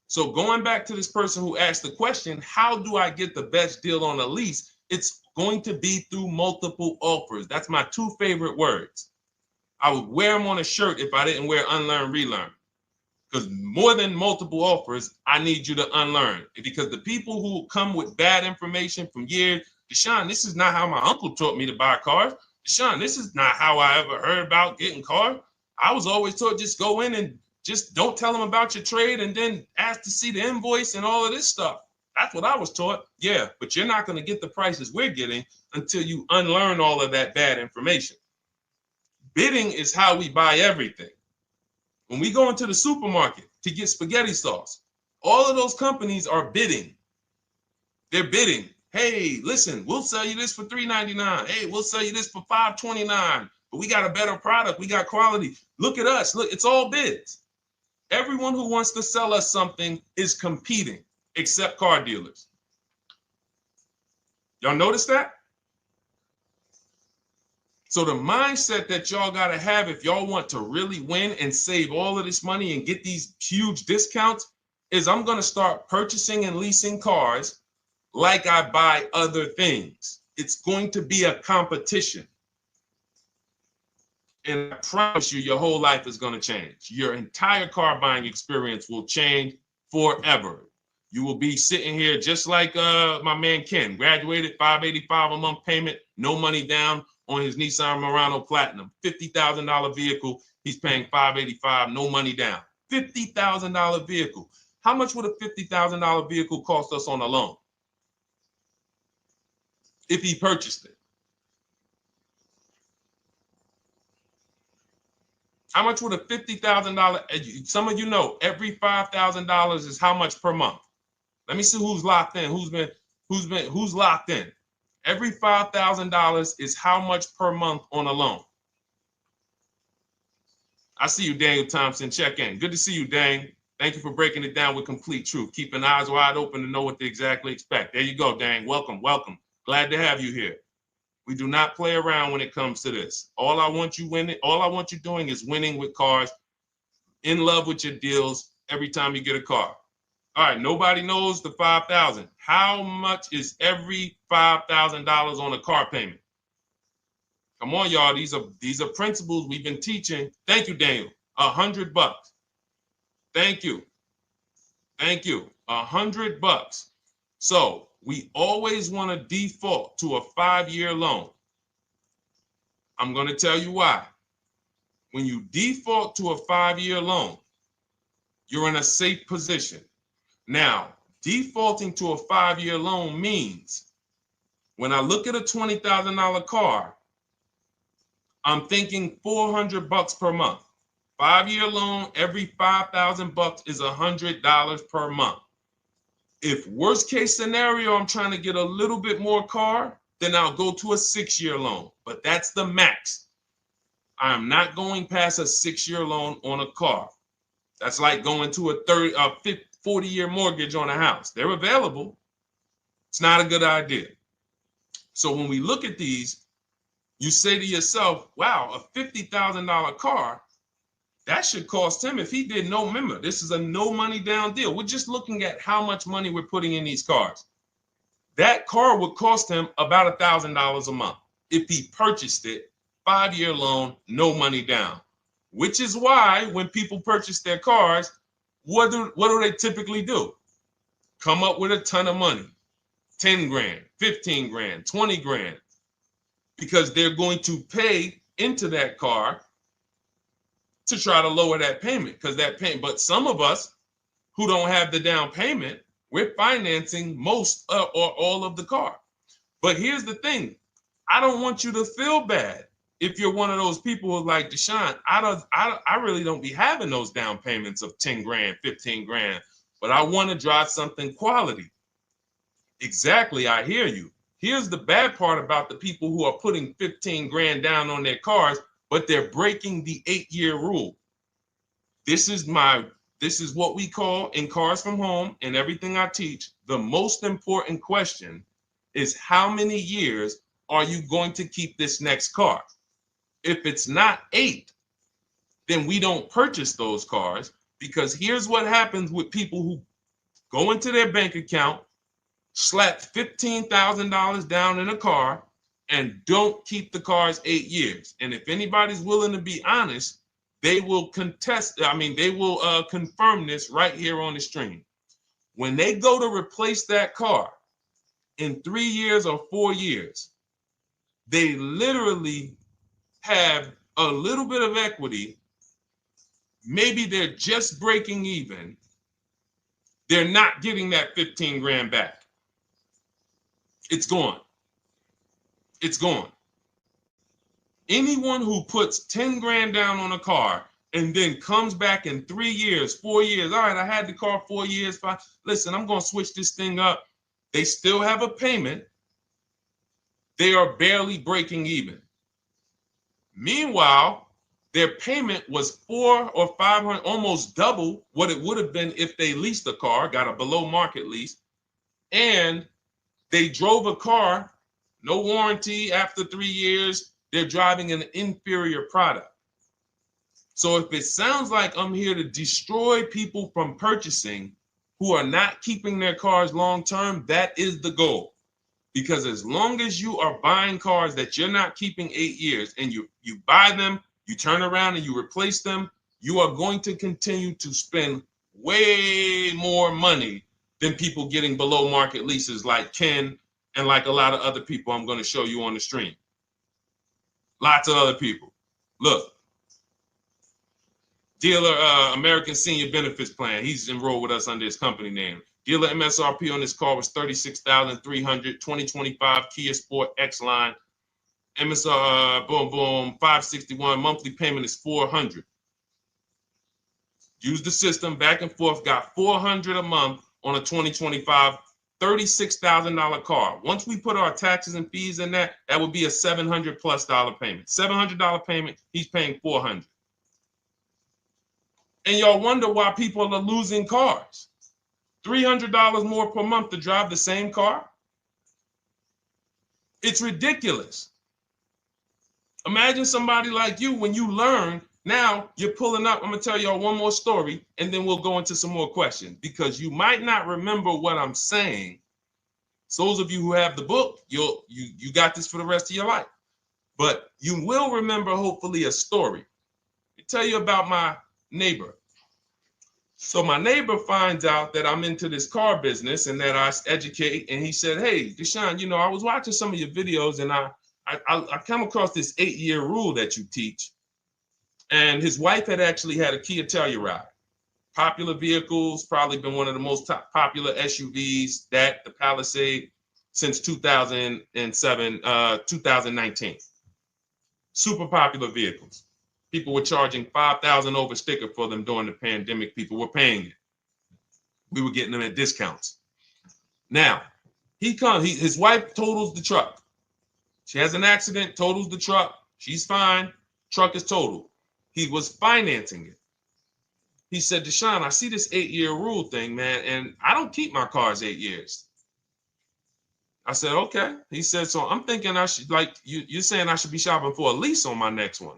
So going back to this person who asked the question, how do I get the best deal on a lease? It's going to be through multiple offers. That's my 2 favorite words. I would wear them on a shirt if I didn't wear unlearn, relearn. Because more than multiple offers, I need you to unlearn. Because the people who come with bad information from years, Deshone, this is not how my uncle taught me to buy cars. Deshone, this is not how I ever heard about getting cars. I was always taught just go in and just don't tell them about your trade and then ask to see the invoice and all of this stuff. That's what I was taught. Yeah, but you're not going to get the prices we're getting until you unlearn all of that bad information. Bidding is how we buy everything. When we go into the supermarket to get spaghetti sauce, all of those companies are bidding. They're bidding. Hey, listen, we'll sell you this for $3.99. Hey, we'll sell you this for $5.29. But we got a better product. We got quality. Look at us. Look, it's all bids. Everyone who wants to sell us something is competing, except car dealers. Y'all notice that? So the mindset that y'all got to have if y'all want to really win and save all of this money and get these huge discounts is I'm going to start purchasing and leasing cars like I buy other things. It's going to be a competition. And I promise you, your whole life is going to change. Your entire car buying experience will change forever. You will be sitting here just like my man Ken, graduated, $585 a month payment, no money down on his Nissan Murano Platinum, $50,000 vehicle. He's paying $585, no money down. $50,000 vehicle. How much would a $50,000 vehicle cost us on a loan if he purchased it? How much would a $50,000? Some of you know every $5,000 is how much per month. Let me see who's locked in. Who's locked in? Every $5,000 is how much per month on a loan. I see you, Daniel Thompson. Check in. Good to see you, Dane. Thank you for breaking it down with complete truth. Keeping eyes wide open to know what to exactly expect. There you go, Dane. Welcome. Glad to have you here. We do not play around when it comes to this. All I want you doing is winning with cars, in love with your deals every time you get a car. All right, nobody knows the 5,000. How much is every $5,000 on a car payment? Come on, y'all. These are principles we've been teaching. Thank you, Daniel. $100. Thank you. $100. So we always want to default to a 5-year loan. I'm going to tell you why. when you default to a 5-year loan, you're in a safe position. Now, defaulting to a 5-year loan means when I look at a $20,000 car, I'm thinking $400 per month. 5-year loan, every $5,000 is $100 per month. If worst case scenario, I'm trying to get a little bit more car, then I'll go to a 6-year loan, but that's the max. I'm not going past a 6-year loan on a car. That's like going to a 40-year mortgage on a house. They're available. It's not a good idea. So when we look at these, you say to yourself, wow, a $50,000 car, that should cost him, if he did no, remember, this is a no money down deal. We're just looking at how much money we're putting in these cars. That car would cost him about $1,000 a month if he purchased it, 5-year loan, no money down. Which is why when people purchase their cars, what do they typically do? Come up with a ton of money, 10 grand, 15 grand, 20 grand, because they're going to pay into that car to try to lower that payment, because that payment. But some of us who don't have the down payment, we're financing most or all of the car. But here's the thing. I don't want you to feel bad if you're one of those people who's like, Deshone, I really don't be having those down payments of 10 grand, 15 grand, but I want to drive something quality. Exactly, I hear you. Here's the bad part about the people who are putting 15 grand down on their cars, but they're breaking the 8-year rule. This is what we call in Cars from Home and everything I teach, the most important question is how many years are you going to keep this next car? If it's not 8, then we don't purchase those cars, because here's what happens with people who go into their bank account, slap $15,000 down in a car, and don't keep the cars 8 years. And if anybody's willing to be honest, they will confirm this right here on the stream. When they go to replace that car in 3 years or 4 years, they literally have a little bit of equity. Maybe they're just breaking even. They're not getting that 15 grand back. It's gone. It's gone. Anyone who puts 10 grand down on a car and then comes back in 3 years, 4 years, all right, I had the car 4 years, 5, listen, I'm going to switch this thing up. They still have a payment. They are barely breaking even. Meanwhile, their payment was 400 or 500, almost double what it would have been if they leased a car, got a below market lease, and they drove a car, no warranty after 3 years, they're driving an inferior product. So if it sounds like I'm here to destroy people from purchasing who are not keeping their cars long term, that is the goal. Because as long as you are buying cars that you're not keeping 8 years and you buy them, you turn around and you replace them, you are going to continue to spend way more money than people getting below market leases like Ken and like a lot of other people I'm going to show you on the stream. Lots of other people. Look, dealer American Senior Benefits Plan. He's enrolled with us under his company name. Dealer MSRP on this car was $36,300. 2025 Kia Sport X line. MSR, boom, boom, 561. Monthly payment is $400. Use the system back and forth. Got $400 a month on a 2025 $36,000 car. Once we put our taxes and fees in that would be a $700+ payment. $700 payment. He's paying $400. And y'all wonder why people are losing cars. $300 more per month to drive the same car? It's ridiculous. Imagine somebody like you, when you learn, now you're pulling up. I'm going to tell y'all one more story, and then we'll go into some more questions, because you might not remember what I'm saying. So those of you who have the book, you got this for the rest of your life. But you will remember, hopefully, a story. I'll tell you about my neighbor. So my neighbor finds out that I'm into this car business and that I educate. And he said, hey, Deshone, I was watching some of your videos and I come across this 8-year rule that you teach. And his wife had actually had a Kia Telluride. Popular vehicles, probably been one of the most popular SUVs, that the Palisade, since 2007, 2019. Super popular vehicles. People were charging $5,000 over sticker for them during the pandemic. People were paying it. We were getting them at discounts. Now, his wife totals the truck. She has an accident, totals the truck. She's fine. Truck is totaled. He was financing it. He said, Deshone, I see this 8-year rule thing, man, and I don't keep my cars 8 years. I said, okay. He said, so I'm thinking I should, like, you're saying I should be shopping for a lease on my next one.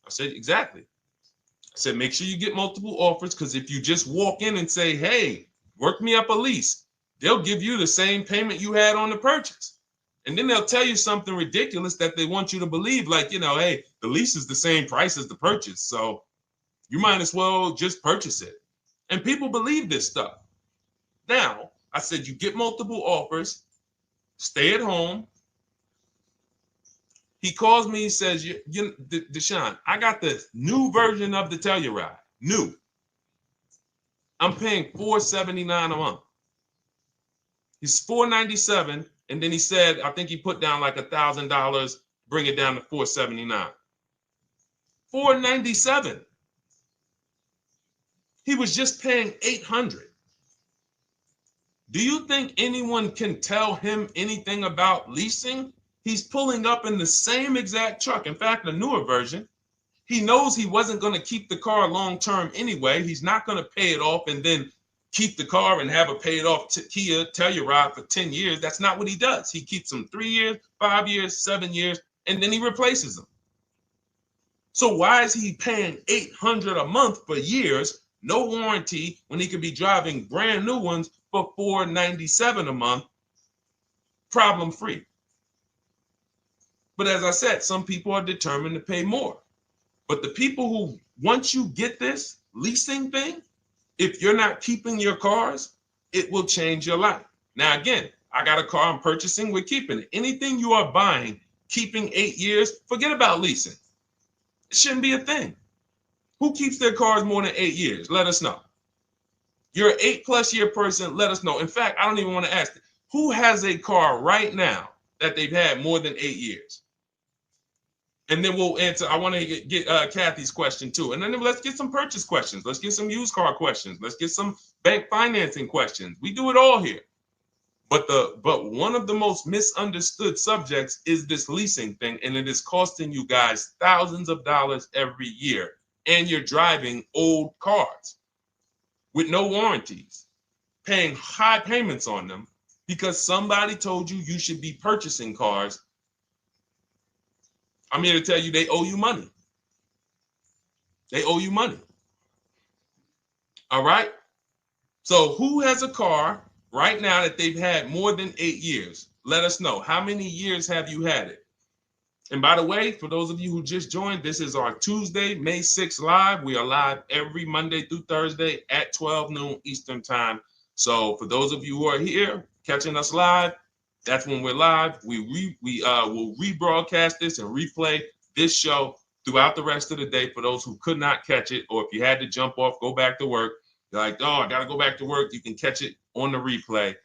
I said, exactly. I said, make sure you get multiple offers, because if you just walk in and say, hey, work me up a lease, they'll give you the same payment you had on the purchase. And then they'll tell you something ridiculous that they want you to believe, like, hey, the lease is the same price as the purchase, so you might as well just purchase it. And people believe this stuff. Now, I said, you get multiple offers, stay at home. He calls me, he says, Deshone, I got the new version of the Telluride, new. I'm paying $479 a month. He's $497, and then he said, I think he put down like $1,000, bring it down to $479. $497. He was just paying $800. Do you think anyone can tell him anything about leasing? He's pulling up in the same exact truck. In fact, the newer version. He knows he wasn't going to keep the car long term anyway. He's not going to pay it off and then keep the car and have a paid off Kia Telluride for 10 years. That's not what he does. He keeps them 3 years, 5 years, 7 years, and then he replaces them. So why is he paying $800 a month for years, no warranty, when he could be driving brand new ones for $497 a month, problem free? But as I said, some people are determined to pay more. But the people who, once you get this leasing thing, if you're not keeping your cars, it will change your life. Now, again, I got a car I'm purchasing, we're keeping it. Anything you are buying, keeping 8 years, forget about leasing. It shouldn't be a thing. Who keeps their cars more than 8 years? Let us know. You're an 8+ year person, let us know. In fact, I don't even want to ask, who has a car right now that they've had more than 8 years? And then we'll answer. I want to get Kathy's question too. And then let's get some purchase questions. Let's get some used car questions. Let's get some bank financing questions. We do it all here. But one of the most misunderstood subjects is this leasing thing, and it is costing you guys thousands of dollars every year. And you're driving old cars with no warranties, paying high payments on them because somebody told you you should be purchasing cars. I'm here to tell you they owe you money. They owe you money. All right? So who has a car right now that they've had more than 8 years? Let us know. How many years have you had it? And by the way, for those of you who just joined, this is our Tuesday, May 6th live. We are live every Monday through Thursday at 12 noon Eastern time. So for those of you who are here catching us live, that's when we're live. We will rebroadcast this and replay this show throughout the rest of the day for those who could not catch it, or if you had to jump off, go back to work. You're like, oh, I got to go back to work. You can catch it on the replay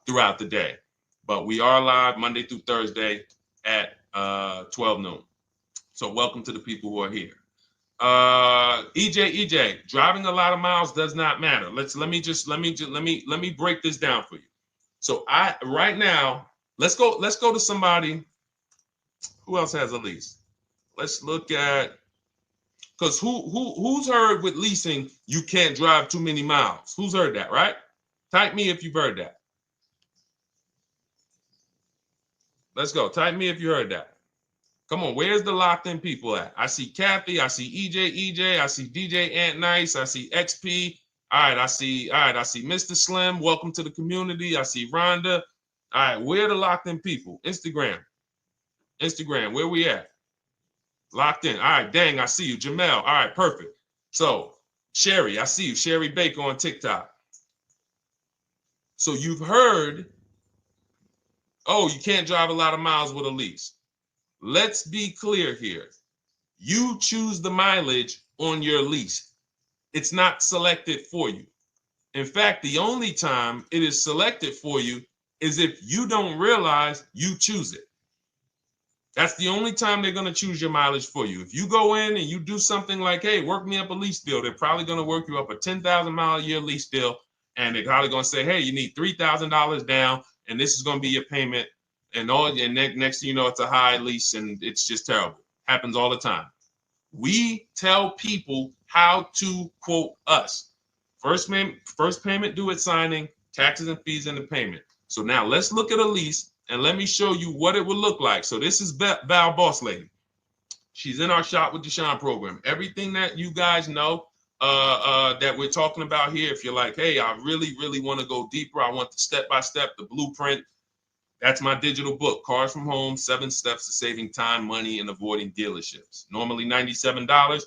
throughout the day. But we are live Monday through Thursday at 12 noon. So welcome to the people who are here. EJ, driving a lot of miles does not matter. Let me break this down for you. So right now, let's go to somebody who else has a lease. Let's look at, because who's heard with leasing you can't drive too many miles? Who's heard that, right? Type me if you've heard that. Let's go. Type me if you heard that. Come on, where's the locked in people at? I see Kathy, I see EJ, I see DJ Ant Nice, I see XP. All right, I see Mr. Slim. Welcome to the community. I see Rhonda. All right, where are the locked in people? Instagram, where we at? Locked in. All right, dang, I see you. Jamel. All right, perfect. So, Sherry, I see you. Sherry Baker on TikTok. So you've heard, oh, you can't drive a lot of miles with a lease. Let's be clear here. You choose the mileage on your lease. It's not selected for you. In fact, the only time it is selected for you is if you don't realize you choose it. That's the only time they're going to choose your mileage for you. If you go in and you do something like, hey, work me up a lease deal, they're probably going to work you up a 10,000 mile a year lease deal. And they're probably going to say, hey, you need $3,000 down, and this is going to be your payment. And next thing you know, it's a high lease, and it's just terrible. Happens all the time. We tell people how to quote us. First payment due at signing, taxes and fees in the payment. So now let's look at a lease, and let me show you what it would look like. So this is Val Boss Lady. She's in our Shop with Deshone program. Everything that you guys know that we're talking about here, if you're like, hey, I really, really want to go deeper, I want the step-by-step, the blueprint, that's my digital book, Cars from Home, 7 Steps to Saving Time, Money, and Avoiding Dealerships. Normally $97.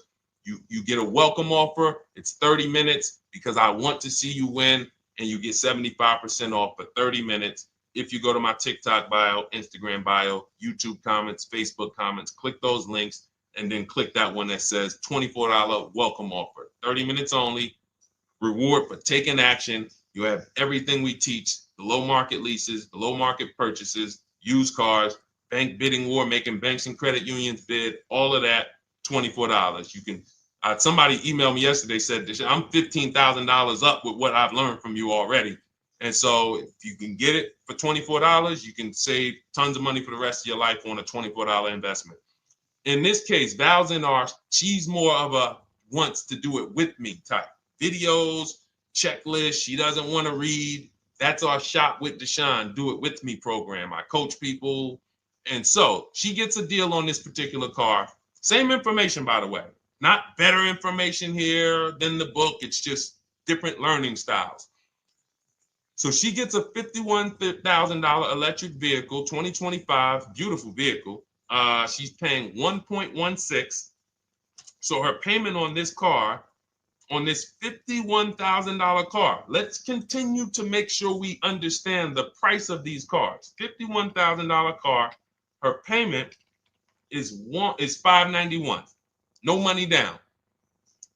You get a welcome offer. It's 30 minutes because I want to see you win, and you get 75% off for 30 minutes. If you go to my TikTok bio, Instagram bio, YouTube comments, Facebook comments, click those links, and then click that one that says $24 welcome offer. 30 minutes only, reward for taking action. You have everything we teach, the low market leases, the low market purchases, used cars, bank bidding war, making banks and credit unions bid, all of that, $24. You can, somebody emailed me yesterday, said, I'm $15,000 up with what I've learned from you already. And so if you can get it for $24, you can save tons of money for the rest of your life on a $24 investment. In this case, Val's in she's more of a wants to do it with me type. Videos, checklist, she doesn't want to read. That's our Shop with Deshone, do it with me program. I coach people. And so she gets a deal on this particular car. Same information, by the way. Not better information here than the book. It's just different learning styles. So she gets a $51,000 electric vehicle, 2025, beautiful vehicle. She's paying 1.16. So her payment on this car, on this $51,000 car, let's continue to make sure we understand the price of these cars. $51,000 car, her payment is $591. No money down.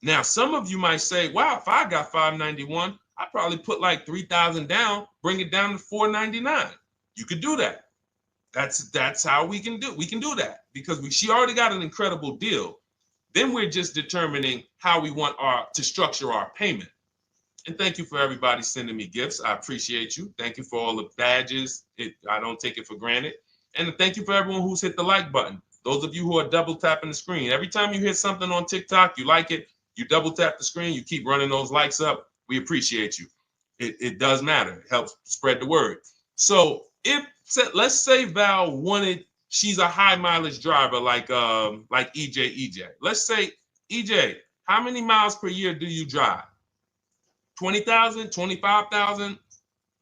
Now, some of you might say, wow, if I got $591, I'd probably put like $3,000 down, bring it down to $499. You could do that. That's how we can do that because she already got an incredible deal. Then we're just determining how we want to structure our payment. And thank you for everybody sending me gifts. I appreciate you. Thank you for all the badges. I don't take it for granted. And thank you for everyone who's hit the like button. Those of you who are double tapping the screen. Every time you hit something on TikTok, you like it, you double tap the screen, you keep running those likes up. We appreciate you. It does matter. It helps spread the word. So let's say Val she's a high mileage driver like EJ. Let's say, EJ, how many miles per year do you drive? 20,000, 25,000?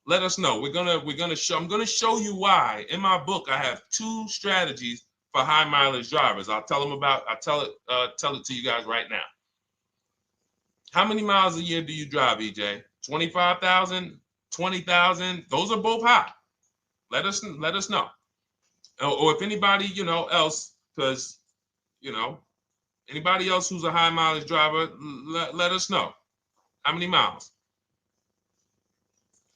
Let us know. I'm gonna show you why. In my book, I have 2 strategies for high mileage drivers. I'll tell it to you guys right now. How many miles a year do you drive, EJ? 25,000, 20,000? Those are both high. Let us know. Or if anybody, else, because, anybody else who's a high mileage driver, let us know. How many miles?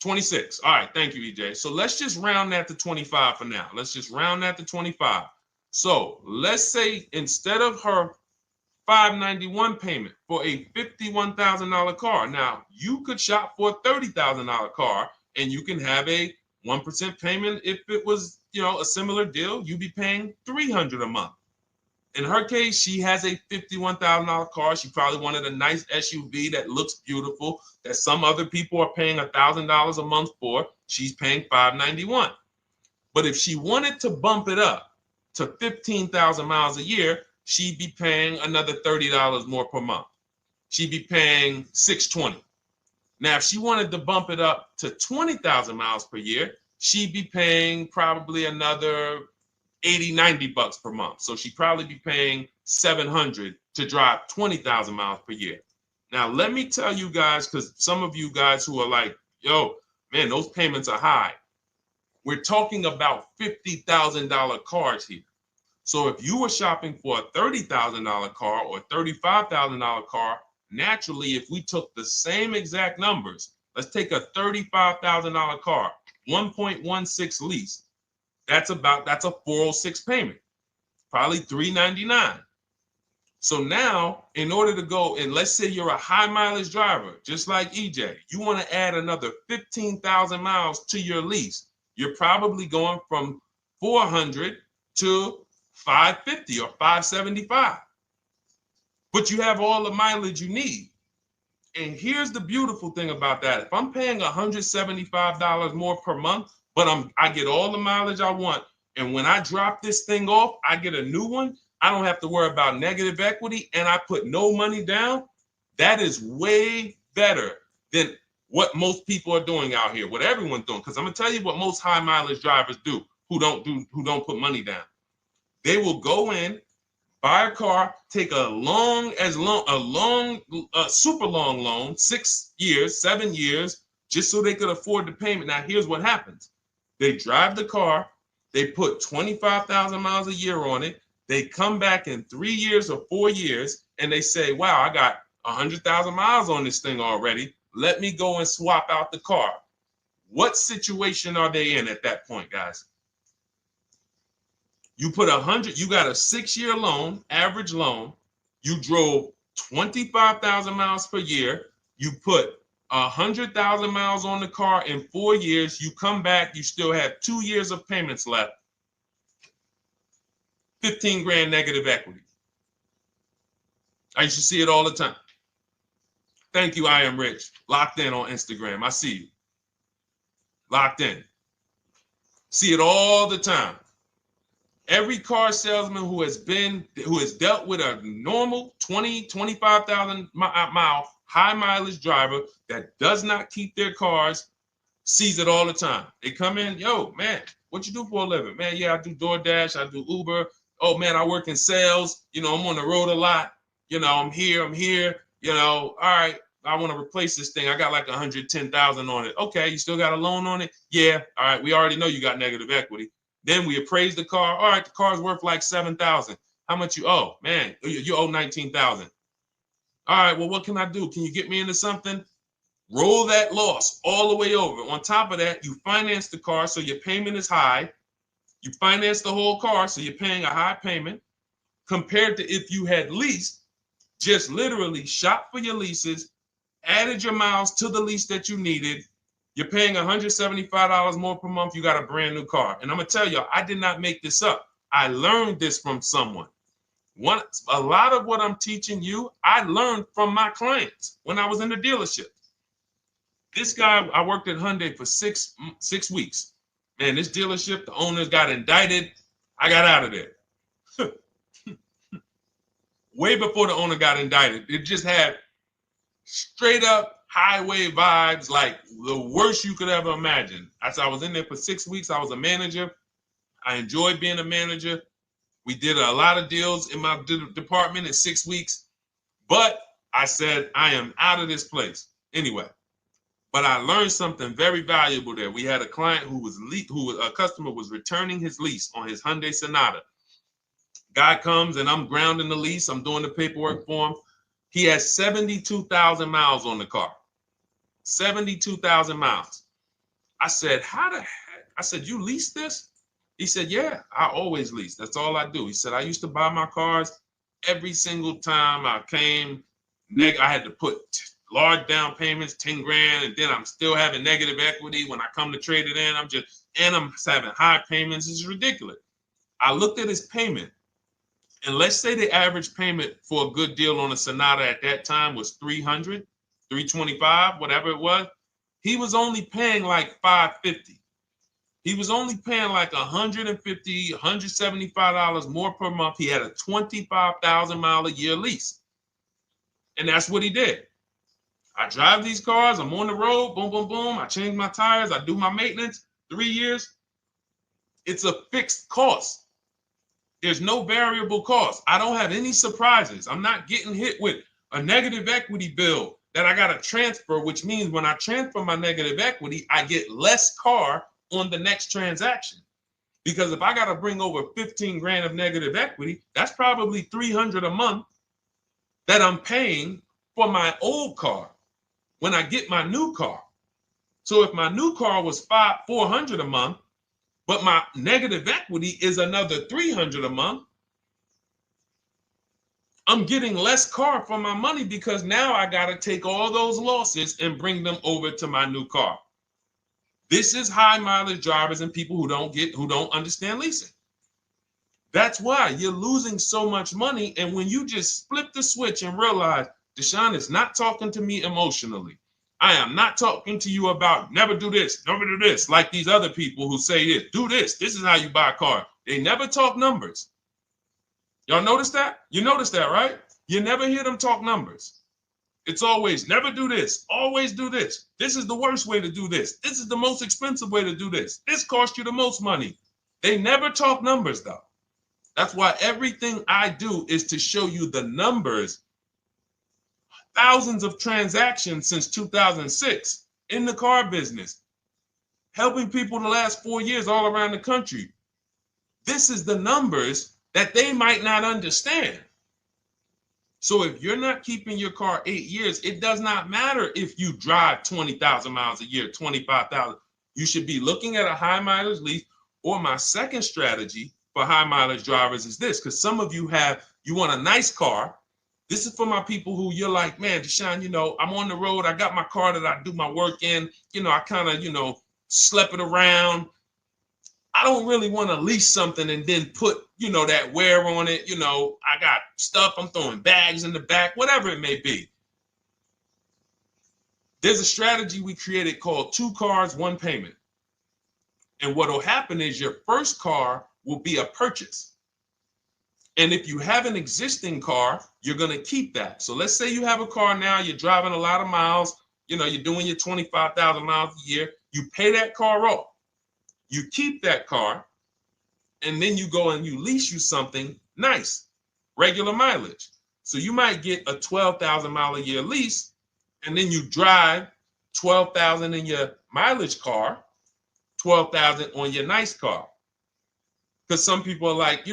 26. All right. Thank you, EJ. So let's just round that to 25 for now. Let's just round that to 25. So let's say instead of her $591 payment for a $51,000 car, now you could shop for a $30,000 car and you can have a 1% payment. If it was, a similar deal, you'd be paying $300 a month. In her case, she has a $51,000 car. She probably wanted a nice SUV that looks beautiful, that some other people are paying $1,000 a month for. She's paying $591. But if she wanted to bump it up to 15,000 miles a year, she'd be paying another $30 more per month. She'd be paying $620. Now, if she wanted to bump it up to 20,000 miles per year, she'd be paying probably another $80-90 per month. So she'd probably be paying $700 to drive 20,000 miles per year. Now, let me tell you guys, because some of you guys who are like, yo, man, those payments are high. We're talking about $50,000 cars here. So if you were shopping for a $30,000 car or $35,000 car, naturally, if we took the same exact numbers, let's take a $35,000 car, 1.16 lease. That's a 406 payment, probably $399. So now, in order to go, and let's say you're a high mileage driver, just like EJ, you want to add another 15,000 miles to your lease. You're probably going from 400 to 550 or 575. But you have all the mileage you need. And here's the beautiful thing about that. If I'm paying $175 more per month, but I get all the mileage I want, and when I drop this thing off, I get a new one, I don't have to worry about negative equity, and I put no money down. That is way better than what most people are doing out here, what everyone's doing. Because I'm gonna tell you what most high mileage drivers do who don't put money down. They will go in, buy a car, take a super long loan, 6 years, 7 years, just so they could afford the payment. Now, here's what happens. They drive the car, they put 25,000 miles a year on it. They come back in 3 years or 4 years, and they say, wow, I got 100,000 miles on this thing already. Let me go and swap out the car. What situation are they in at that point, guys? You put 100, you got a 6-year loan, average loan. You drove 25,000 miles per year. You put 100,000 miles on the car in 4 years. You come back, you still have 2 years of payments left. 15 grand negative equity. I used to see it all the time. Thank you, I am rich. Locked in on Instagram. I see you. Locked in. See it all the time. Every car salesman who has dealt with a normal 25,000 mile high mileage driver that does not keep their cars sees it all the time. They come in, yo, man, what you do for a living? Man, yeah, I do DoorDash, I do Uber. Oh man, I work in sales. You know, I'm on the road a lot. You know, I'm here. You know, all right, I want to replace this thing. I got like 110,000 on it. Okay, you still got a loan on it? Yeah. All right, we already know you got negative equity. Then we appraise the car. All right, the car's worth like 7,000. How much you owe? Man, you owe 19,000. All right, well, what can I do? Can you get me into something? Roll that loss all the way over. On top of that, you finance the car, so your payment is high. You finance the whole car, so you're paying a high payment compared to if you had leased, just literally shop for your leases, added your miles to the lease that you needed. You're paying $175 more per month. You got a brand new car. And I'm going to tell you, I did not make this up. I learned this from someone. A lot of what I'm teaching you, I learned from my clients when I was in the dealership. This guy, I worked at Hyundai for six weeks. Man, this dealership, the owners got indicted. I got out of there. Way before the owner got indicted. It just had straight up highway vibes, like the worst you could ever imagine. As I was in there for 6 weeks, I was a manager. I enjoyed being a manager. We did a lot of deals in my department in 6 weeks. But I said, I am out of this place. Anyway. But I learned something very valuable there. We had a client a customer was returning his lease on his Hyundai Sonata. Guy comes and I'm grounding the lease. I'm doing the paperwork for him. He has 72,000 miles on the car. 72,000 miles. I said, how the heck? I said, you lease this? He said, yeah, I always lease. That's all I do. He said, I used to buy my cars every single time I came. I had to put large down payments, 10 grand, and then I'm still having negative equity when I come to trade it in. I'm having high payments. It's ridiculous. I looked at his payment, and let's say the average payment for a good deal on a Sonata at that time was $300, $325, whatever it was. He was only paying like $550. He was only paying like $150, $175 more per month. He had a 25,000 mile a year lease. And that's what he did. I drive these cars. I'm on the road. Boom, boom, boom. I change my tires. I do my maintenance. 3 years. It's a fixed cost. There's no variable cost. I don't have any surprises. I'm not getting hit with a negative equity bill that I got to transfer, which means when I transfer my negative equity, I get less car on the next transaction. Because if I got to bring over 15 grand of negative equity, that's probably 300 a month that I'm paying for my old car when I get my new car. So if my new car was 400 a month, but my negative equity is another 300 a month, I'm getting less car for my money because now I got to take all those losses and bring them over to my new car. This is high mileage drivers and people who don't understand leasing. That's why you're losing so much money. And when you just flip the switch and realize Deshone is not talking to me emotionally, I am not talking to you about never do this, never do this, like these other people who say this, do this. This is how you buy a car. They never talk numbers. Y'all notice that? You notice that, right? You never hear them talk numbers. It's always never do this, always do this. This is the worst way to do this. This is the most expensive way to do this. This costs you the most money. They never talk numbers, though. That's why everything I do is to show you the numbers. Thousands of transactions since 2006 in the car business, helping people the last 4 years all around the country. This is the numbers that they might not understand. So if you're not keeping your car 8 years, it does not matter if you drive 20,000 miles a year, 25,000. You should be looking at a high mileage lease. Or my second strategy for high mileage drivers is this, because some of you want a nice car. This is for my people who you're like, man, Deshone, I'm on the road. I got my car that I do my work in. I kind of, slep it around. I don't really want to lease something and then put, that wear on it. I got stuff. I'm throwing bags in the back, whatever it may be. There's a strategy we created called 2 cars, 1 payment. And what will happen is your first car will be a purchase. And if you have an existing car, you're going to keep that. So let's say you have a car now, you're driving a lot of miles, you're doing your 25,000 miles a year. You pay that car off. You keep that car, and then you go and you lease you something nice, regular mileage. So you might get a 12,000 mile a year lease, and then you drive 12,000 in your mileage car, 12,000 on your nice car. Because some people are like,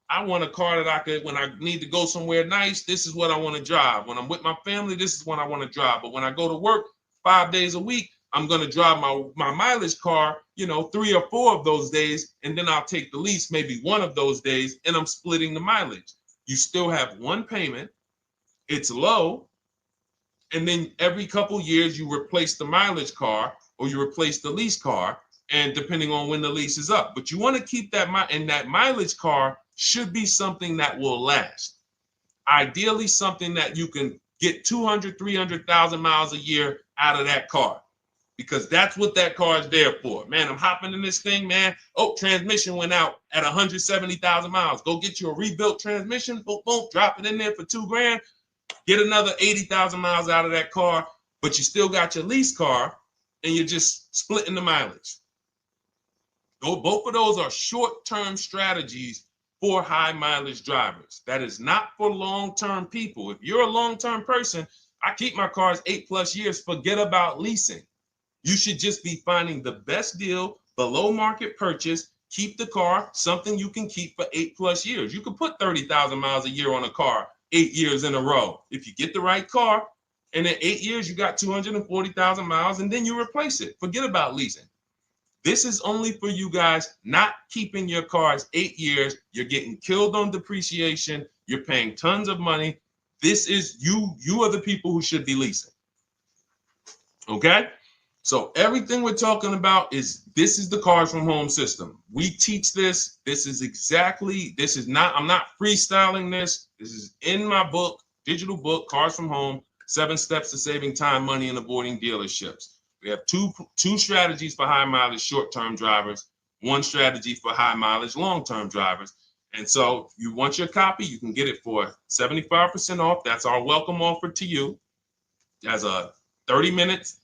I want a car that I could, when I need to go somewhere nice, this is what I want to drive. When I'm with my family, this is what I want to drive. But when I go to work 5 days a week, I'm going to drive my mileage car, 3 or 4 of those days, and then I'll take the lease maybe 1 of those days, and I'm splitting the mileage. You still have 1 payment. It's low. And then every couple years, you replace the mileage car or you replace the lease car, and depending on when the lease is up. But you want to keep that, and that mileage car should be something that will last. Ideally, something that you can get 200, 300,000 miles a year out of that car, because that's what that car is there for. Man, I'm hopping in this thing, man. Oh, transmission went out at 170,000 miles. Go get you a rebuilt transmission, boom, boom, drop it in there for $2 grand, get another 80,000 miles out of that car, but you still got your lease car and you're just splitting the mileage. Both of those are short-term strategies for high mileage drivers. That is not for long-term people. If you're a long-term person, I keep my cars 8+ years, forget about leasing. You should just be finding the best deal, below market purchase, keep the car, something you can keep for 8+ years. You can put 30,000 miles a year on a car 8 years in a row. If you get the right car, and in 8 years, you got 240,000 miles, and then you replace it. Forget about leasing. This is only for you guys not keeping your cars 8 years. You're getting killed on depreciation. You're paying tons of money. This is you are the people who should be leasing. Okay? So everything we're talking about this is the Cars from Home system. We teach this. I'm not freestyling this. This is in my book, digital book, Cars from Home, 7 Steps to Saving Time, Money, and Avoiding Dealerships. We have two strategies for high mileage short-term drivers, 1 strategy for high mileage long-term drivers. And so if you want your copy, you can get it for 75% off. That's our welcome offer to you. As a 30 minutes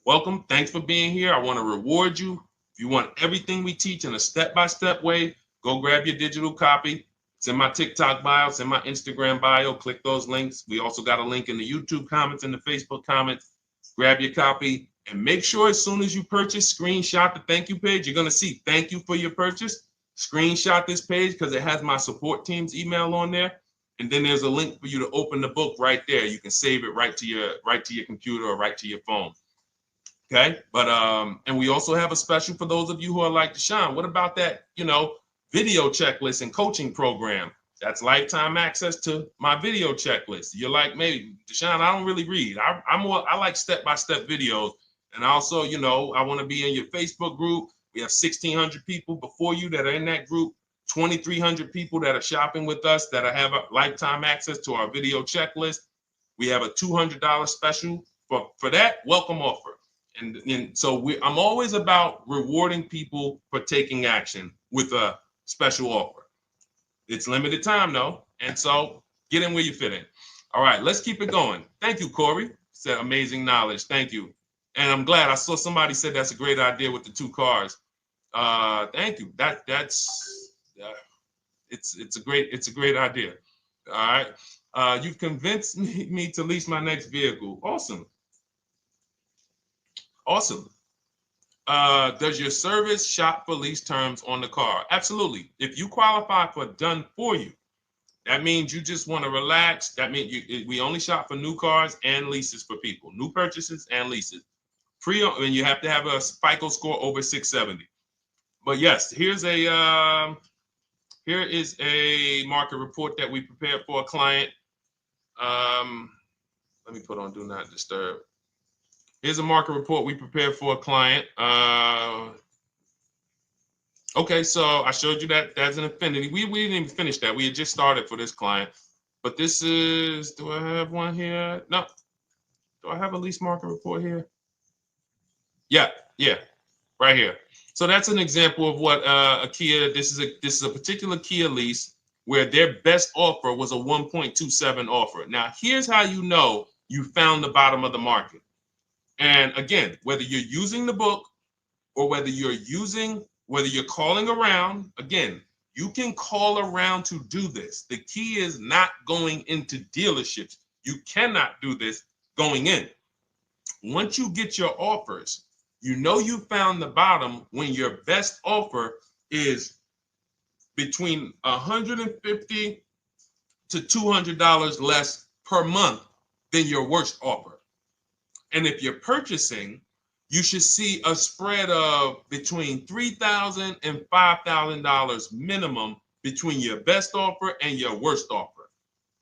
welcome. Thanks for being here. I want to reward you. If you want everything we teach in a step-by-step way, go grab your digital copy. It's in my TikTok bio. It's in my Instagram bio. Click those links. We also got a link in the YouTube comments and the Facebook comments. Grab your copy. And make sure as soon as you purchase, screenshot the thank you page. You're going to see thank you for your purchase. screenshot this page because it has my support team's email on there. And then there's a link for you to open the book right there. You can save it right to your computer or right to your phone. Okay. But and we also have a special for those of you who are like Deshone. What about that, video checklist and coaching program? That's lifetime access to my video checklist. You're like, maybe Deshone, I don't really read. I like step-by-step videos. And also, I want to be in your Facebook group. We have 1,600 people before you that are in that group. 2,300 people that are shopping with us that have a lifetime access to our video checklist. We have a $200 special for that welcome offer. And so I'm always about rewarding people for taking action with a special offer. It's limited time though. And so get in where you fit in. All right, let's keep it going. Thank you, Corey. Said amazing knowledge. Thank you. And I'm glad I saw somebody said that's a great idea with the 2 cars. Thank you. It's a great idea. All right. You've convinced me to lease my next vehicle. Awesome. Awesome. Does your service shop for lease terms on the car? Absolutely. If you qualify for done for you, that means you just want to relax. That means we only shop for new cars and leases for people, new purchases and leases. And you have to have a FICO score over 670. But yes, here is a market report that we prepared for a client. Let me put on Do Not Disturb. Here's a market report we prepared for a client. Okay, so I showed you that that's an affinity. We didn't even finish that. We had just started for this client. But this is, do I have one here? No. Do I have a lease market report here? Yeah, right here. So that's an example of what a Kia, this is a particular Kia lease where their best offer was a 1.27 offer. Now, here's how you know you found the bottom of the market. And again, whether you're using the book or whether you're calling around, again, you can call around to do this. The key is not going into dealerships. You cannot do this going in. Once you get your offers, you know you found the bottom when your best offer is between $150 to $200 less per month than your worst offer. And if you're purchasing, you should see a spread of between $3,000 and $5,000 minimum between your best offer and your worst offer.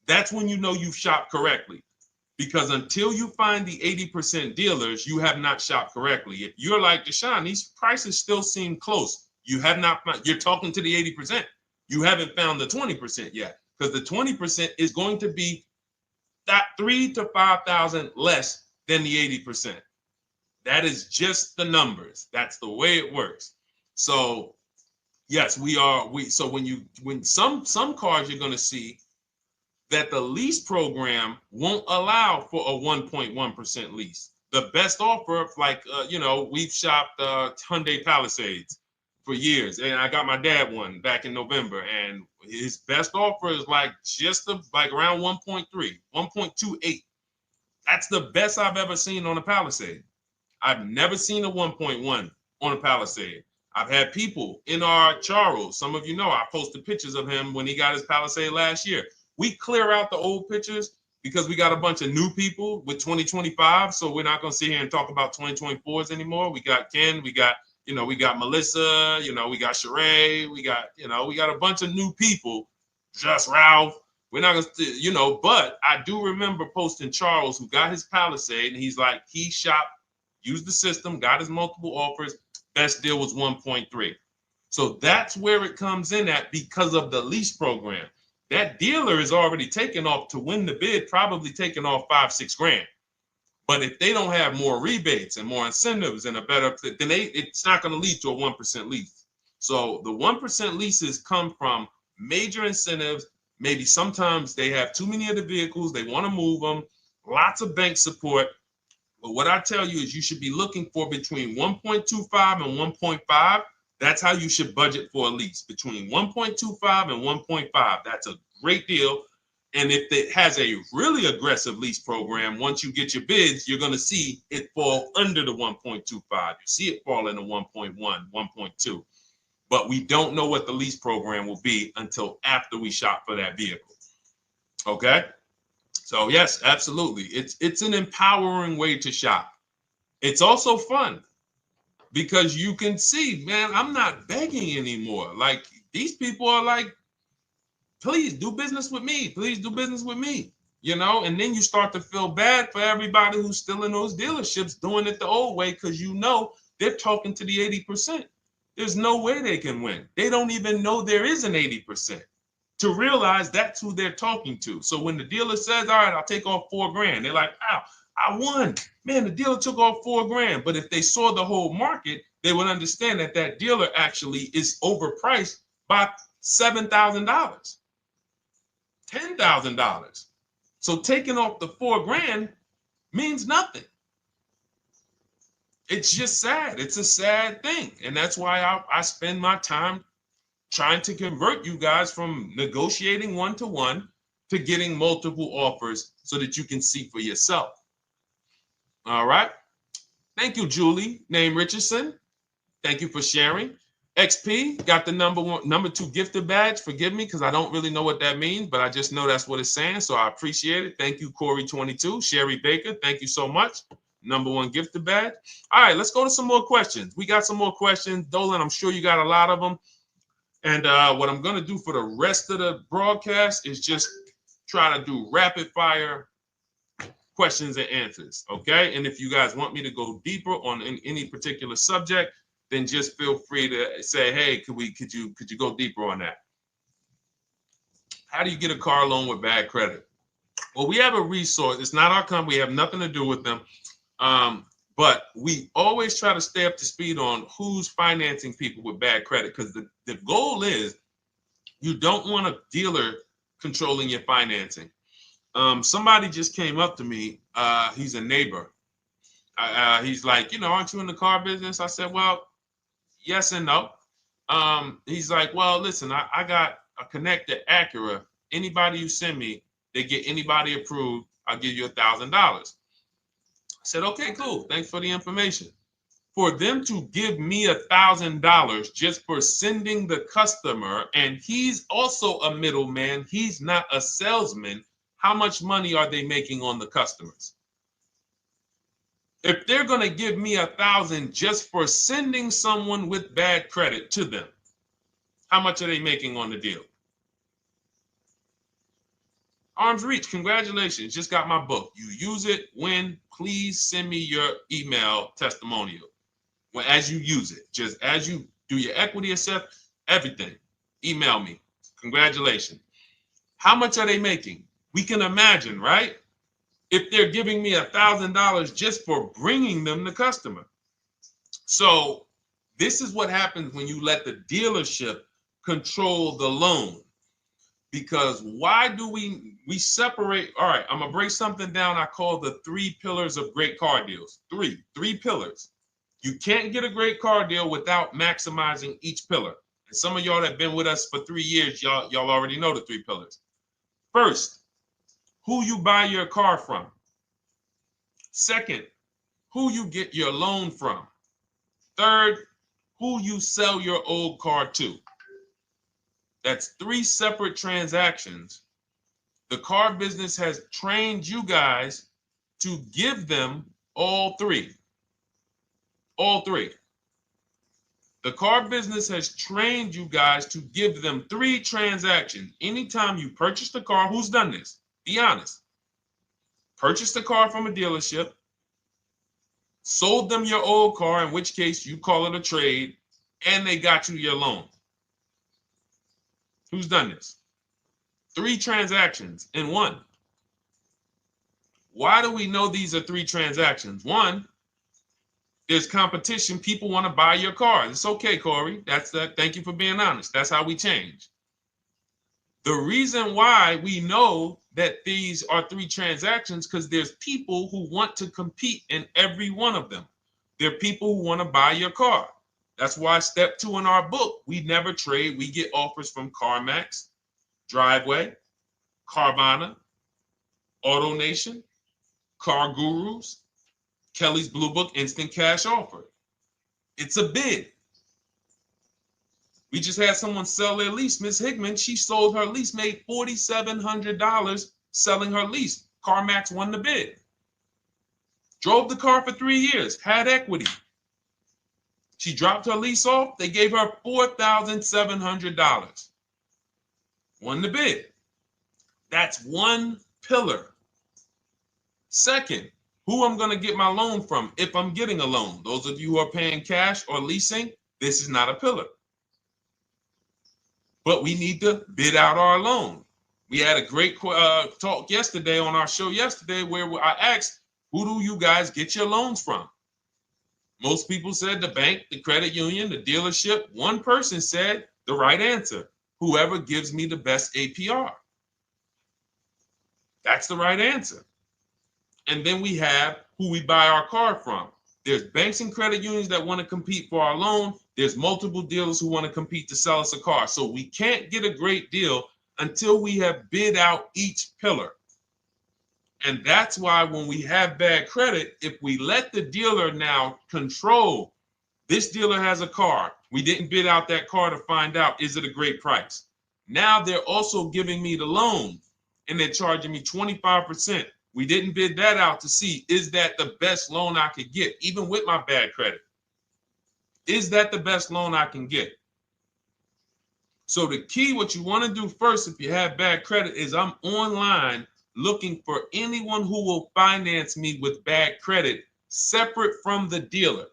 That's when you know you've shopped correctly. Because until you find the 80% dealers, you have not shopped correctly. If you're like Deshone, these prices still seem close. You have not found, you're talking to the 80%. You haven't found the 20% yet. Because the 20% is going to be that $3,000 to $5,000 less than the 80%. That is just the numbers. That's the way it works. So yes, so when some cars you're going to see that the lease program won't allow for a 1.1% lease. The best offer, like, we've shopped Hyundai Palisades for years. And I got my dad one back in November. And his best offer is like around 1.3, 1.28. That's the best I've ever seen on a Palisade. I've never seen a 1.1 on a Palisade. I've had people in our Charles. Some of you know I posted pictures of him when he got his Palisade last year. We clear out the old pictures because we got a bunch of new people with 2025. So we're not going to sit here and talk about 2024s anymore. We got Ken, we got Melissa, we got Sheree, we got a bunch of new people, just Ralph. We're not going to, but I do remember posting Charles who got his Palisade and he's like, he shopped, used the system, got his multiple offers. Best deal was 1.3. So that's where it comes in at because of the lease program. That dealer is already taken off to win the bid, probably taking off $5-6 grand. But if they don't have more rebates and more incentives and a better, then it's not going to lead to a 1% lease. So the 1% leases come from major incentives. Maybe sometimes they have too many of the vehicles. They want to move them. Lots of bank support. But what I tell you is you should be looking for between 1.25 and 1.5. That's how you should budget for a lease, between 1.25 and 1.5. That's a great deal. And if it has a really aggressive lease program, once you get your bids, you're going to see it fall under the 1.25. You see it fall into 1.1, 1.2. but we don't know what the lease program will be until after we shop for that vehicle. Okay? So yes, absolutely. It's an empowering way to shop. It's also fun because you can see, man, I'm not begging anymore. Like these people are like, please do business with me. Please do business with me. And then you start to feel bad for everybody who's still in those dealerships doing it the old way because they're talking to the 80%. There's no way they can win. They don't even know there is an 80% to realize that's who they're talking to. So when the dealer says, all right, I'll take off $4,000, they're like, wow, I won. Man, the dealer took off $4,000. But if they saw the whole market, they would understand that that dealer actually is overpriced by $7,000, $10,000. So taking off the $4,000 means nothing. It's just sad. It's a sad thing. And that's why I spend my time trying to convert you guys from negotiating one-to-one to getting multiple offers so that you can see for yourself. All right. Thank you, Julie, name Richardson. Thank you for sharing. XP got the number 2 gifted badge. Forgive me because I don't really know what that means, but I just know that's what it's saying. So I appreciate it. Thank you, Corey22. Sherry Baker, thank you so much. Number 1 gifted badge. All right, let's go to some more questions. We got some more questions. Dolan, I'm sure you got a lot of them. And what I'm going to do for the rest of the broadcast is just try to do rapid fire questions and answers. Okay. And if you guys want me to go deeper on any particular subject, then just feel free to say, hey, could you go deeper on that? How do you get a car loan with bad credit? Well, we have a resource. It's not our company. We have nothing to do with them. But we always try to stay up to speed on who's financing people with bad credit, because the goal is you don't want a dealer controlling your financing. Somebody just came up to me. He's a neighbor. He's like, aren't you in the car business? I said, well, yes and no. He's like, well, listen, I got a connected Acura. Anybody you send me, they get anybody approved, I'll give you $1,000. I said, okay, cool. Thanks for the information. For them to give me $1,000 just for sending the customer, and he's also a middleman, he's not a salesman, how much money are they making on the customers? If they're going to give me $1,000 just for sending someone with bad credit to them, how much are they making on the deal? Arms Reach, congratulations. Just got my book. You use it when, please send me your email testimonial. Well, as you use it, just as you do your equity assess, everything, email me. Congratulations. How much are they making? We can imagine, right? If they're giving me $1,000 just for bringing them the customer. So this is what happens when you let the dealership control the loan. Because why do we separate? All right, I'm gonna break something down I call the 3 pillars of great car deals. Three pillars. You can't get a great car deal without maximizing each pillar. And some of y'all that have been with us for 3 years, y'all already know the 3 pillars. First, who you buy your car from. Second, who you get your loan from. Third, who you sell your old car to. That's 3 separate transactions. The car business has trained you guys to give them all 3. All 3. The car business has trained you guys to give them 3 transactions. Anytime you purchase the car, who's done this? Be honest. Purchased the car from a dealership, sold them your old car, in which case you call it a trade, and they got you your loan. Who's done this? 3 transactions in one. Why do we know these are 3 transactions? One, there's competition. People want to buy your car. It's okay, Corey. That's that. Thank you for being honest. That's how we change. The reason why we know that these are 3 transactions because there's people who want to compete in every one of them. There are people who want to buy your car. That's why step 2 in our book, we never trade. We get offers from CarMax, Driveway, Carvana, AutoNation, Car Gurus, Kelly's Blue Book Instant Cash Offer. It's a bid. We just had someone sell their lease. Miss Hickman, she sold her lease, made $4,700 selling her lease. CarMax won the bid. Drove the car for 3 years, had equity. She dropped her lease off. They gave her $4,700. Won the bid. That's one pillar. Second, who I'm going to get my loan from if I'm getting a loan. Those of you who are paying cash or leasing, this is not a pillar. But we need to bid out our loan. We had a great talk yesterday on our show yesterday where I asked, who do you guys get your loans from? Most people said the bank, the credit union, the dealership. One person said the right answer, whoever gives me the best APR. That's the right answer. And then we have who we buy our car from. There's banks and credit unions that want to compete for our loan. There's multiple dealers who want to compete to sell us a car. So we can't get a great deal until we have bid out each pillar. And that's why when we have bad credit, if we let the dealer now control, this dealer has a car. We didn't bid out that car to find out, is it a great price? Now they're also giving me the loan and they're charging me 25%. We didn't bid that out to see, is that the best loan I could get, even with my bad credit? Is that the best loan I can get? So the key, what you want to do first, if you have bad credit, is I'm online looking for anyone who will finance me with bad credit separate from the dealer.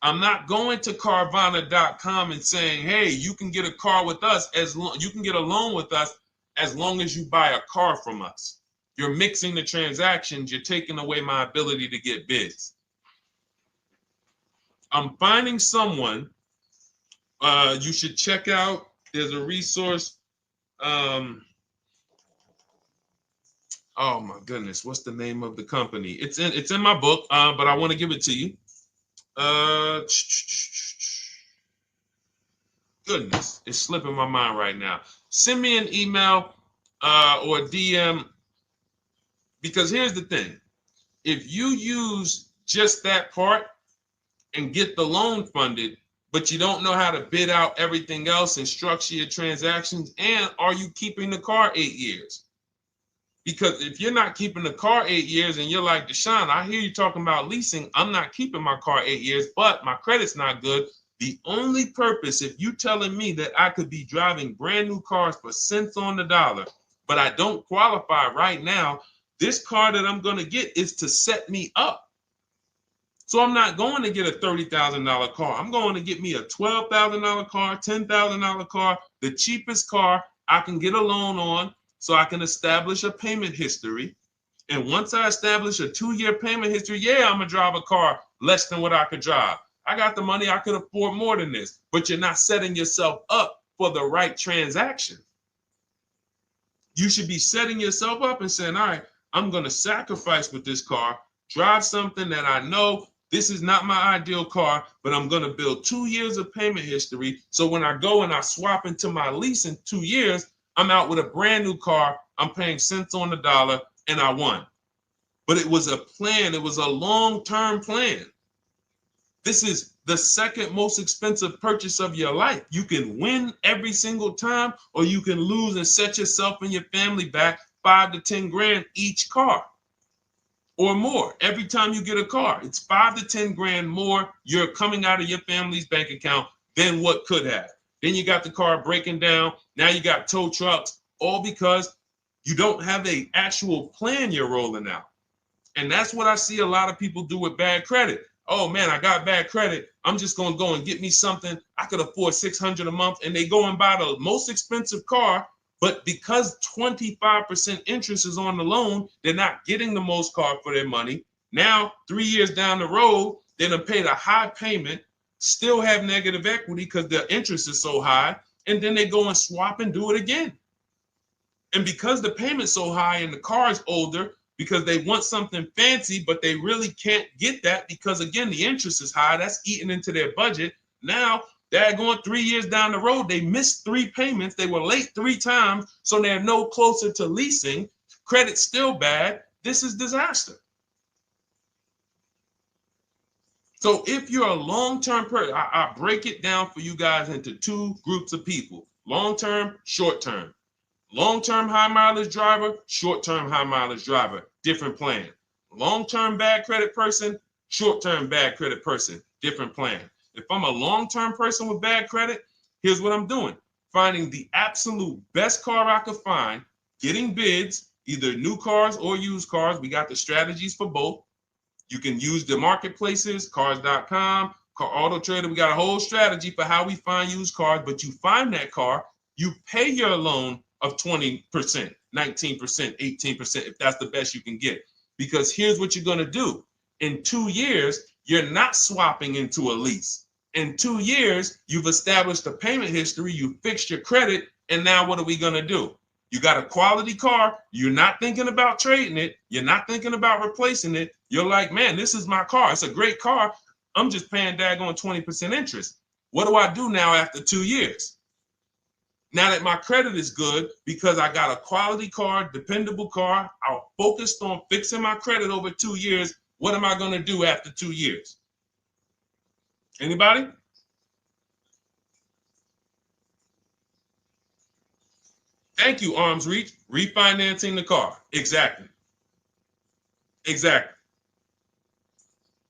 I'm not going to Carvana.com and saying, hey, you can get a car with us you can get a loan with us as long as you buy a car from us. You're mixing the transactions. You're taking away my ability to get bids. I'm finding someone you should check out. There's a resource. Oh my goodness, what's the name of the company? It's in my book, but I want to give it to you. Goodness, it's slipping my mind right now. Send me an email or a DM, because here's the thing. If you use just that part and get the loan funded, but you don't know how to bid out everything else and structure your transactions, and are you keeping the car 8 years? Because if you're not keeping the car 8 years and you're like, Deshone, I hear you talking about leasing. I'm not keeping my car 8 years, but my credit's not good. The only purpose, if you telling me that I could be driving brand new cars for cents on the dollar, but I don't qualify right now, this car that I'm going to get is to set me up. So I'm not going to get a $30,000 car. I'm going to get me a $12,000 car, $10,000 car, the cheapest car I can get a loan on, so I can establish a payment history. And once I establish a 2-year payment history, yeah, I'm going to drive a car less than what I could drive. I got the money. I could afford more than this. But you're not setting yourself up for the right transaction. You should be setting yourself up and saying, all right, I'm going to sacrifice with this car, drive something that I know this is not my ideal car, but I'm going to build 2 years of payment history. So when I go and I swap into my lease in 2 years, I'm out with a brand new car. I'm paying cents on the dollar, and I won. But it was a plan. It was a long-term plan. This is the second most expensive purchase of your life. You can win every single time, or you can lose and set yourself and your family back 5 to 10 grand each car or more. Every time you get a car, it's 5 to 10 grand more you're coming out of your family's bank account than what could have. Then you got the car breaking down. Now you got tow trucks, all because you don't have an actual plan you're rolling out. And that's what I see a lot of people do with bad credit. Oh man, I got bad credit. I'm just going to go and get me something. I could afford $600 a month. And they go and buy the most expensive car. But because 25% interest is on the loan, they're not getting the most car for their money. Now, 3 years down the road, they're going to pay the high payment, still have negative equity because their interest is so high. And then they go and swap and do it again. And because the payment's so high and the car is older, because they want something fancy, but they really can't get that because, again, the interest is high. That's eating into their budget. Now they're going 3 years down the road. They missed 3 payments. They were late 3 times, so they're no closer to leasing. Credit's still bad. This is disaster. So if you're a long-term person, I break it down for you guys into two groups of people: long-term, short-term. Long-term high mileage driver, short-term high mileage driver, different plan. Long-term bad credit person, short-term bad credit person, different plan. If I'm a long-term person with bad credit, here's what I'm doing: finding the absolute best car I could find, getting bids, either new cars or used cars. We got the strategies for both. You can use the marketplaces, cars.com, Car Auto Trader. We got a whole strategy for how we find used cars, but you find that car, you pay your loan of 20%, 19%, 18%, if that's the best you can get. Because here's what you're going to do. In 2 years, you're not swapping into a lease. In 2 years, you've established a payment history, you fixed your credit, and now what are we going to do? You got a quality car. You're not thinking about trading it. You're not thinking about replacing it. You're like, man, this is my car. It's a great car. I'm just paying daggone 20% interest. What do I do now after 2 years? Now that my credit is good because I got a quality car, dependable car, I'm focused on fixing my credit over 2 years. What am I going to do after 2 years? Anybody? Thank you, Arms Reach. Refinancing the car. Exactly. Exactly.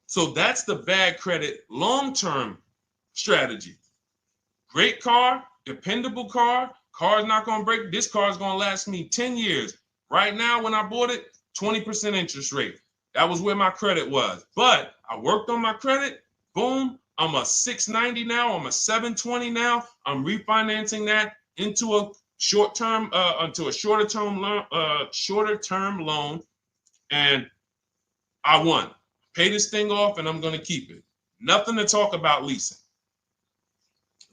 So that's the bad credit long-term strategy. Great car, dependable car, car's not going to break. This car is going to last me 10 years. Right now, when I bought it, 20% interest rate. That was where my credit was. But I worked on my credit. Boom. I'm a 690 now. I'm a 720 now. I'm refinancing that into a short-term, into a shorter-term loan, and I won. Pay this thing off, and I'm going to keep it. Nothing to talk about leasing.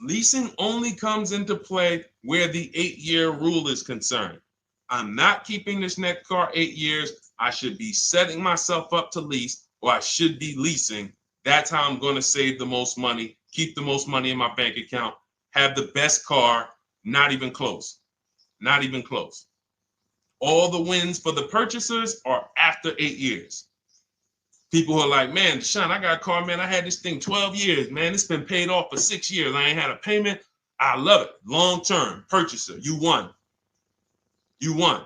Leasing only comes into play where the 8-year rule is concerned. I'm not keeping this next car 8 years. I should be setting myself up to lease, or I should be leasing. That's how I'm going to save the most money, keep the most money in my bank account, have the best car. Not even close. Not even close. All the wins for the purchasers are after 8 years. People who are like, man, Deshone, I got a car, man. I had this thing 12 years, man. It's been paid off for 6 years. I ain't had a payment. I love it. Long-term purchaser. You won. You won.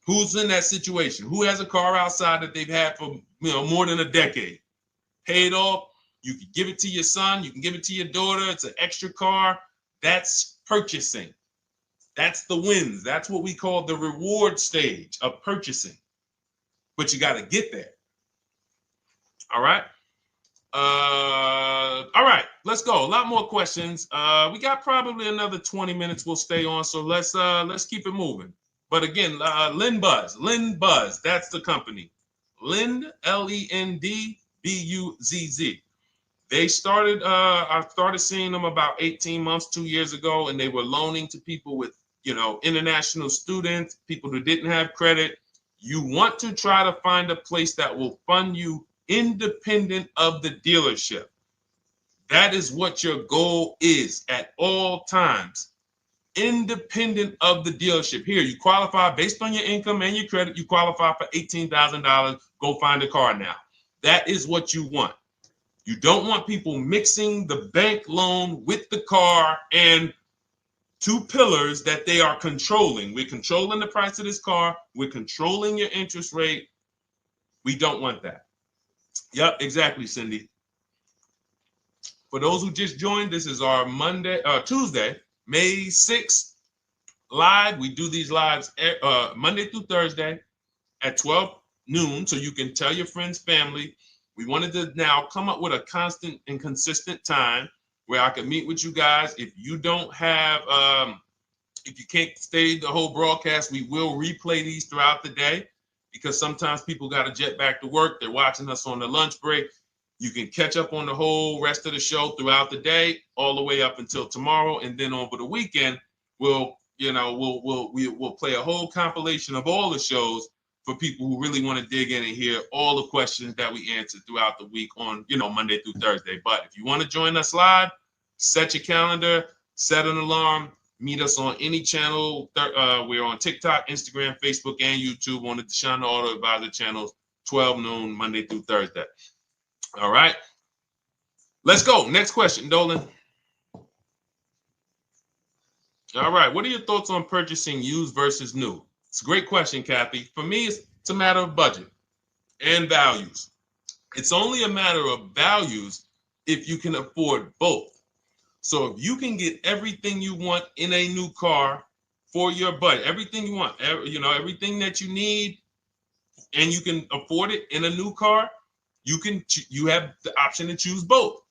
Who's in that situation? Who has a car outside that they've had for more than a decade? Paid off. You can give it to your son. You can give it to your daughter. It's an extra car. That's purchasing. That's the wins. That's what we call the reward stage of purchasing. But you got to get there. All right. All right, let's go. A lot more questions. We got probably another 20 minutes we'll stay on, so let's keep it moving. But again, Lend Buzz, that's the company. Lend, Lendbuzz. They started, I started seeing them about 18 months, 2 years ago, and they were loaning to people with, international students, people who didn't have credit. You want to try to find a place that will fund you independent of the dealership. That is what your goal is at all times. Independent of the dealership. Here, you qualify based on your income and your credit. You qualify for $18,000. Go find a car now. That is what you want. You don't want people mixing the bank loan with the car and two pillars that they are controlling. We're controlling the price of this car. We're controlling your interest rate. We don't want that. Yep, exactly, Cindy. For those who just joined, this is our Tuesday, May 6th live. We do these lives Monday through Thursday at 12 noon, so you can tell your friends, family. We wanted to now come up with a constant and consistent time where I can meet with you guys. If you don't have, if you can't stay the whole broadcast, we will replay these throughout the day because sometimes people got to jet back to work. They're watching us on the lunch break. You can catch up on the whole rest of the show throughout the day, all the way up until tomorrow, and then over the weekend, we'll play a whole compilation of all the shows for people who really want to dig in and hear all the questions that we answered throughout the week on, Monday through Thursday. But if you want to join us live, set your calendar, set an alarm, meet us on any channel. We're on TikTok, Instagram, Facebook, and YouTube on the Deshone the Auto Advisor channels, 12 noon, Monday through Thursday. All right. Let's go. Next question, Dolan. All right. What are your thoughts on purchasing used versus new? It's a great question, Kathy. For me, it's a matter of budget and values. It's only a matter of values if you can afford both. So if you can get everything you want in a new car for your budget, everything you want, everything that you need, and you can afford it in a new car, you have the option to choose both.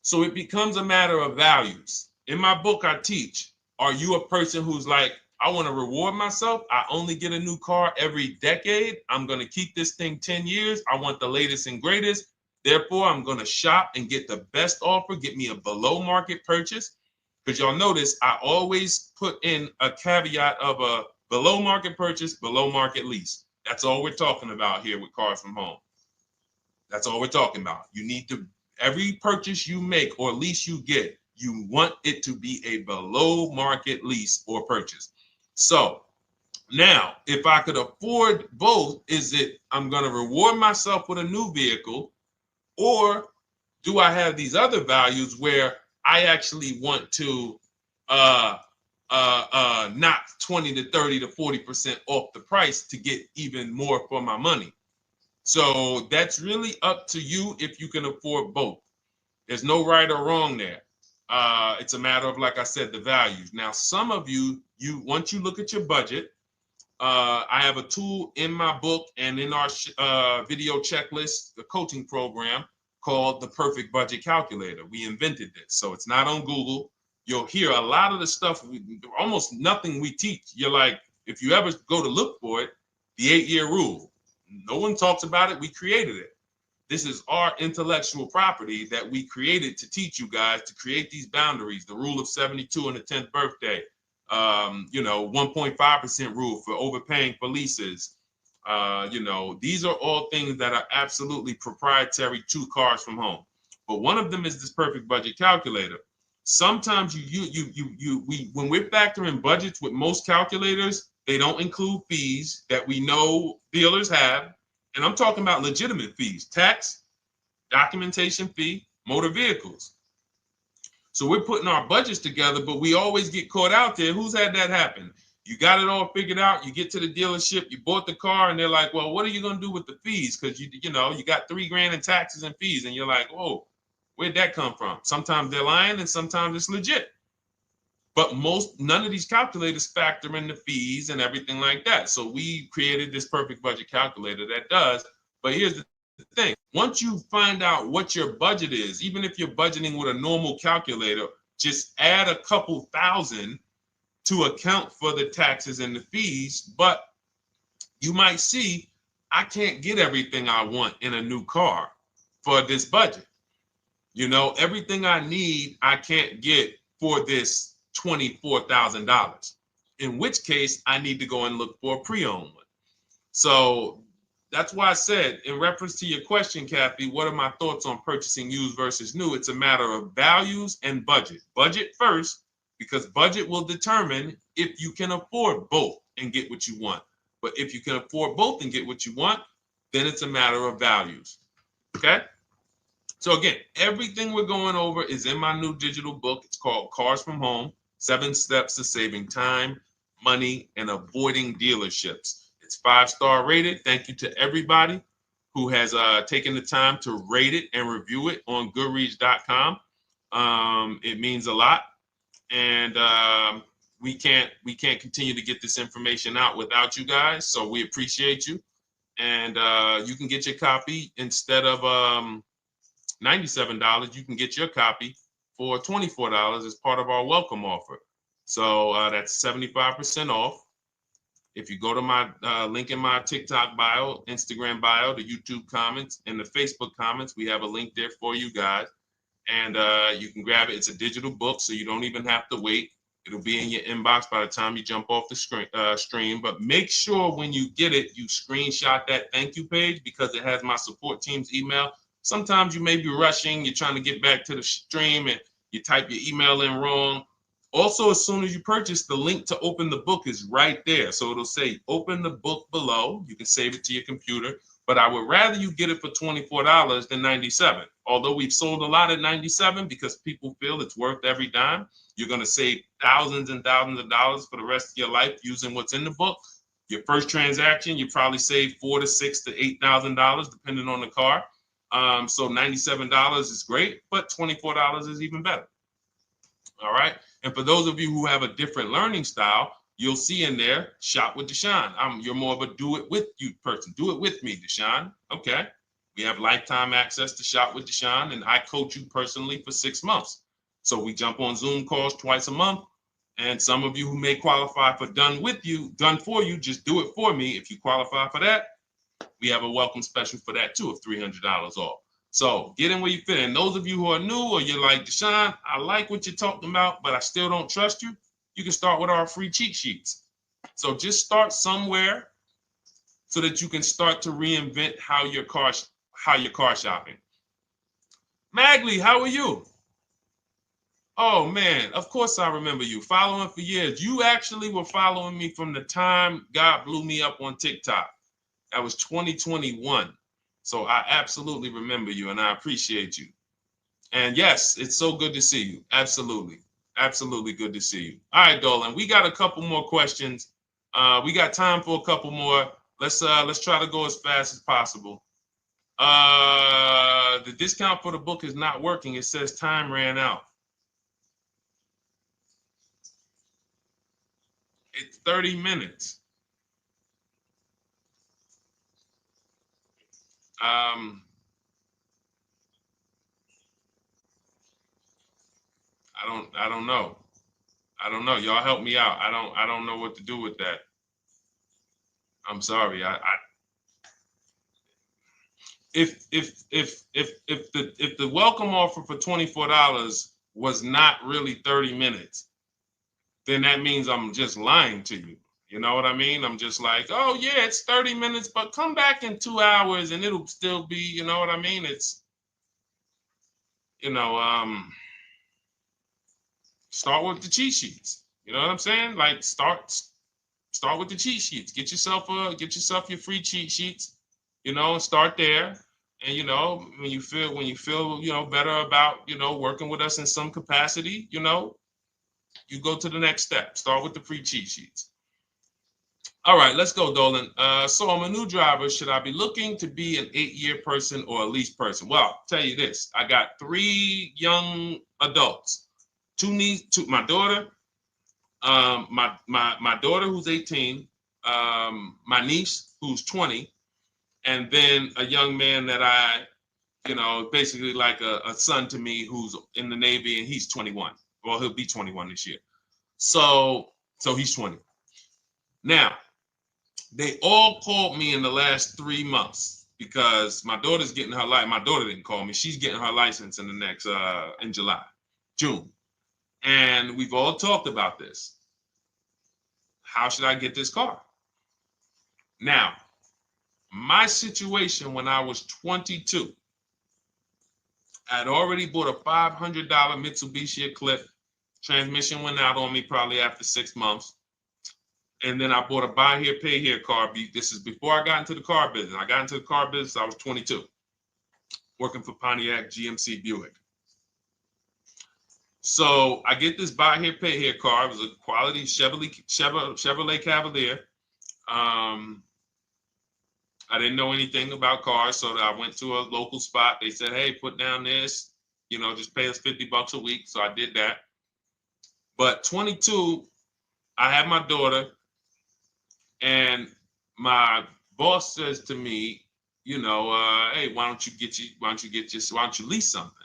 So it becomes a matter of values. In my book, I teach, are you a person who's like, I want to reward myself. I only get a new car every decade. I'm going to keep this thing 10 years. I want the latest and greatest. Therefore, I'm going to shop and get the best offer, get me a below market purchase. Because y'all notice I always put in a caveat of a below market purchase, below market lease. That's all we're talking about here with Cars from Home. That's all we're talking about. You need to, every purchase you make or lease you get, you want it to be a below market lease or purchase. So now, if I could afford both, is it I'm going to reward myself with a new vehicle, or do I have these other values where I actually want to knock 20 to 30 to 40% off the price to get even more for my money? So that's really up to you if you can afford both. There's no right or wrong there. It's a matter of, like I said, the values. Now, some of you once you look at your budget, I have a tool in my book and in our video checklist, the coaching program called the Perfect Budget Calculator. We invented this. So it's not on Google. You'll hear a lot of the stuff, almost nothing we teach. You're like, if you ever go to look for it, the 8-year rule. No one talks about it. We created it. This is our intellectual property that we created to teach you guys to create these boundaries, the rule of 72 and the 10th birthday, 1.5% rule for overpaying for leases. These are all things that are absolutely proprietary to Cars from Home. But one of them is this Perfect Budget Calculator. Sometimes when we're factoring budgets with most calculators, they don't include fees that we know dealers have. And I'm talking about legitimate fees, tax, documentation fee, motor vehicles. So we're putting our budgets together, but we always get caught out there. Who's had that happen? You got it all figured out. You get to the dealership, you bought the car, and they're like, well, what are you going to do with the fees? Because you got $3,000 in taxes and fees. And you're like, whoa, where'd that come from? Sometimes they're lying and sometimes it's legit. But none of these calculators factor in the fees and everything like that. So we created this Perfect Budget Calculator that does. But here's the thing. Once you find out what your budget is, even if you're budgeting with a normal calculator, just add a couple thousand to account for the taxes and the fees. But you might see, I can't get everything I want in a new car for this budget. Everything I need, I can't get for this $24,000, in which case I need to go and look for a pre-owned one. So that's why I said, in reference to your question, Kathy, what are my thoughts on purchasing used versus new? It's a matter of values and budget. Budget first, because budget will determine if you can afford both and get what you want. But if you can afford both and get what you want, then it's a matter of values. Okay? So again, everything we're going over is in my new digital book. It's called Cars from Home, 7 Steps to Saving Time, Money, and Avoiding Dealerships. It's 5-star rated. Thank you to everybody who has taken the time to rate it and review it on Goodreads.com. It means a lot. And we can't continue to get this information out without you guys. So we appreciate you. And you can get your copy instead of $97, you can get your copy for $24 as part of our welcome offer. So that's 75% off. If you go to my link in my TikTok bio, Instagram bio, the YouTube comments, and the Facebook comments, we have a link there for you guys. And you can grab it. It's a digital book, so you don't even have to wait. It'll be in your inbox by the time you jump off the stream. But make sure when you get it, you screenshot that thank you page, because it has my support team's email. Sometimes you may be rushing, you're trying to get back to the stream and you type your email in wrong. Also, as soon as you purchase, the link to open the book is right there. So it'll say open the book below. You can save it to your computer. but I would rather you get it for $24 than $97. Although we've sold a lot at $97 because people feel it's worth every dime. You're going to save thousands and thousands of dollars for the rest of your life using what's in the book. Your first transaction, you probably save $4,000 to $6,000 to $8,000 depending on the car. So $97 is great, but $24 is even better. All right. And for those of you who have a different learning style, you'll see in there, shop with Deshone. You're more of a do it with you person. Do it with me, Deshone. Okay. We have lifetime access to shop with Deshone, and I coach you personally for 6 months. So we jump on Zoom calls twice a month. And some of you who may qualify for done for you, just do it for me. If you qualify for that, we have a welcome special for that too of $300 off. So get in where you fit. And those of you who are new or you're like, Deshone, I like what you're talking about, but I still don't trust you. You can start with our free cheat sheets. So just start somewhere so that you can start to reinvent how you're car shopping. Magley, how are you? Oh man, of course I remember you. Following for years. You actually were following me from the time God blew me up on TikTok. That was 2021. So I absolutely remember you and I appreciate you. And yes, it's so good to see you. Absolutely. Absolutely good to see you. All right, Dolan, we got a couple more questions. We got time for a couple more. Let's try to go as fast as possible. The discount for the book is not working. It says time ran out. It's 30 minutes. I don't know. I don't know. Y'all help me out. I don't know what to do with that. I'm sorry. If the welcome offer for $24 was not really 30 minutes, then that means I'm just lying to you. You know what I mean? I'm just like, oh yeah, it's 30 minutes, but come back in 2 hours and it'll still be, you know what I mean? It's, start with the cheat sheets. You know what I'm saying? Like start with the cheat sheets. Get yourself your free cheat sheets, and start there. And when you feel better about working with us in some capacity, you go to the next step. Start with the free cheat sheets. All right, let's go, Dolan. So I'm a new driver. Should I be looking to be an 8-year person or a lease person? Well, I'll tell you this. I got 3 young adults. 2 my daughter, my daughter who's 18, my niece who's 20, and then a young man that I, basically like a son to me who's in the Navy and he's 21. Well, he'll be 21 this year. So he's 20. Now, they all called me in the last 3 months because my daughter's getting her license. My daughter didn't call me. She's getting her license in the next, in June. And we've all talked about this. How should I get this car? Now, my situation when I was 22, I'd already bought a $500 Mitsubishi Eclipse. Transmission went out on me probably after 6 months. And then I bought a buy here, pay here car. This is before I got into the car business. I got into the car business, I was 22, working for Pontiac GMC Buick. So I get this buy here, pay here car. It was a quality Chevrolet Cavalier. I didn't know anything about cars, so I went to a local spot. They said, hey, put down this, just pay us $50 a week. So I did that. But 22, I had my daughter, and my boss says to me, hey, why don't you lease something?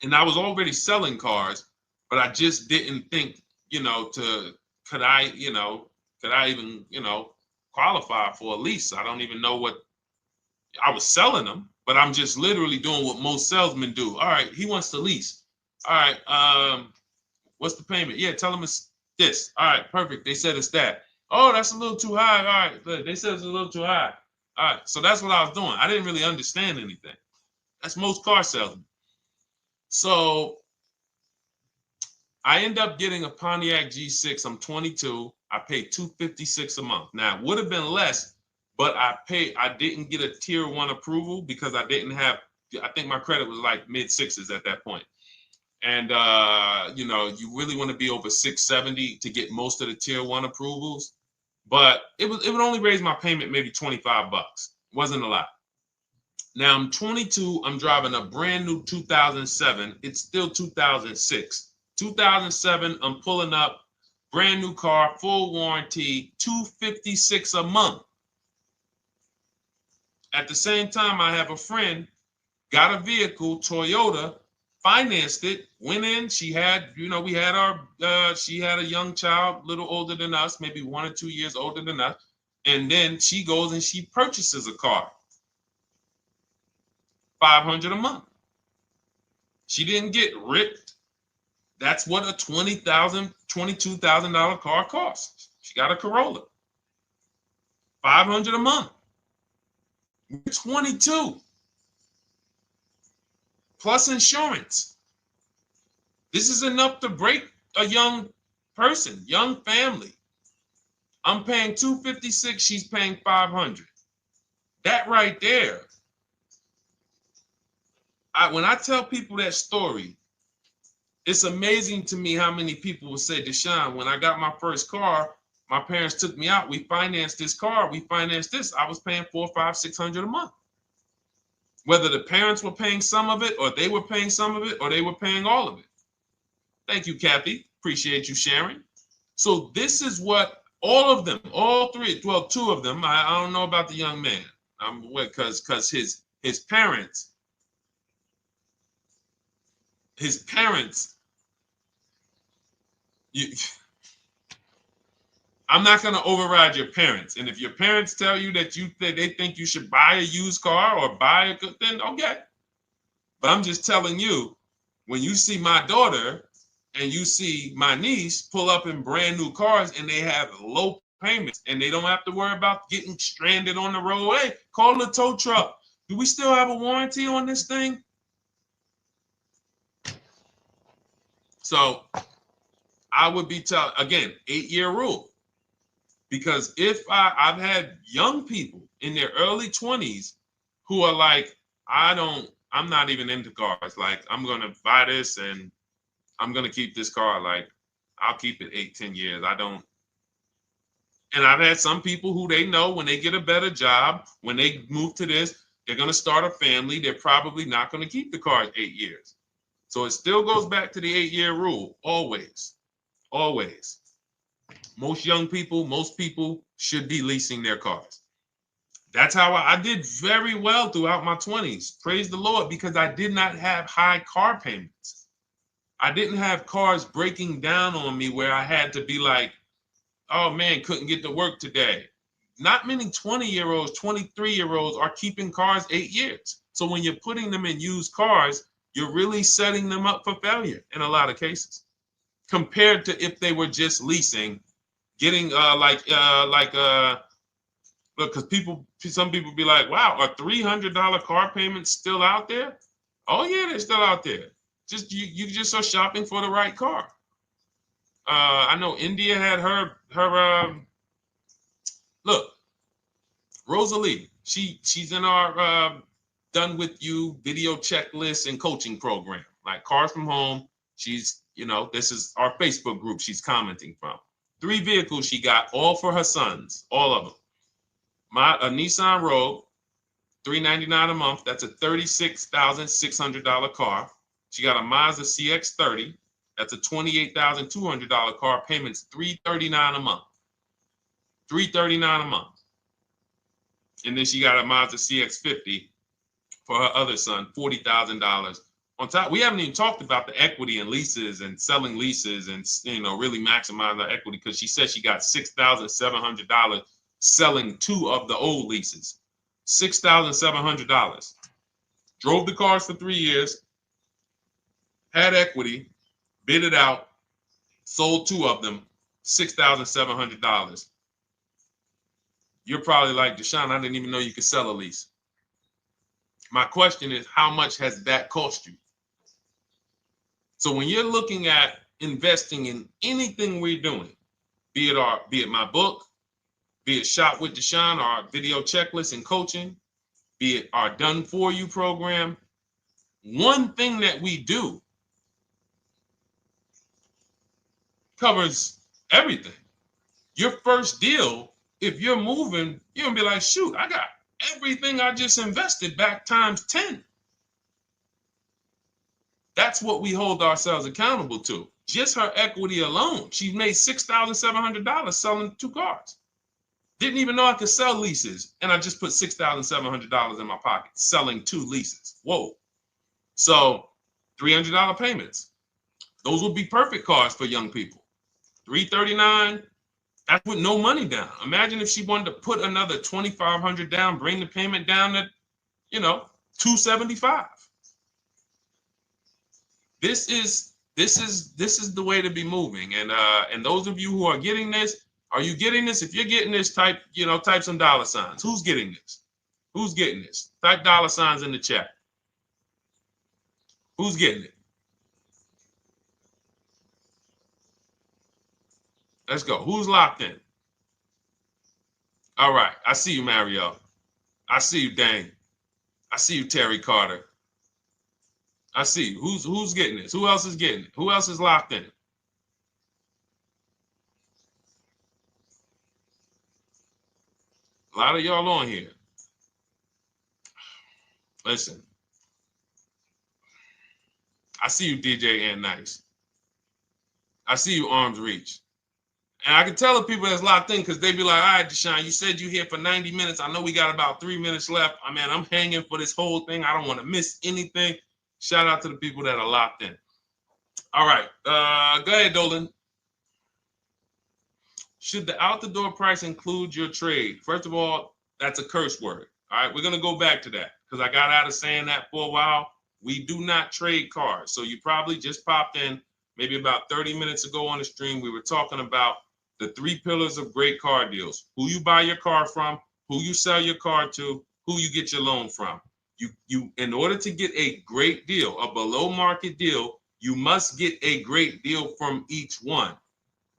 And I was already selling cars, but I just didn't think, could I even, qualify for a lease? I don't even know what I was selling them, but I'm just literally doing what most salesmen do. All right, he wants to lease. All right, what's the payment? Yeah, tell him it's this. All right, perfect. They said it's that. Oh, that's a little too high. All right, they said it's a little too high. All right, so that's what I was doing. I didn't really understand anything. That's most car salesmen. So I end up getting a Pontiac G6. I'm 22. I paid $256 a month. Now, it would have been less, but I didn't get a tier 1 approval because I didn't have, I think my credit was like mid sixes at that point. And you know, you really want to be over 670 to get most of the tier 1 approvals. But it would only raise my payment maybe 25 bucks. Wasn't a lot. Now I'm 22. I'm driving a brand new 2007. It's still 2006. 2007. I'm pulling up, brand new car, full warranty, $256 a month. At the same time, I have a friend, got a vehicle, Toyota, financed it, went in. She had, you know, we had our, she had a young child, a little older than us, maybe 1 or 2 years older than us. And then she goes and she purchases a car. $500 a month. She didn't get ripped. That's what a $20,000, $22,000 car costs. She got a Corolla. $500 a month. We're 22. Plus insurance. This is enough to break a young person, young family. I'm paying $256. She's paying $500. That right there. When I tell people that story, it's amazing to me how many people will say, Deshone, when I got my first car, my parents took me out. We financed this car. We financed this. I was paying $400, $500, $600 a month. Whether the parents were paying some of it, or they were paying some of it, or they were paying all of it. Thank you, Kathy. Appreciate you sharing. So this is what all of them, all three, well, 2 of them. I don't know about the young man. Because his parents. I'm not going to override your parents. And if your parents tell you that they think you should buy a used car or buy a good, then okay. But I'm just telling you, when you see my daughter and you see my niece pull up in brand new cars and they have low payments and they don't have to worry about getting stranded on the road, hey, call the tow truck. Do we still have a warranty on this thing? So I would be telling, again, 8-year rule. Because if I've had young people in their early 20s who are like, I'm not even into cars. Like, I'm going to buy this and I'm going to keep this car. Like, I'll keep it 8, 10 years. I don't. And I've had some people who they know when they get a better job, when they move to this, they're going to start a family. They're probably not going to keep the car 8 years. So it still goes back to the 8-year rule. Always. Always. Most young people, most people should be leasing their cars. That's how I did very well throughout my 20s. Praise the Lord, because I did not have high car payments. I didn't have cars breaking down on me where I had to be like, oh man, couldn't get to work today. Not many 20-year-olds, 23-year-olds are keeping cars 8 years. So when you're putting them in used cars, you're really setting them up for failure in a lot of cases, compared to if they were just leasing, getting look, because some people be like, wow, are $300 car payments still out there? Oh yeah, they're still out there. Just you just are shopping for the right car. I know India had her look, Rosalie, she's in our Done With You video checklist and coaching program, like Cars from Home. She's, you know, this is our Facebook group she's commenting from. 3 vehicles she got, all for her sons, all of them. A Nissan Rogue, $399 a month. That's a $36,600 car. She got a Mazda CX-30. That's a $28,200 car. Payments $339 a month. $339 a month. And then she got a Mazda CX-50 for her other son, $40,000. On top, we haven't even talked about the equity and leases and selling leases and, you know, really maximize her equity, because she said she got $6,700 selling 2 of the old leases. $6,700. Drove the cars for 3 years, had equity, bid it out, sold 2 of them, $6,700. You're probably like, Deshone, I didn't even know you could sell a lease. My question is, how much has that cost you? So when you're looking at investing in anything we're doing, be it my book, be it Shop with Deshone, our video checklist and coaching, be it our Done For You program. One thing that we do covers everything. Your first deal, if you're moving, you're gonna be like, shoot, I got everything I just invested back times 10. That's what we hold ourselves accountable to. Just her equity alone, she made $6,700 selling 2 cars. Didn't even know I could sell leases, and I just put $6,700 in my pocket selling 2 leases. Whoa. So $300 payments. Those would be perfect cars for young people. $339, that's with no money down. Imagine if she wanted to put another $2,500 down, bring the payment down to, $275. This is the way to be moving. And those of you who are getting this, are you getting this? If you're getting this, type some dollar signs. Who's getting this? Who's getting this? Type dollar signs in the chat. Who's getting it? Let's go. Who's locked in? All right. I see you, Mario. I see you, Dane. I see you, Terry Carter. I see you. Who's getting this? Who else is getting it? Who else is locked in? A lot of y'all on here. Listen. I see you, DJ and Nice. I see you, Arms Reach. And I can tell the people that's locked in because they be like, all right, Deshone, you said you're here for 90 minutes. I know we got about 3 minutes left. I mean, I'm hanging for this whole thing. I don't want to miss anything. Shout out to the people that are locked in. All right. Go ahead, Dolan. Should the out-the-door price include your trade? First of all, that's a curse word. All right, we're going to go back to that because I got out of saying that for a while. We do not trade cars. So you probably just popped in maybe about 30 minutes ago on the stream. We were talking about the 3 pillars of great car deals: who you buy your car from, who you sell your car to, who you get your loan from. You in order to get a great deal, a below market deal, you must get a great deal from each one,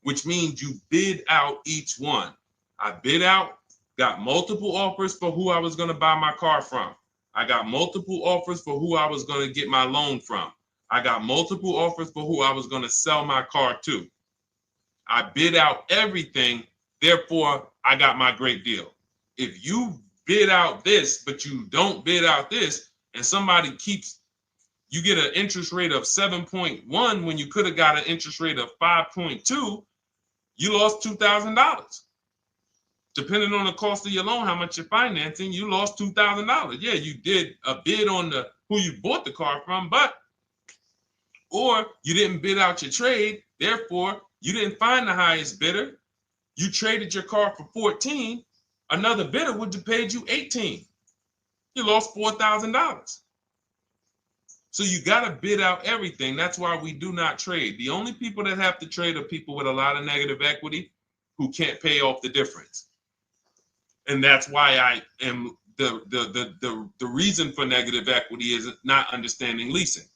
which means you bid out each one. I bid out, got multiple offers for who I was going to buy my car from. I got multiple offers for who I was going to get my loan from. I got multiple offers for who I was going to sell my car to. I bid out everything, therefore I got my great deal. If you bid out this, but you don't bid out this, and somebody you get an interest rate of 7.1 when you could have got an interest rate of 5.2, you lost $2,000. Depending on the cost of your loan, how much you're financing, you lost $2,000. Yeah, you did a bid on who you bought the car from, or you didn't bid out your trade, therefore you didn't find the highest bidder. You traded your car for 14. Another bidder would have paid you 18. You lost $4,000. So you got to bid out everything. That's why we do not trade. The only people that have to trade are people with a lot of negative equity who can't pay off the difference. And that's why I am the reason for negative equity is not understanding leasing.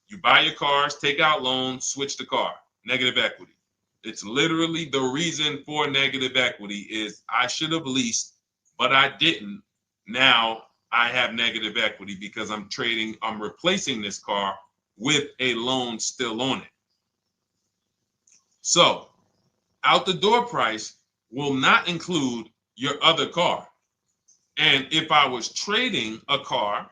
You buy your cars, take out loans, switch the car. Negative equity. It's literally the reason for negative equity is I should have leased, but I didn't. Now I have negative equity because I'm replacing this car with a loan still on it. So out the door price will not include your other car. And if I was trading a car,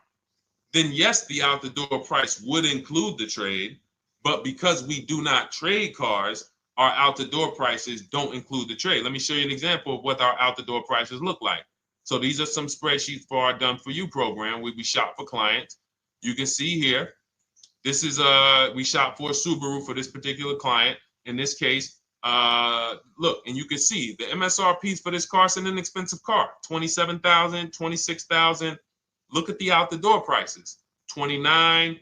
then yes, the out the door price would include the trade. But because we do not trade cars, our out the door prices don't include the trade. Let me show you an example of what our out the door prices look like. So these are some spreadsheets for our Done For You program where we shop for clients. You can see here, this is we shop for a Subaru for this particular client. In this case, look, and you can see the MSRPs for this car is an inexpensive car, $27,000, $26,000. Look at the out the door prices, 29,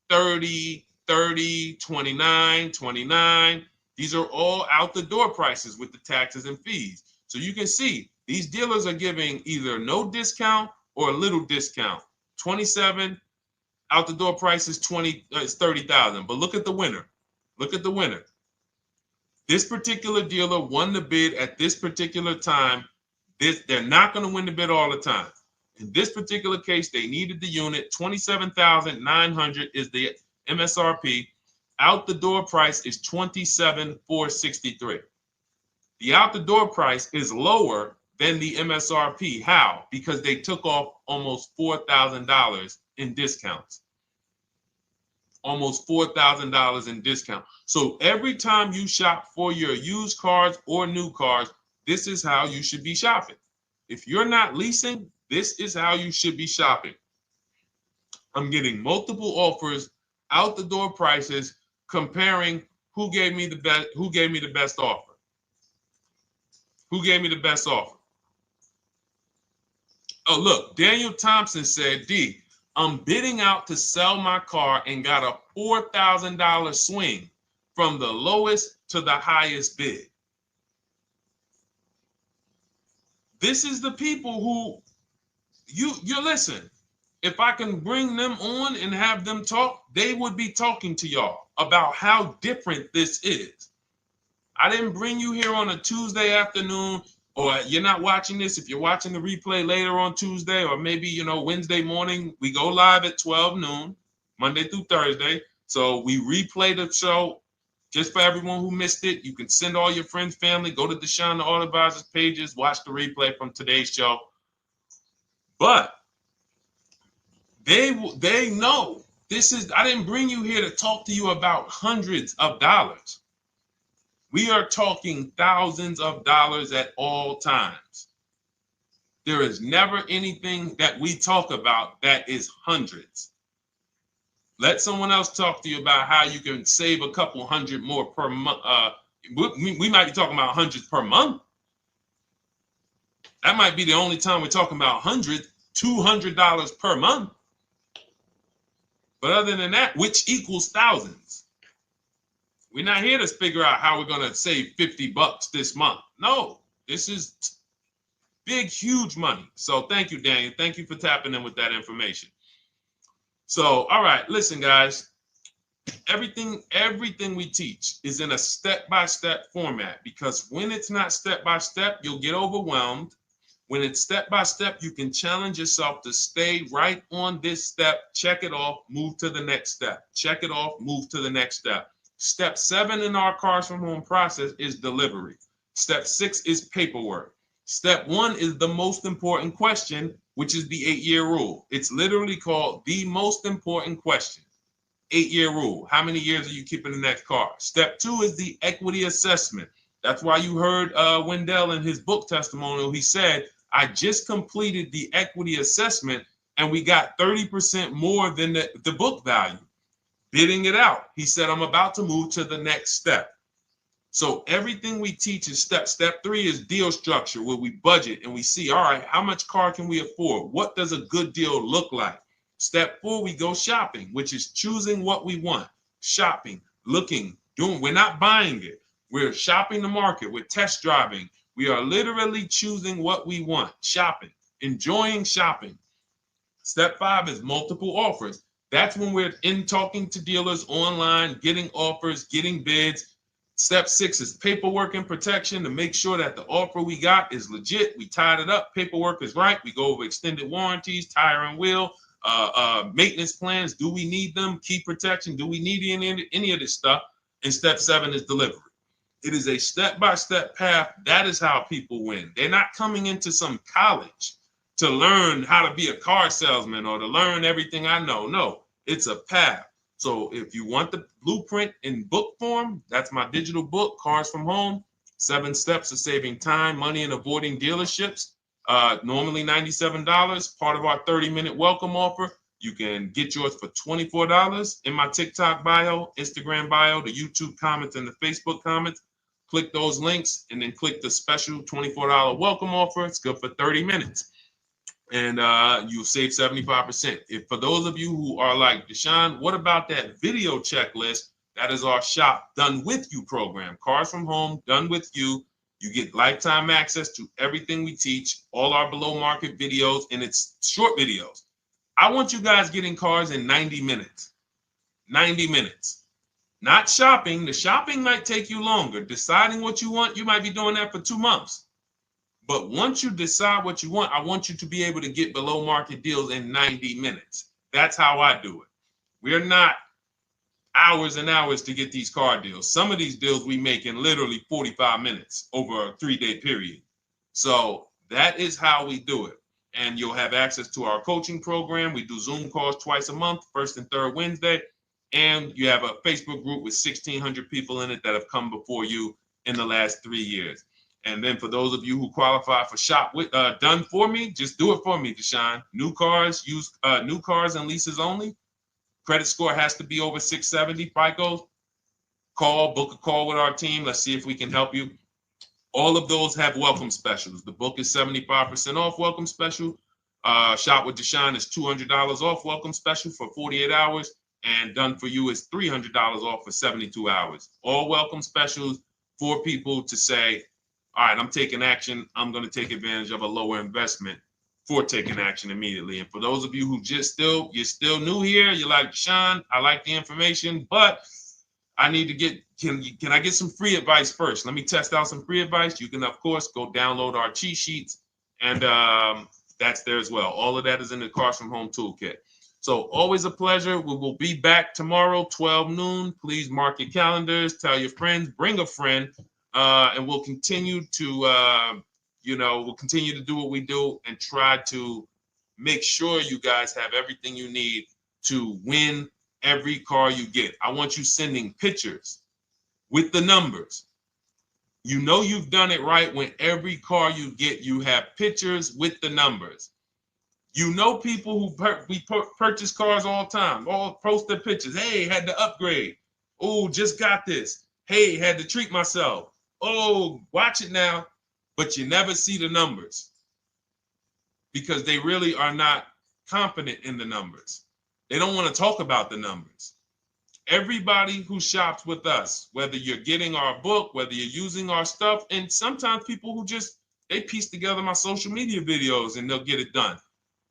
30, 30, 29, 29. These are all out the door prices with the taxes and fees. So you can see these dealers are giving either no discount or a little discount. 27 out the door price is 30,000. But look at the winner. Look at the winner. This particular dealer won the bid at this particular time They're not going to win the bid all the time. In this particular case, they needed the unit. $27,900 is the MSRP. Out the door price is $27,463. The out the door price is lower than the MSRP. How? Because they took off almost $4,000 in discounts. Almost $4,000 in discount. So every time you shop for your used cars or new cars, this is how you should be shopping. If you're not leasing, this is how you should be shopping. I'm getting multiple offers, out the door prices, comparing who gave me the best offer. Who gave me the best offer? Oh, look, Daniel Thompson said, D, I'm bidding out to sell my car and got a $4,000 swing from the lowest to the highest bid. This is the people who you listen. If I can bring them on and have them talk, they would be talking to y'all about how different this is. I didn't bring you here on a Tuesday afternoon, or you're not watching this. If you're watching the replay later on Tuesday, or maybe, Wednesday morning, we go live at 12 noon, Monday through Thursday. So we replay the show just for everyone who missed it. You can send all your friends, family, go to Deshone the Auto Advisor's pages, watch the replay from today's show. But they know this is, I didn't bring you here to talk to you about hundreds of dollars. We are talking thousands of dollars at all times. There is never anything that we talk about that is hundreds. Let someone else talk to you about how you can save a couple hundred more per month. We might be talking about hundreds per month. That might be the only time we're talking about hundreds, $200 per month. But other than that, which equals thousands. We're not here to figure out how we're going to save $50 this month. No, this is big, huge money. So thank you, Daniel. Thank you for tapping in with that information. So, all right, listen, guys. Everything we teach is in a step-by-step format, because when it's not step-by-step, you'll get overwhelmed. When it's step-by-step, you can challenge yourself to stay right on this step, check it off, move to the next step. Check it off, move to the next step. Step 7 in our Cars from Home process is delivery. Step 6 is paperwork. Step 1 is the most important question, which is the 8-year rule. It's literally called the most important question. 8-year rule. How many years are you keeping the next car? Step 2 is the equity assessment. That's why you heard Wendell in his book testimonial. He said, I just completed the equity assessment and we got 30% more than the book value. Bidding it out. He said, I'm about to move to the next step. So everything we teach is step. Step 3 is deal structure, where we budget and we see, all right, how much car can we afford? What does a good deal look like? Step 4, we go shopping, which is choosing what we want. Shopping, looking, doing. We're not buying it. We're shopping the market. We're test driving. We are literally choosing what we want. Shopping, enjoying shopping. Step 5 is multiple offers. That's when we're in talking to dealers online, getting offers, getting bids. Step 6 is paperwork and protection, to make sure that the offer we got is legit. We tied it up. Paperwork is right. We go over extended warranties, tire and wheel, maintenance plans. Do we need them? Key protection. Do we need any of this stuff? And step 7 is delivery. It is a step-by-step path. That is how people win. They're not coming into some college to learn how to be a car salesman or to learn everything I know. No, it's a path. So if you want the blueprint in book form, that's my digital book, Cars from Home, 7 Steps of Saving Time, Money, and Avoiding Dealerships. Normally $97, part of our 30-minute welcome offer. You can get yours for $24 in my TikTok bio, Instagram bio, the YouTube comments, and the Facebook comments. Click those links and then click the special $24 welcome offer. It's good for 30 minutes. And you'll save 75%. If for those of you who are like, Deshone, what about that video checklist? That is our Shop Done With You program. Cars from Home, done with you. You get lifetime access to everything we teach, all our below market videos, and it's short videos. I want you guys getting cars in 90 minutes. 90 minutes. Not shopping. The shopping might take you longer. Deciding what you want, you might be doing that for 2 months. But once you decide what you want, I want you to be able to get below market deals in 90 minutes. That's how I do it. We're not hours and hours to get these car deals. Some of these deals we make in literally 45 minutes over a 3-day period. So that is how we do it. And you'll have access to our coaching program. We do Zoom calls twice a month, first and third Wednesday. And you have a Facebook group with 1,600 people in it that have come before you in the last 3 years. And then for those of you who qualify for shop with done for me, just do it for me, Deshone. New cars and leases only. Credit score has to be over 670 FICO. Book a call with our team. Let's see if we can help you. All of those have welcome specials. The book is 75% off welcome special. Shop with Deshone is $200 off welcome special for 48 hours. And done for you is $300 off for 72 hours. All welcome specials for people to say, all right, I'm taking action. I'm going to take advantage of a lower investment for taking action immediately. And for those of you who you're still new here, you're like, Deshone, I like the information, but I need to get, can I get some free advice first? Let me test out some free advice. You can, of course, go download our cheat sheets, and that's there as well. All of that is in the Cars from Home Toolkit. So always a pleasure. We will be back tomorrow, 12 noon. Please mark your calendars, tell your friends, bring a friend, and we'll continue to, we'll continue to do what we do and try to make sure you guys have everything you need to win every car you get. I want you sending pictures with the numbers. You know you've done it right when every car you get, you have pictures with the numbers. You know people who purchase cars all the time, all post their pictures. Hey, had to upgrade. Oh, just got this. Hey, had to treat myself. Oh, watch it now. But you never see the numbers because they really are not confident in the numbers. They don't want to talk about the numbers. Everybody who shops with us, whether you're getting our book, whether you're using our stuff, and sometimes people who they piece together my social media videos and they'll get it done.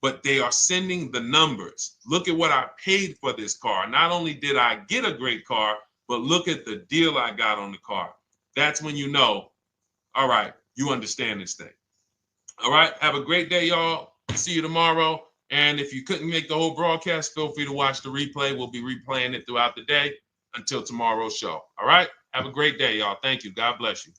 But they are sending the numbers. Look at what I paid for this car. Not only did I get a great car, but look at the deal I got on the car. That's when you know, all right, you understand this thing. All right, have a great day, y'all. See you tomorrow. And if you couldn't make the whole broadcast, feel free to watch the replay. We'll be replaying it throughout the day until tomorrow's show. All right, have a great day, y'all. Thank you. God bless you.